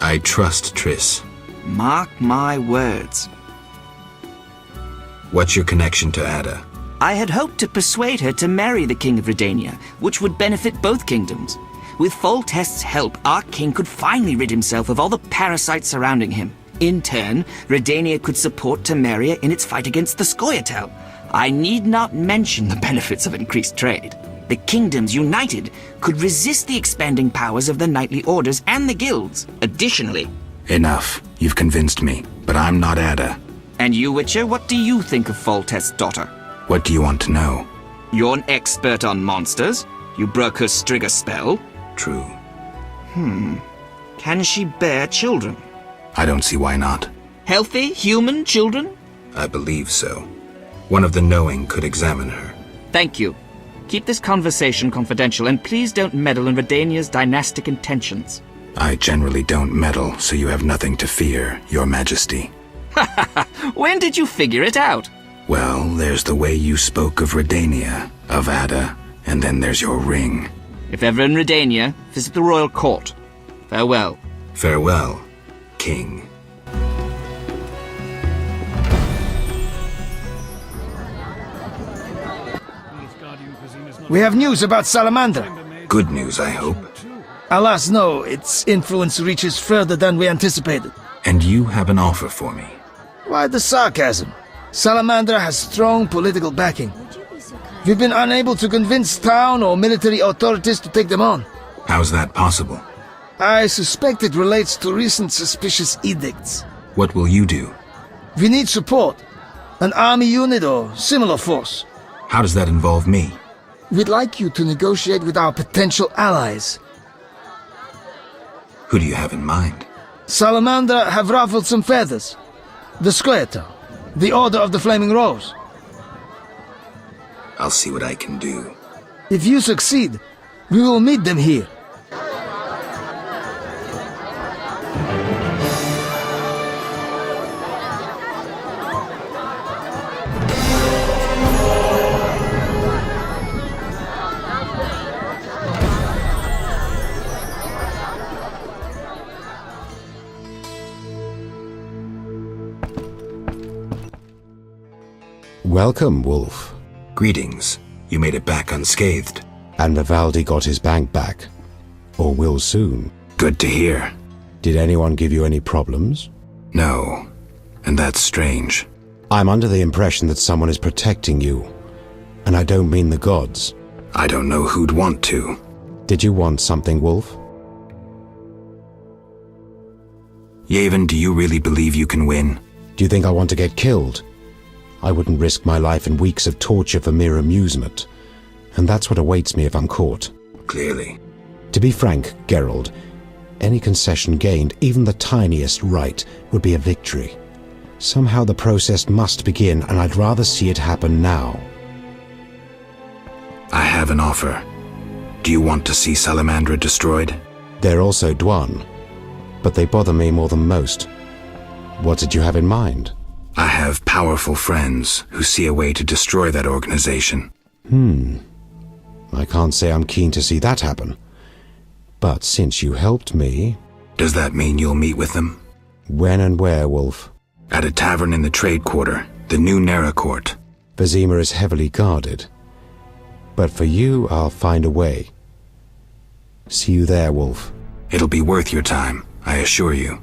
I trust Triss. Mark my words. What's your connection to Ada? I had hoped to persuade her to marry the King of Redania, which would benefit both kingdoms. With Foltest's help, our king could finally rid himself of all the parasites surrounding him. In turn, Redania could support Temeria in its fight against the Scoia'tael. I need not mention the benefits of increased trade. The kingdoms united could resist the expanding powers of the knightly orders and the guilds. Additionally... Enough. You've convinced me, but I'm not Ada. And you, Witcher, what do you think of Foltest's daughter? What do you want to know? You're an expert on monsters. You broke her Strigger spell. True. Can she bear children? I don't see why not. Healthy, human children? I believe so. One of the knowing could examine her. Thank you. Keep this conversation confidential, and please don't meddle in Redania's dynastic intentions. I generally don't meddle, so you have nothing to fear, Your Majesty. When did you figure it out? Well, there's the way you spoke of Redania, of Ada, and then there's your ring. If ever in Redania, visit the royal court. Farewell. Farewell, King. We have news about Salamander. Good news, I hope. Alas, no. Its influence reaches further than we anticipated. And you have an offer for me. Why the sarcasm? Salamander has strong political backing. We've been unable to convince town or military authorities to take them on. How's that possible? I suspect it relates to recent suspicious edicts. What will you do? We need support. An army unit or similar force. How does that involve me? We'd like you to negotiate with our potential allies. Who do you have in mind? Salamander have ruffled some feathers. The Scoia'tael, the Order of the Flaming Rose. I'll see what I can do. If you succeed, We will meet them here. Welcome, Wolf. Greetings. You made it back unscathed. And Vivaldi got his bank back. Or will soon. Good to hear. Did anyone give you any problems? No. And that's strange. I'm under the impression that someone is protecting you. And I don't mean the gods. I don't know who'd want to. Did you want something, Wolf? Yavin, do you really believe you can win? Do you think I want to get killed? I wouldn't risk my life in weeks of torture for mere amusement. And that's what awaits me if I'm caught. Clearly. To be frank, Geralt, any concession gained, even the tiniest right, would be a victory. Somehow the process must begin, and I'd rather see it happen now. I have an offer. Do you want to see Salamandra destroyed? They're also Dwan, but they bother me more than most. What did you have in mind? I have powerful friends who see a way to destroy that organization. I can't say I'm keen to see that happen. But since you helped me... Does that mean you'll meet with them? When and where, Wolf? At a tavern in the trade quarter, the new Nera Court. Vizima is heavily guarded. But for you, I'll find a way. See you there, Wolf. It'll be worth your time, I assure you.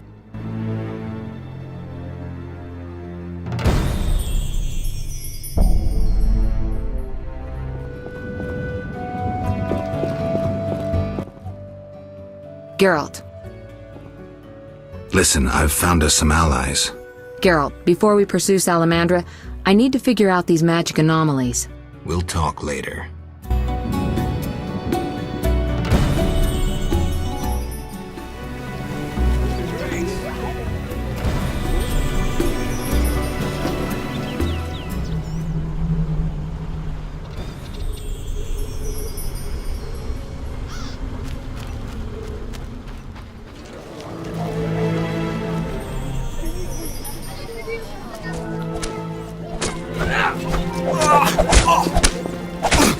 Geralt. Listen, I've found us some allies. Geralt, before we pursue Salamandra, I need to figure out these magic anomalies. We'll talk later.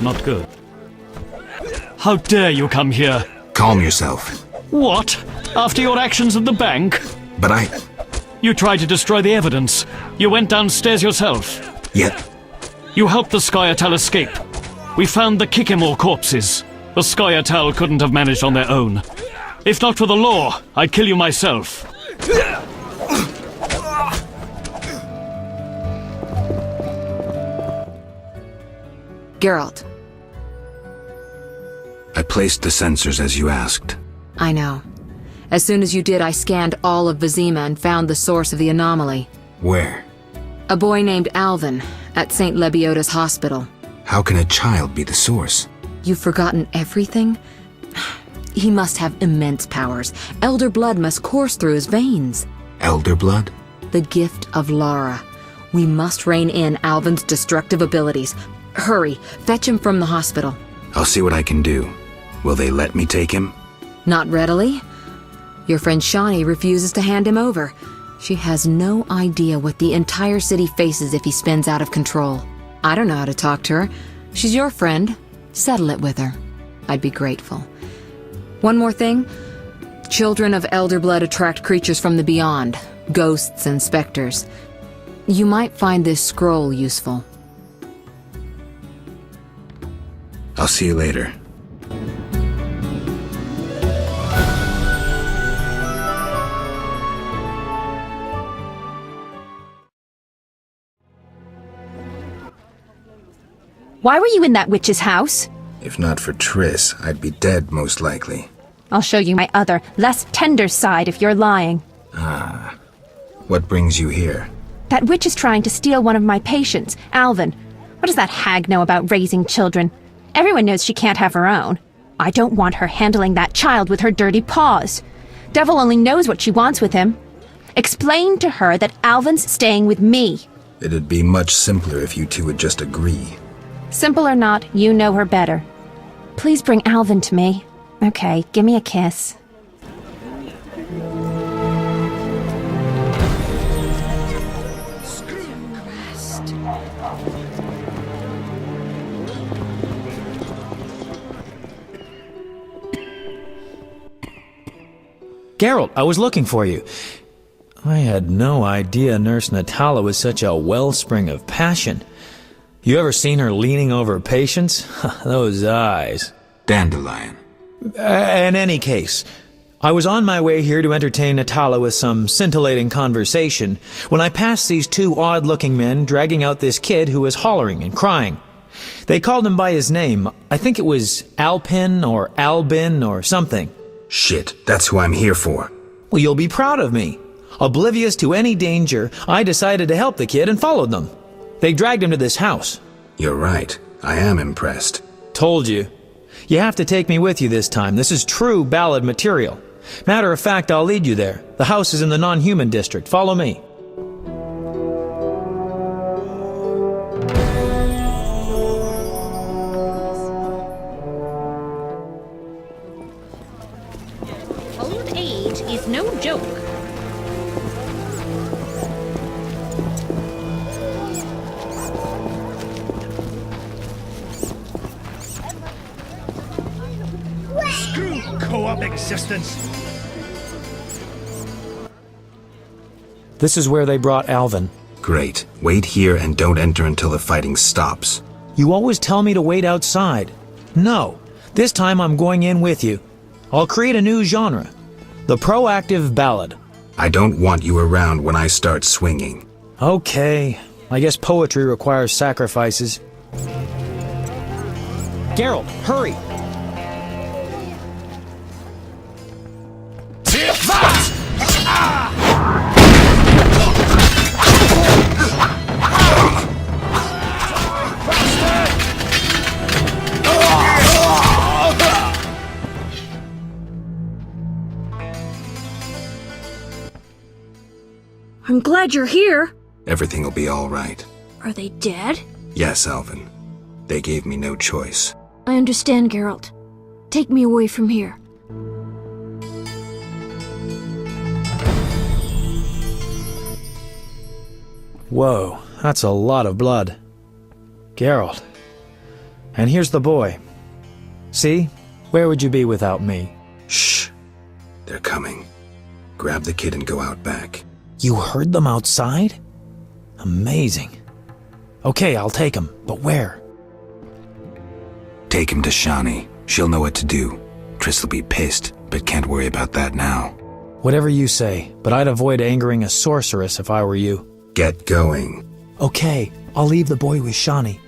Not good. How dare you come here? Calm yourself. What? After your actions at the bank? But You tried to destroy the evidence. You went downstairs yourself. Yet... You helped the Skyatal escape. We found the Kikimor corpses. The Skyatal couldn't have managed on their own. If not for the law, I'd kill you myself. Geralt. I placed the sensors as you asked. I know. As soon as you did, I scanned all of Vizima and found the source of the anomaly. Where? A boy named Alvin, at St. Lebioda's hospital. How can a child be the source? You've forgotten everything? He must have immense powers. Elder blood must course through his veins. Elder blood? The gift of Lara. We must rein in Alvin's destructive abilities. Hurry, fetch him from the hospital. I'll see what I can do. Will they let me take him? Not readily. Your friend Shawnee refuses to hand him over. She has no idea what the entire city faces if he spins out of control. I don't know how to talk to her. She's your friend. Settle it with her. I'd be grateful. One more thing. Children of Elder Blood attract creatures from the beyond, ghosts and specters. You might find this scroll useful. I'll see you later. Why were you in that witch's house? If not for Triss, I'd be dead most likely. I'll show you my other, less tender side if you're lying. Ah. What brings you here? That witch is trying to steal one of my patients, Alvin. What does that hag know about raising children? Everyone knows she can't have her own. I don't want her handling that child with her dirty paws. Devil only knows what she wants with him. Explain to her that Alvin's staying with me. It'd be much simpler if you two would just agree. Simple or not, you know her better. Please bring Alvin to me. Okay, give me a kiss. Geralt, I was looking for you. I had no idea Nurse Natala was such a wellspring of passion. You ever seen her leaning over patients? Those eyes. Dandelion. In any case, I was on my way here to entertain Natala with some scintillating conversation when I passed these two odd-looking men dragging out this kid who was hollering and crying. They called him by his name. I think it was Alpin or Albin or something. Shit, that's who I'm here for. Well, you'll be proud of me. Oblivious to any danger, I decided to help the kid and followed them. They dragged him to this house. You're right. I am impressed. Told you. You have to take me with you this time. This is true ballad material. Matter of fact, I'll lead you there. The house is in the non-human district. Follow me. Old age is no joke. Screw co-op existence! This is where they brought Alvin. Great. Wait here and don't enter until the fighting stops. You always tell me to wait outside. No. This time I'm going in with you. I'll create a new genre. The proactive ballad. I don't want you around when I start swinging. Okay. I guess poetry requires sacrifices. Geralt, hurry! I'm glad you're here. Everything will be all right. Are they dead? Yes, Alvin. They gave me no choice. I understand, Geralt. Take me away from here. Whoa, that's a lot of blood. Geralt. And here's the boy. See? Where would you be without me? Shh. They're coming. Grab the kid and go out back. You heard them outside? Amazing. Okay, I'll take him, but where? Take him to Shani. She'll know what to do. Triss'll be pissed, but can't worry about that now. Whatever you say, but I'd avoid angering a sorceress if I were you. Get going. Okay, I'll leave the boy with Shani.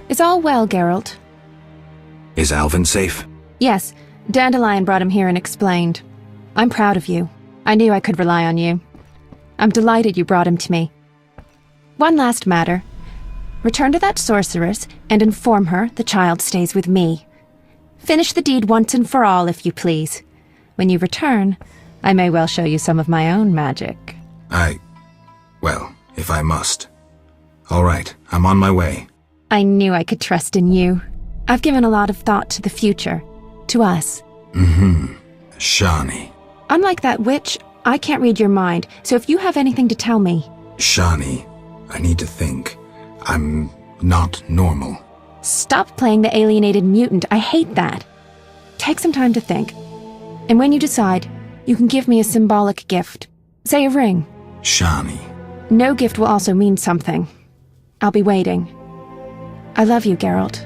Is all well, Geralt? Is Alvin safe? Yes. Dandelion brought him here and explained. I'm proud of you. I knew I could rely on you. I'm delighted you brought him to me. One last matter. Return to that sorceress and inform her the child stays with me. Finish the deed once and for all, if you please. When you return, I may well show you some of my own magic. Well, if I must. All right, I'm on my way. I knew I could trust in you. I've given a lot of thought to the future. To us. Shani. Unlike that witch, I can't read your mind, so if you have anything to tell me... Shani, I need to think. I'm not normal. Stop playing the alienated mutant. I hate that. Take some time to think. And when you decide, you can give me a symbolic gift. Say a ring. Shani. No gift will also mean something. I'll be waiting. I love you, Geralt.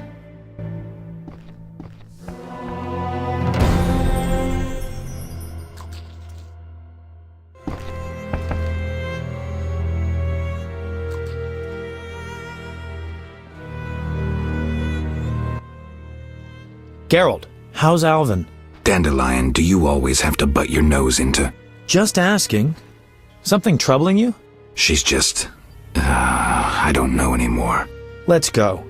Geralt, how's Alvin? Dandelion, do you always have to butt your nose into? Just asking. Something troubling you? She's just... I don't know anymore. Let's go.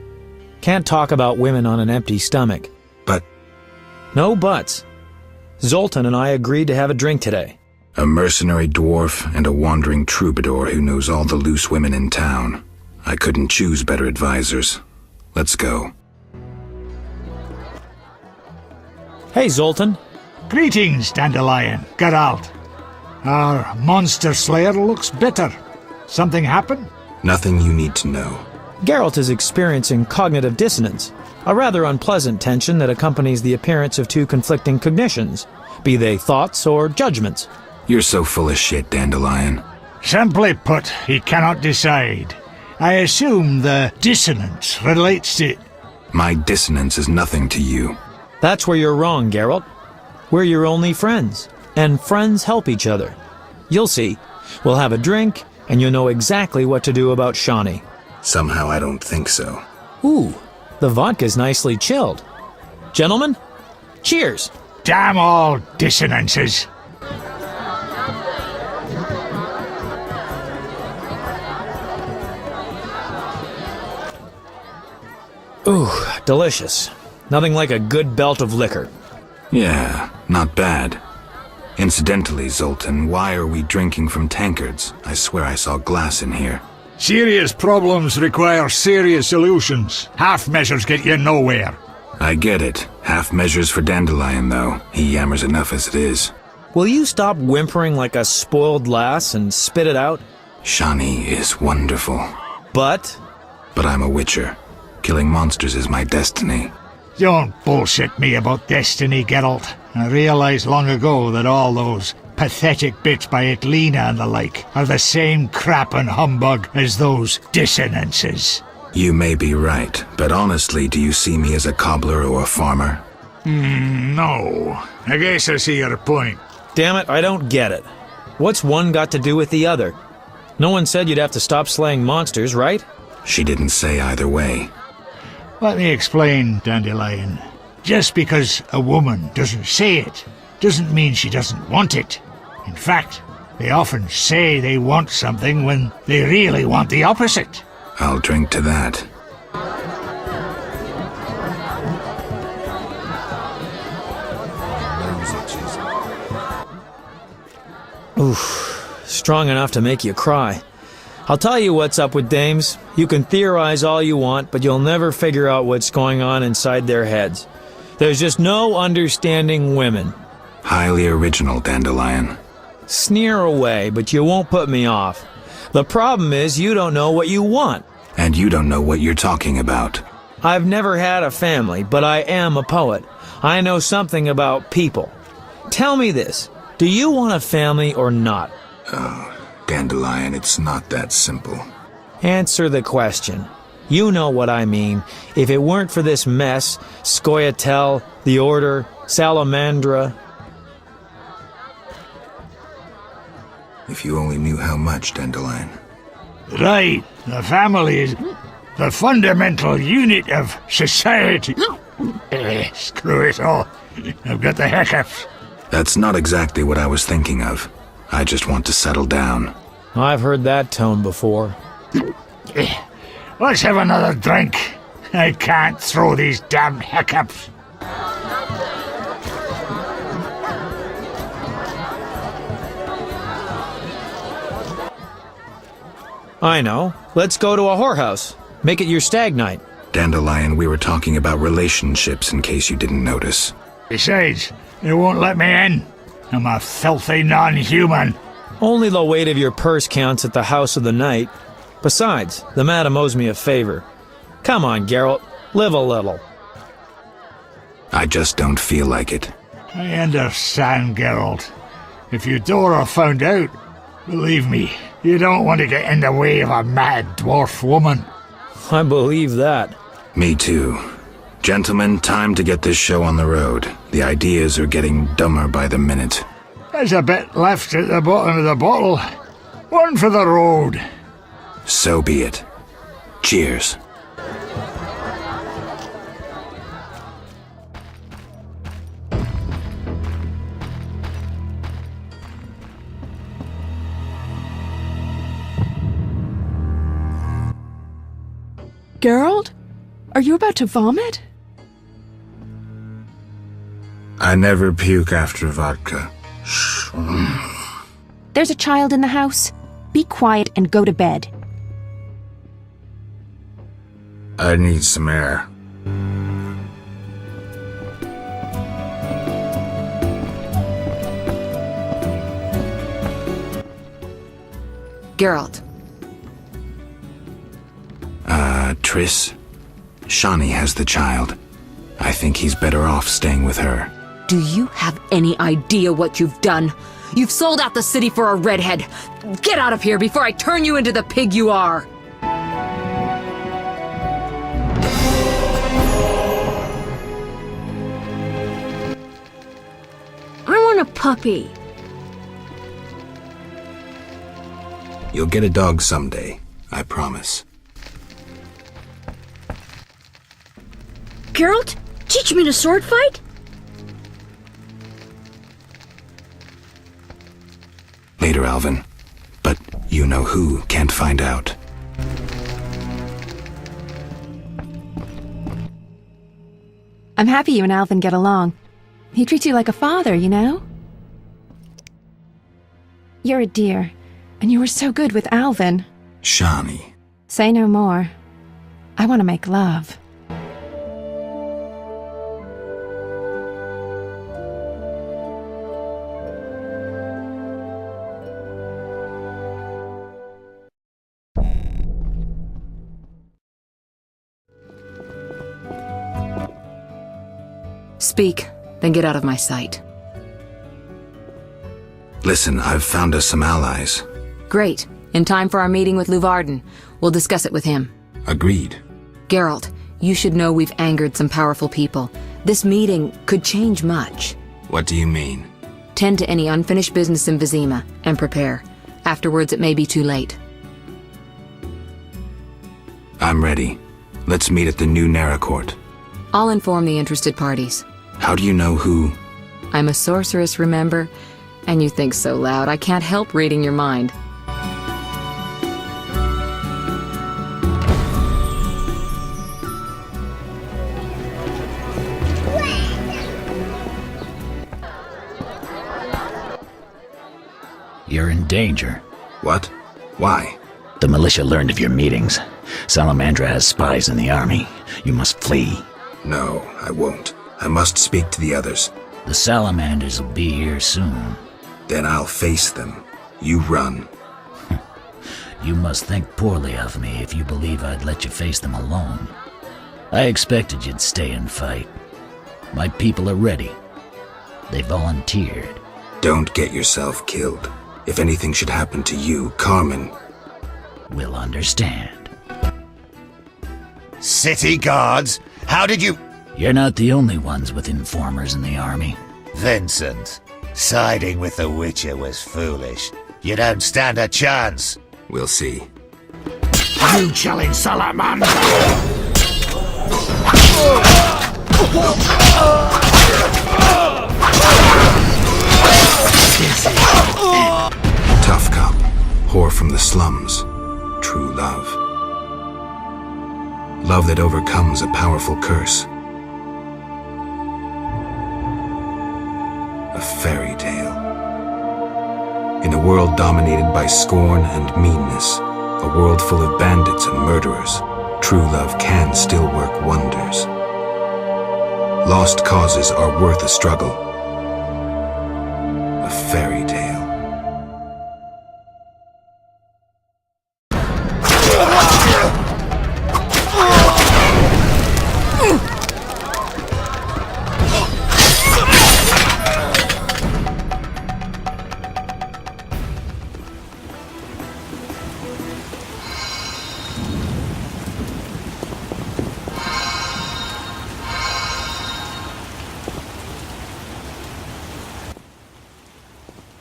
Can't talk about women on an empty stomach. But... No buts. Zoltan and I agreed to have a drink today. A mercenary dwarf and a wandering troubadour who knows all the loose women in town. I couldn't choose better advisors. Let's go. Hey, Zoltan. Greetings, Dandelion. Geralt. Our monster slayer looks bitter. Something happened? Nothing you need to know. Geralt is experiencing cognitive dissonance, a rather unpleasant tension that accompanies the appearance of two conflicting cognitions, be they thoughts or judgments. You're so full of shit, Dandelion. Simply put, he cannot decide. I assume the dissonance relates to... My dissonance is nothing to you. That's where you're wrong, Geralt. We're your only friends, and friends help each other. You'll see. We'll have a drink, and you'll know exactly what to do about Shawnee. Somehow I don't think so. Ooh, the vodka's nicely chilled. Gentlemen, cheers! Damn all dissonances! Ooh, delicious. Nothing like a good belt of liquor. Yeah, not bad. Incidentally, Zoltan, why are we drinking from tankards? I swear I saw glass in here. Serious problems require serious solutions. Half measures get you nowhere. I get it. Half measures for Dandelion, though. He yammers enough as it is. Will you stop whimpering like a spoiled lass and spit it out? Shawnee is wonderful. But I'm a witcher. Killing monsters is my destiny. Don't bullshit me about destiny, Geralt. I realized long ago that all those pathetic bits by Etlina and the like are the same crap and humbug as those dissonances. You may be right, but honestly, do you see me as a cobbler or a farmer? No. I guess I see your point. Damn it, I don't get it. What's one got to do with the other? No one said you'd have to stop slaying monsters, right? She didn't say either way. Let me explain, Dandelion. Just because a woman doesn't say it, doesn't mean she doesn't want it. In fact, they often say they want something when they really want the opposite. I'll drink to that. Oof, strong enough to make you cry. I'll tell you what's up with dames. You can theorize all you want, but you'll never figure out what's going on inside their heads. There's just no understanding women. Highly original, Dandelion. Sneer away, but you won't put me off. The problem is you don't know what you want. And you don't know what you're talking about. I've never had a family, but I am a poet. I know something about people. Tell me this, do you want a family or not? Oh, Dandelion, it's not that simple. Answer the question. You know what I mean. If it weren't for this mess, Scoia'tael, the Order, Salamandra... If you only knew how much, Dandelion. Right. The family is the fundamental unit of society. Screw it all. I've got the hiccups. That's not exactly what I was thinking of. I just want to settle down. I've heard that tone before. Let's have another drink. I can't throw these damn hiccups. I know. Let's go to a whorehouse. Make it your stag night. Dandelion, we were talking about relationships in case you didn't notice. Besides, they won't let me in. I'm a filthy non-human. Only the weight of your purse counts at the house of the night. Besides, the madam owes me a favor. Come on, Geralt. Live a little. I just don't feel like it. I understand, Geralt. If Eudora found out, believe me, you don't want to get in the way of a mad dwarf woman. I believe that. Me too. Gentlemen, time to get this show on the road. The ideas are getting dumber by the minute. There's a bit left at the bottom of the bottle. One for the road. So be it. Cheers. Geralt? Are you about to vomit? I never puke after vodka. There's a child in the house. Be quiet and go to bed. I need some air. Geralt. Triss? Shani has the child. I think he's better off staying with her. Do you have any idea what you've done? You've sold out the city for a redhead. Get out of here before I turn you into the pig you are. I want a puppy. You'll get a dog someday, I promise. Geralt, teach me to sword fight? Later, Alvin. But you know who can't find out. I'm happy you and Alvin get along. He treats you like a father, you know? You're a dear, and you were so good with Alvin. Shani. Say no more. I want to make love. Speak, then get out of my sight. Listen, I've found us some allies. Great. In time for our meeting with Luvarden. We'll discuss it with him. Agreed. Geralt, you should know we've angered some powerful people. This meeting could change much. What do you mean? Tend to any unfinished business in Vizima, and prepare. Afterwards, it may be too late. I'm ready. Let's meet at the new Nara Court. I'll inform the interested parties. How do you know who? I'm a sorceress, remember? And you think so loud, I can't help reading your mind. You're in danger. What? Why? The militia learned of your meetings. Salamandra has spies in the army. You must flee. No, I won't. I must speak to the others. The salamanders will be here soon. Then I'll face them. You run. You must think poorly of me if you believe I'd let you face them alone. I expected you'd stay and fight. My people are ready. They volunteered. Don't get yourself killed. If anything should happen to you, Carmen will understand. City guards? How did you... You're not the only ones with informers in the army. Vincent, siding with the Witcher was foolish. You don't stand a chance. We'll see. You challenge Salamander! Tough cop, whore from the slums, true love. Love that overcomes a powerful curse. A fairy tale. In a world dominated by scorn and meanness, a world full of bandits and murderers, true love can still work wonders. Lost causes are worth a struggle. A fairy tale.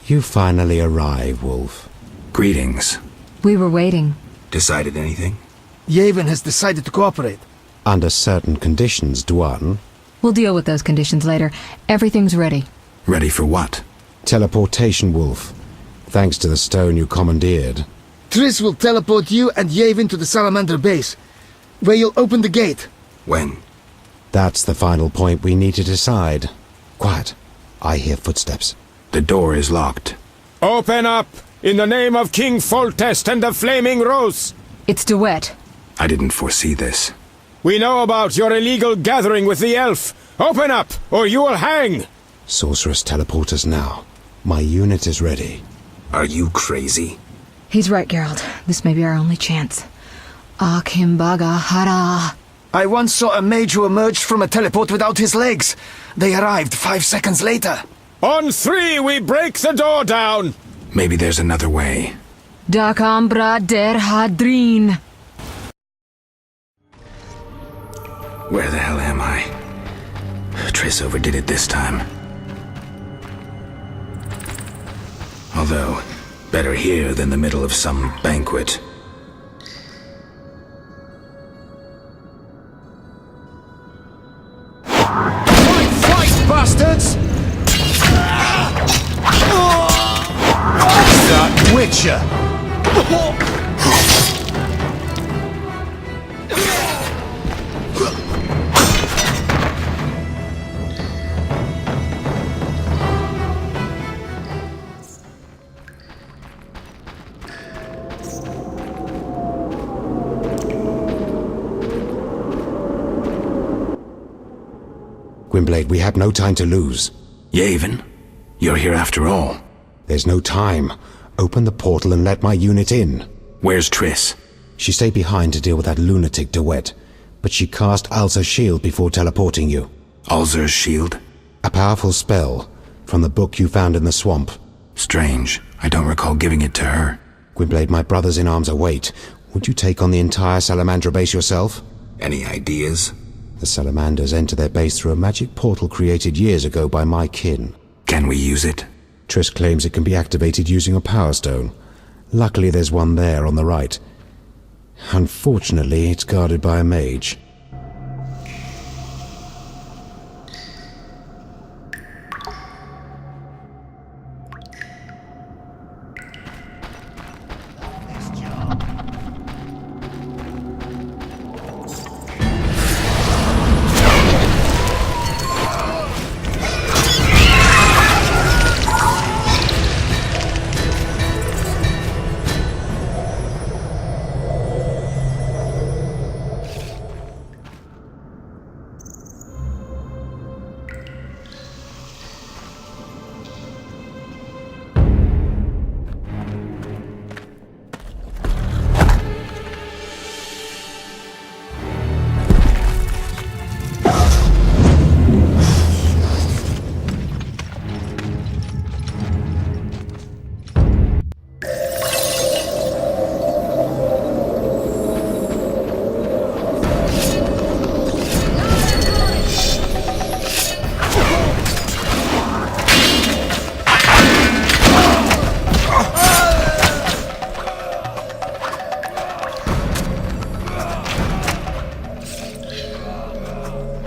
You finally arrive, Wolf. Greetings. We were waiting. Decided anything? Yavin has decided to cooperate. Under certain conditions, Dwan. We'll deal with those conditions later. Everything's ready. Ready for what? Teleportation, Wolf. Thanks to the stone you commandeered. Triss will teleport you and Yavin to the Salamander base. where you'll open the gate. When? That's the final point we need to decide. Quiet. I hear footsteps. The door is locked. Open up! In the name of King Foltest and the Flaming Rose! It's DeWitt. I didn't foresee this. We know about your illegal gathering with the elf. Open up, or you will hang! Sorceress, teleport us now. My unit is ready. Are you crazy? He's right, Geralt. This may be our only chance. Akimbaga Hara. I once saw a mage who emerged from a teleport without his legs. They arrived 5 seconds later. On 3, we break the door down! Maybe there's another way. Dakambra der Hadrin. Where the hell am I? Triss overdid it this time. Although, better here than the middle of some banquet. Fight, bastards! That Witcher! Gwynblade, we have no time to lose. Yavin, you're here after all. There's no time. Open the portal and let my unit in. Where's Triss? She stayed behind to deal with that lunatic DeWitt, but she cast Alzur's shield before teleporting you. Alzur's shield? A powerful spell from the book you found in the swamp. Strange. I don't recall giving it to her. Gwynblade, my brothers in arms await. Would you take on the entire Salamandra base yourself? Any ideas? The Salamanders enter their base through a magic portal created years ago by my kin. Can we use it? Triss claims it can be activated using a power stone. Luckily there's one there on the right. Unfortunately, it's guarded by a mage.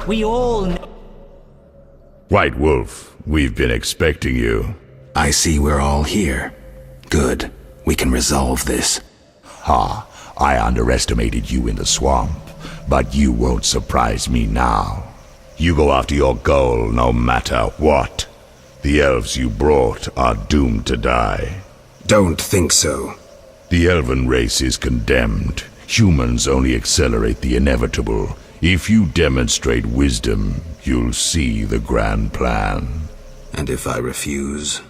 We all know. White Wolf, we've been expecting you. I see we're all here. Good. We can resolve this. Ha! I underestimated you in the swamp, but you won't surprise me now. You go after your goal no matter what. The elves you brought are doomed to die. Don't think so. The elven race is condemned. Humans only accelerate the inevitable. If you demonstrate wisdom, you'll see the grand plan. And if I refuse?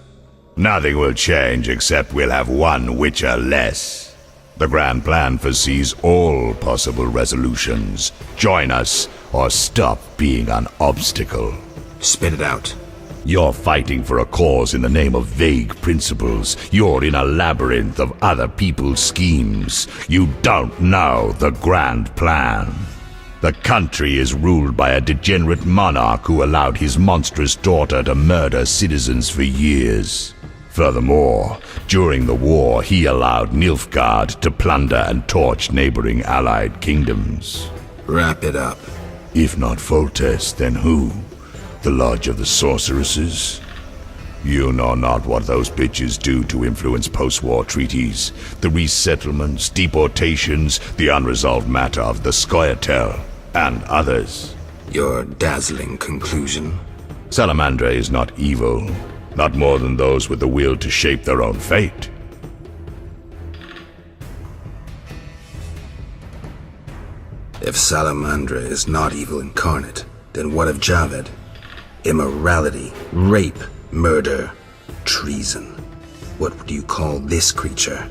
Nothing will change except we'll have one Witcher less. The grand plan foresees all possible resolutions. Join us, or stop being an obstacle. Spit it out. You're fighting for a cause in the name of vague principles. You're in a labyrinth of other people's schemes. You don't know the grand plan. The country is ruled by a degenerate monarch who allowed his monstrous daughter to murder citizens for years. Furthermore, during the war, he allowed Nilfgaard to plunder and torch neighboring allied kingdoms. Wrap it up. If not Foltest, then who? The Lodge of the Sorceresses? You know not what those bitches do to influence post-war treaties, the resettlements, deportations, the unresolved matter of the Scoia'tael, and others. Your dazzling conclusion? Salamandra is not evil, not more than those with the will to shape their own fate. If Salamandra is not evil incarnate, then what of Javed? Immorality, rape, murder, treason. What would you call this creature?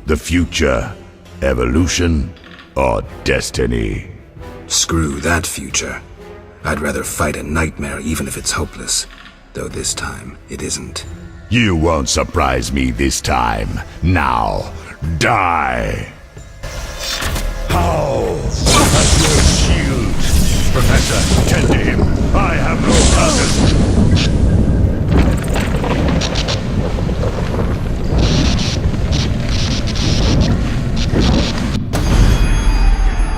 The future, evolution, or destiny? Screw that future. I'd rather fight a nightmare even if it's hopeless. Though this time, it isn't. You won't surprise me this time. Now, die! How? At your shield! Professor, tend to him. I have no cousin.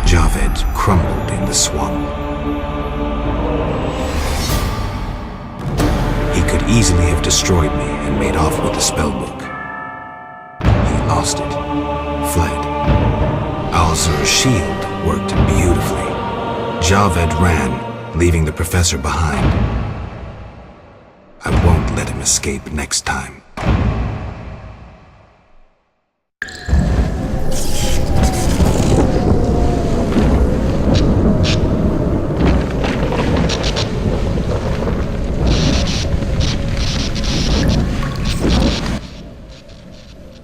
Javed crumbled in the swamp. He could easily have destroyed me and made off with the spellbook. He lost it, fled. Alzur's shield worked beautifully. Javed ran, leaving the professor behind. I won't let him escape next time.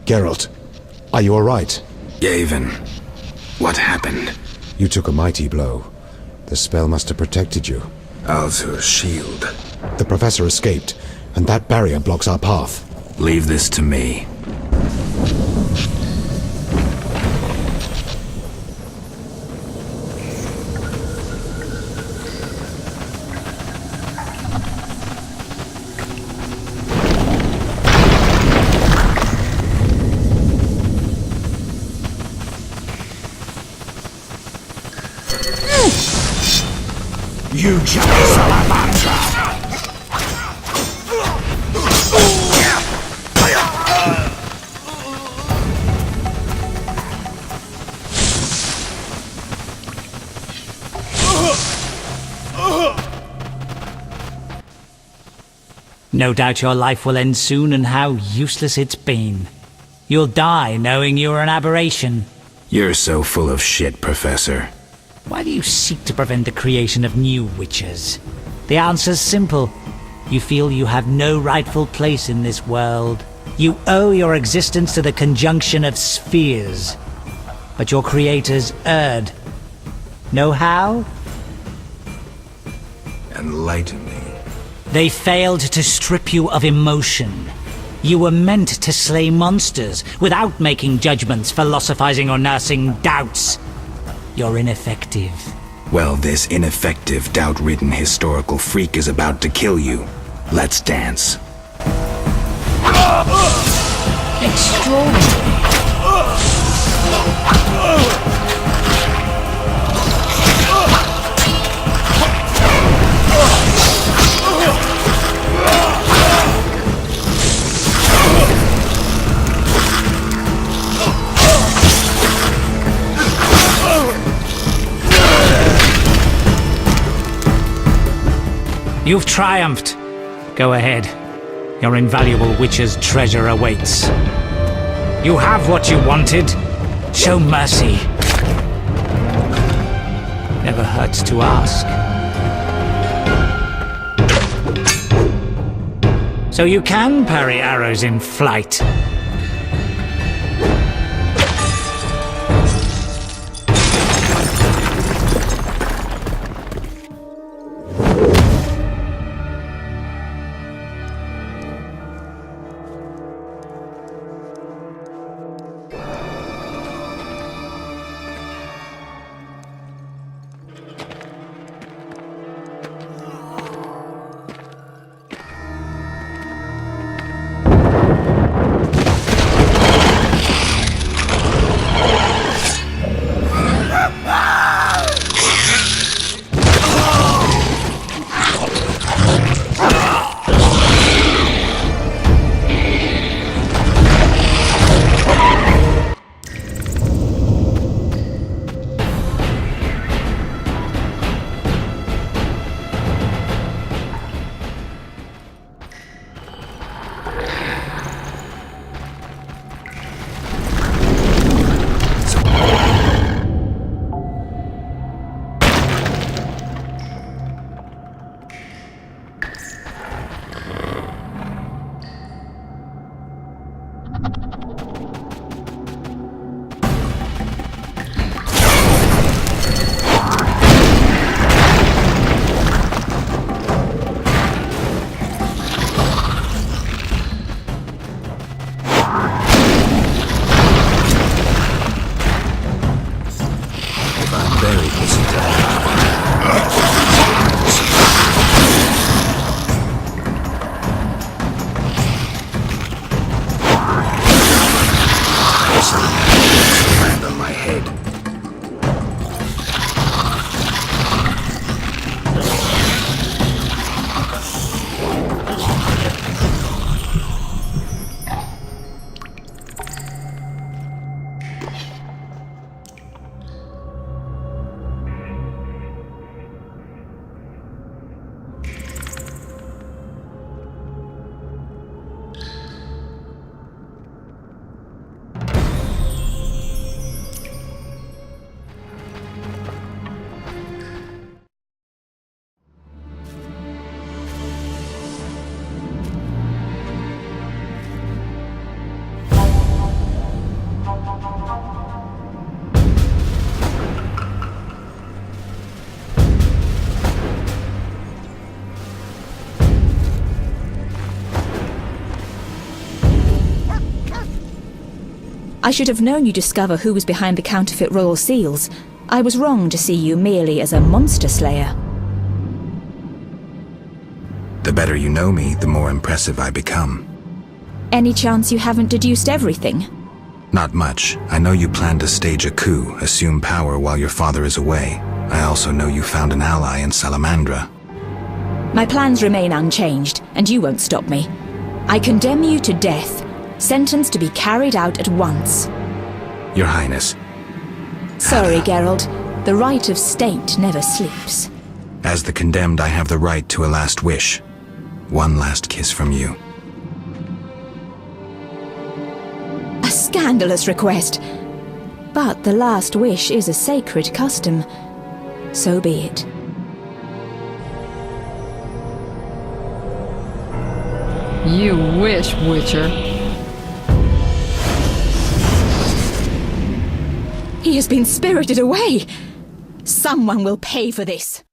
Geralt, are you all right? Yavin, what happened? You took a mighty blow. The spell must have protected you. Alzur's shield. The professor escaped, and that barrier blocks our path. Leave this to me. You giant salamander! No doubt your life will end soon, and how useless it's been. You'll die knowing you're an aberration. You're so full of shit, Professor. Why do you seek to prevent the creation of new witches? The answer's simple. You feel you have no rightful place in this world. You owe your existence to the conjunction of spheres. But your creators erred. Know how? Enlighten me. They failed to strip you of emotion. You were meant to slay monsters without making judgments, philosophizing, or nursing doubts. You're ineffective. Well, this ineffective, doubt-ridden historical freak is about to kill you. Let's dance. Extraordinary. You've triumphed. Go ahead. Your invaluable witch's treasure awaits. You have what you wanted. Show mercy. Never hurts to ask. So you can parry arrows in flight. I should have known you'd discover who was behind the counterfeit royal seals. I was wrong to see you merely as a monster slayer. The better you know me, the more impressive I become. Any chance you haven't deduced everything? Not much. I know you plan to stage a coup, assume power while your father is away. I also know you found an ally in Salamandra. My plans remain unchanged, and you won't stop me. I condemn you to death, sentenced to be carried out at once. Your Highness. Sorry, Geralt. The right of state never sleeps. As the condemned, I have the right to a last wish. One last kiss from you. A scandalous request. But the last wish is a sacred custom. So be it. You wish, Witcher. He has been spirited away. Someone will pay for this.